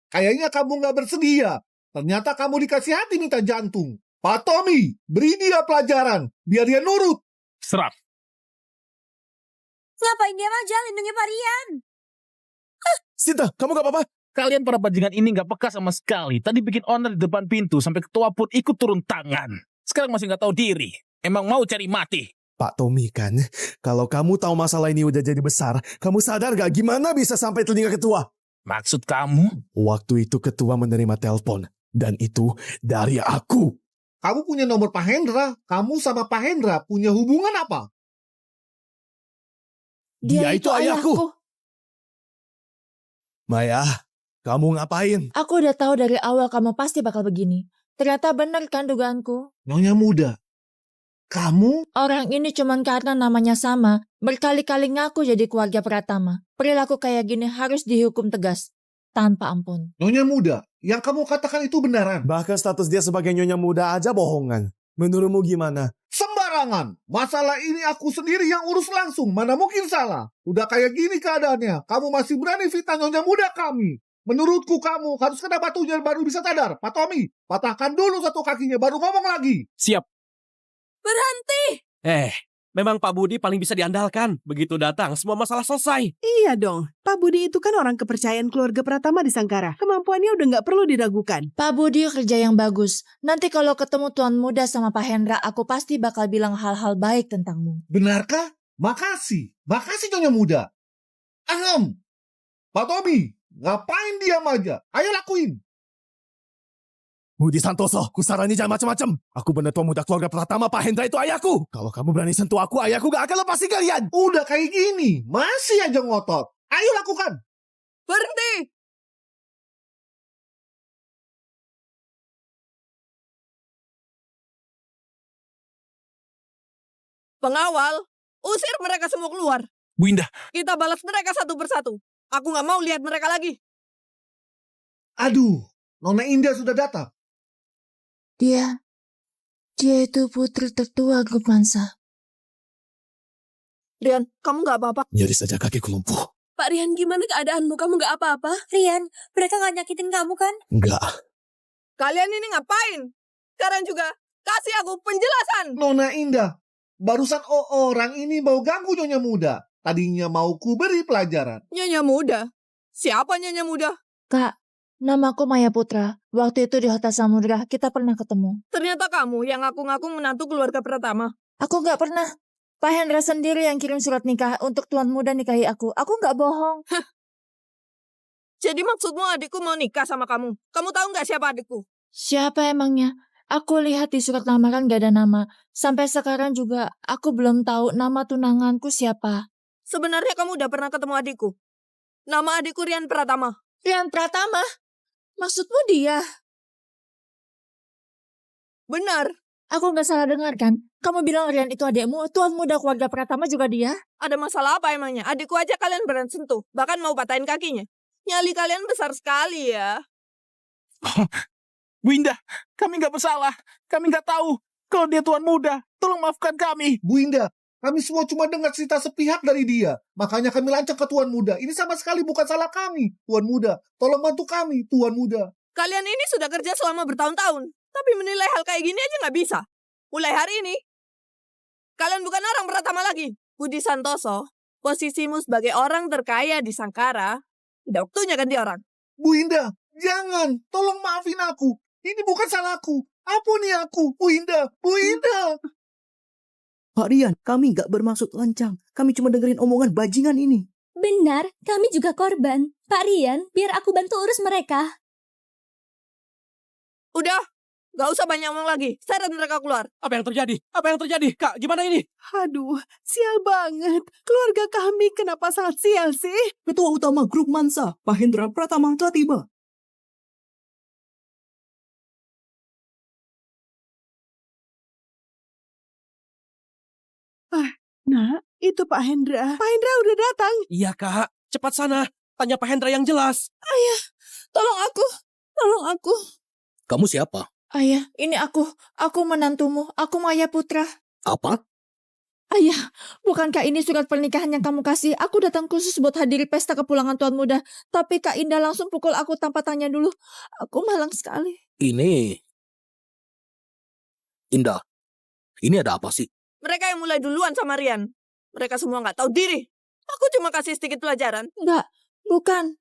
Kayaknya kamu nggak bersedia. Ternyata kamu dikasih hati minta jantung. Pak Tommy, beri dia pelajaran. Biar dia nurut. Serap. Ngapain dia aja lindungi Pak Rian? Sinta, kamu gak apa-apa? Kalian para bajingan ini gak peka sama sekali. Tadi bikin owner di depan pintu sampai ketua pun ikut turun tangan. Sekarang masih gak tahu diri. Emang mau cari mati. Pak Tommy kan, kalau kamu tahu masalah ini udah jadi besar, kamu sadar gak gimana bisa sampai telinga ketua? Maksud kamu? Waktu itu ketua menerima telepon. Dan itu dari aku. Kamu punya nomor Pak Hendra. Kamu sama Pak Hendra punya hubungan apa? Dia itu ayahku. Maya, kamu ngapain? Aku udah tahu dari awal kamu pasti bakal begini. Ternyata benar kan dugaanku? Nyonya muda, kamu? Orang ini cuman karena namanya sama, berkali-kali ngaku jadi keluarga Pratama. Perilaku kayak gini harus dihukum tegas, tanpa ampun. Nyonya muda, yang kamu katakan itu benaran. Bahkan status dia sebagai nyonya muda aja bohongan. Menurutmu gimana? Sembarangan. Masalah ini aku sendiri yang urus langsung. Mana mungkin salah. Udah kayak gini keadaannya. Kamu masih berani fitnah nyonya muda kami. Menurutku kamu harus kena batunya baru bisa sadar. Pak Tommy, patahkan dulu satu kakinya baru ngomong lagi. Siap. Berhenti! Memang Pak Budi paling bisa diandalkan. Begitu datang, semua masalah selesai. Iya dong, Pak Budi itu kan orang kepercayaan keluarga Pratama di Sangkara. Kemampuannya udah nggak perlu diragukan. Pak Budi kerja yang bagus. Nanti kalau ketemu Tuan Muda sama Pak Hendra, aku pasti bakal bilang hal-hal baik tentangmu. Benarkah? Makasih. Makasih nyonya muda. Pak Tommy, ngapain diam aja? Ayo lakuin. Budi Santoso, kusarani jangan macam-macam. Aku benar tua muda keluarga Pratama, Pak Hendra itu ayahku. Kalau kamu berani sentuh aku, ayahku gak akan lepasin kalian. Udah kayak gini, masih aja ngotot. Ayo lakukan. Berhenti! Pengawal, usir mereka semua keluar. Bu Indah, Kita balas mereka satu persatu. Aku nggak mau lihat mereka lagi. Aduh, Nona Indah sudah datang. Dia itu putri tertua grup Mansa. Rian, kamu nggak apa-apa? Nyaris saja kakiku lumpuh. Pak Rian, gimana keadaanmu? Kamu nggak apa-apa? Rian, mereka nggak nyakitin kamu kan? Enggak. Kalian ini ngapain? Sekarang juga kasih aku penjelasan. Nona Indah, barusan orang ini mau ganggu Nyonya Muda. Tadinya mau ku beri pelajaran. Nyonya Muda? Siapa Nyonya Muda? Kak, namaku Maya Putra. Waktu itu di Hotel Samudra kita pernah ketemu. Ternyata kamu yang ngaku-ngaku menantu keluarga Pratama. Aku nggak pernah. Pak Hendra sendiri yang kirim surat nikah untuk Tuan Muda nikahi aku. Aku nggak bohong. Jadi maksudmu adikku mau nikah sama kamu? Kamu tahu nggak siapa adikku? Siapa emangnya? Aku lihat di surat lamaran gak ada nama. Sampai sekarang juga aku belum tahu nama tunanganku siapa. Sebenarnya kamu udah pernah ketemu adikku. Nama adikku Rian Pratama. Rian Pratama? Maksudmu dia? Benar. Aku nggak salah dengar kan? Kamu bilang Rian itu adikmu, Tuan Muda keluarga Pratama juga dia? Ada masalah apa emangnya? Adikku aja kalian berani sentuh. Bahkan mau patahin kakinya. Nyali kalian besar sekali ya. Bu Indah, kami nggak bersalah. Kami nggak tahu kalau dia Tuan Muda. Tolong maafkan kami. Bu Indah, kami semua cuma dengar cerita sepihak dari dia. Makanya kami lancang ke Tuan Muda. Ini sama sekali bukan salah kami, Tuan Muda. Tolong bantu kami, Tuan Muda. Kalian ini sudah kerja selama bertahun-tahun. Tapi menilai hal kayak gini aja nggak bisa. Mulai hari ini, kalian bukan orang Pratama lagi. Budi Santoso, posisimu sebagai orang terkaya di Sangkara, udah waktunya ganti orang. Bu Indah, jangan. Tolong maafin aku. Ini bukan salahku. Ampuni aku, Bu Indah. Bu Indah. Pak Rian, kami nggak bermaksud lancang. Kami cuma dengerin omongan bajingan ini. Benar, kami juga korban. Pak Rian, biar aku bantu urus mereka. Udah, gak usah banyak ngomong lagi. Seret mereka keluar. Apa yang terjadi? Apa yang terjadi? Kak, gimana ini? Aduh, sial banget. Keluarga kami kenapa sangat sial sih? Ketua utama grup Mansa, Pak Hendra Pratama telah tiba. Nah, itu Pak Hendra. Pak Hendra udah datang. Iya, Kak. Cepat sana. Tanya Pak Hendra yang jelas. Ayah, tolong aku. Tolong aku. Kamu siapa? Ayah, ini aku. Aku menantumu. Aku Maya Putra. Apa? Ayah, bukankah ini surat pernikahan yang kamu kasih? Aku datang khusus buat hadiri pesta kepulangan Tuan Muda. Tapi Kak Indah langsung pukul aku tanpa tanya dulu. Aku malang sekali. Ini... Indah, ini ada apa sih? Mereka yang mulai duluan sama Rian. Mereka semua nggak tahu diri. Aku cuma kasih sedikit pelajaran. Enggak, bukan.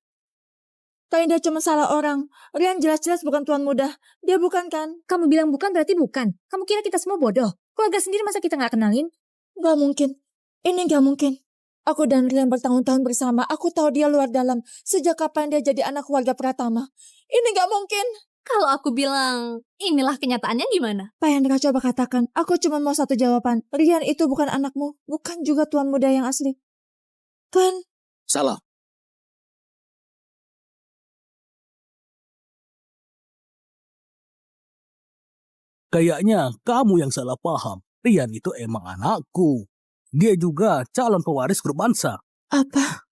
Kak Indah cuma salah orang. Rian jelas-jelas bukan Tuan Muda. Dia bukan kan? Kamu bilang bukan berarti bukan. Kamu kira kita semua bodoh? Keluarga sendiri masa kita nggak kenalin? Gak mungkin. Ini gak mungkin. Aku dan Rian bertahun-tahun bersama. Aku tahu dia luar dalam. Sejak kapan dia jadi anak keluarga Pratama? Ini gak mungkin. Kalau aku bilang, inilah kenyataannya gimana? Pak Hendra coba katakan. Aku cuma mau satu jawaban. Rian itu bukan anakmu. Bukan juga Tuan Muda yang asli. Kan? Salah. Kayaknya kamu yang salah paham. Rian itu emang anakku. Dia juga calon pewaris grup Mansa. Apa?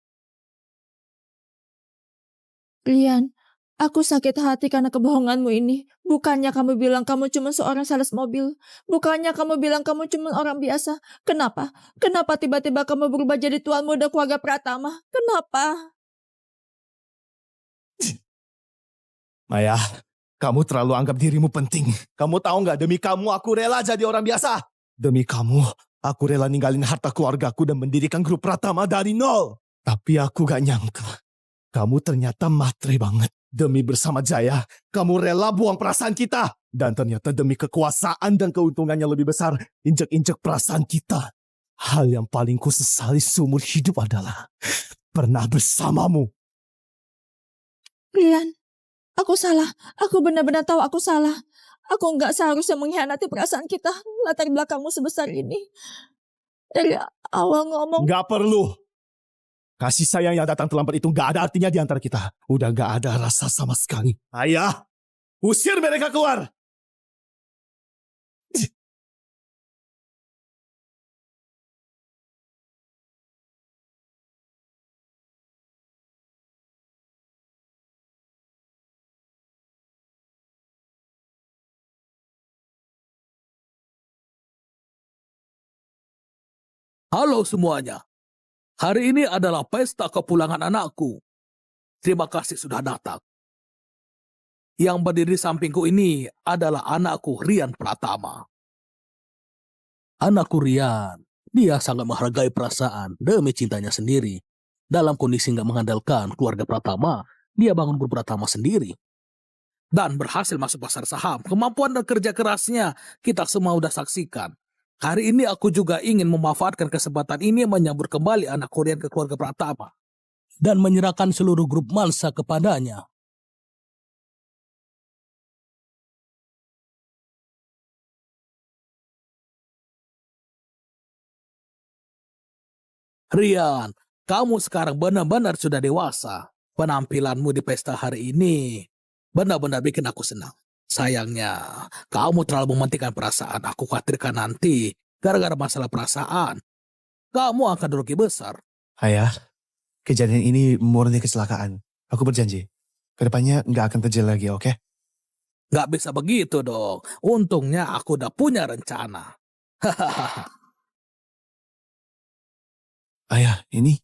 Rian, aku sakit hati karena kebohonganmu ini. Bukannya kamu bilang kamu cuma seorang sales mobil. Bukannya kamu bilang kamu cuma orang biasa. Kenapa? Kenapa tiba-tiba kamu berubah jadi Tuan Muda keluarga Pratama? Kenapa? Maya, kamu terlalu anggap dirimu penting. Kamu tahu nggak, demi kamu aku rela jadi orang biasa. Demi kamu, aku rela ninggalin harta keluargaku dan mendirikan grup Pratama dari nol. Tapi aku gak nyangka, kamu ternyata matre banget. Demi bersama Jaya, kamu rela buang perasaan kita. Dan ternyata demi kekuasaan dan keuntungannya lebih besar, injek-injek perasaan kita. Hal yang paling ku sesali seumur hidup adalah pernah bersamamu. Rian, aku salah. Aku benar-benar tahu aku salah. Aku nggak seharusnya mengkhianati perasaan kita. Latar belakangmu sebesar ini. Dari awal ngomong. Nggak perlu. Kasih sayang yang datang terlambat itu nggak ada artinya di antara kita. Udah nggak ada rasa sama sekali. Ayah, usir mereka keluar. Halo semuanya. Hari ini adalah pesta kepulangan anakku. Terima kasih sudah datang. Yang berdiri di sampingku ini adalah anakku Rian Pratama. Anakku Rian, dia sangat menghargai perasaan demi cintanya sendiri. Dalam kondisi nggak mengandalkan keluarga Pratama, dia bangun grup Pratama sendiri. Dan berhasil masuk pasar saham. Kemampuan dan kerja kerasnya kita semua udah saksikan. Hari ini aku juga ingin memanfaatkan kesempatan ini menyambut kembali anak Rian ke keluarga Pratama. Dan menyerahkan seluruh grup Mansa kepadanya. Rian, kamu sekarang benar-benar sudah dewasa. Penampilanmu di pesta hari ini benar-benar bikin aku senang. Sayangnya, kamu terlalu mementingkan perasaan. Aku khawatirkan nanti, gara-gara masalah perasaan, kamu akan rugi besar. Ayah, kejadian ini murni kecelakaan. Aku berjanji, kedepannya nggak akan terjadi lagi, oke? Nggak bisa begitu dong. Untungnya aku udah punya rencana. Hahaha. Ayah, ini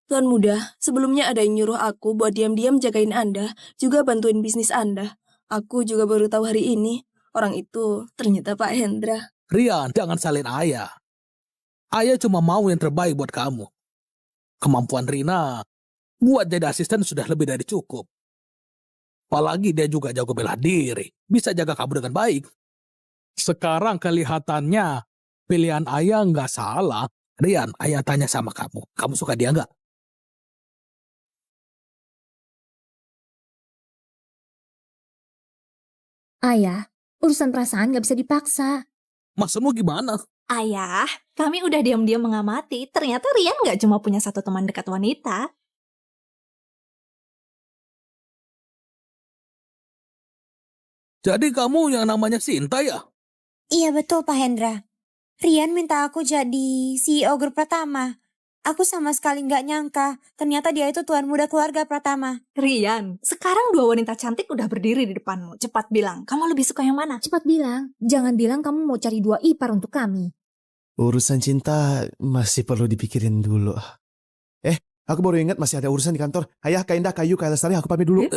Tuan Muda, sebelumnya ada yang nyuruh aku buat diam-diam jagain Anda, juga bantuin bisnis Anda. Aku juga baru tahu hari ini, orang itu ternyata Pak Hendra. Rian, jangan salin ayah. Ayah cuma mau yang terbaik buat kamu. Kemampuan Rina buat jadi asisten sudah lebih dari cukup. Apalagi dia juga jago bela diri, bisa jaga kamu dengan baik. Sekarang kelihatannya pilihan ayah nggak salah. Rian, ayah tanya sama kamu. Kamu suka dia nggak? Ayah, urusan perasaan gak bisa dipaksa. Maksudmu gimana? Ayah, kami udah diam-diam mengamati. Ternyata Rian nggak cuma punya satu teman dekat wanita. Jadi kamu yang namanya Sinta ya? Iya betul Pak Hendra. Rian minta aku jadi CEO grup Pratama. Aku sama sekali nggak nyangka, ternyata dia itu tuan muda keluarga Pratama. Rian, sekarang dua wanita cantik udah berdiri di depanmu. Cepat bilang, kamu lebih suka yang mana? Cepat bilang, jangan bilang kamu mau cari dua ipar untuk kami. urusan cinta masih perlu dipikirin dulu. Aku baru ingat masih ada urusan di kantor. Ayah, Kak Indah, Kayu, Kak Lestari, aku pamit dulu.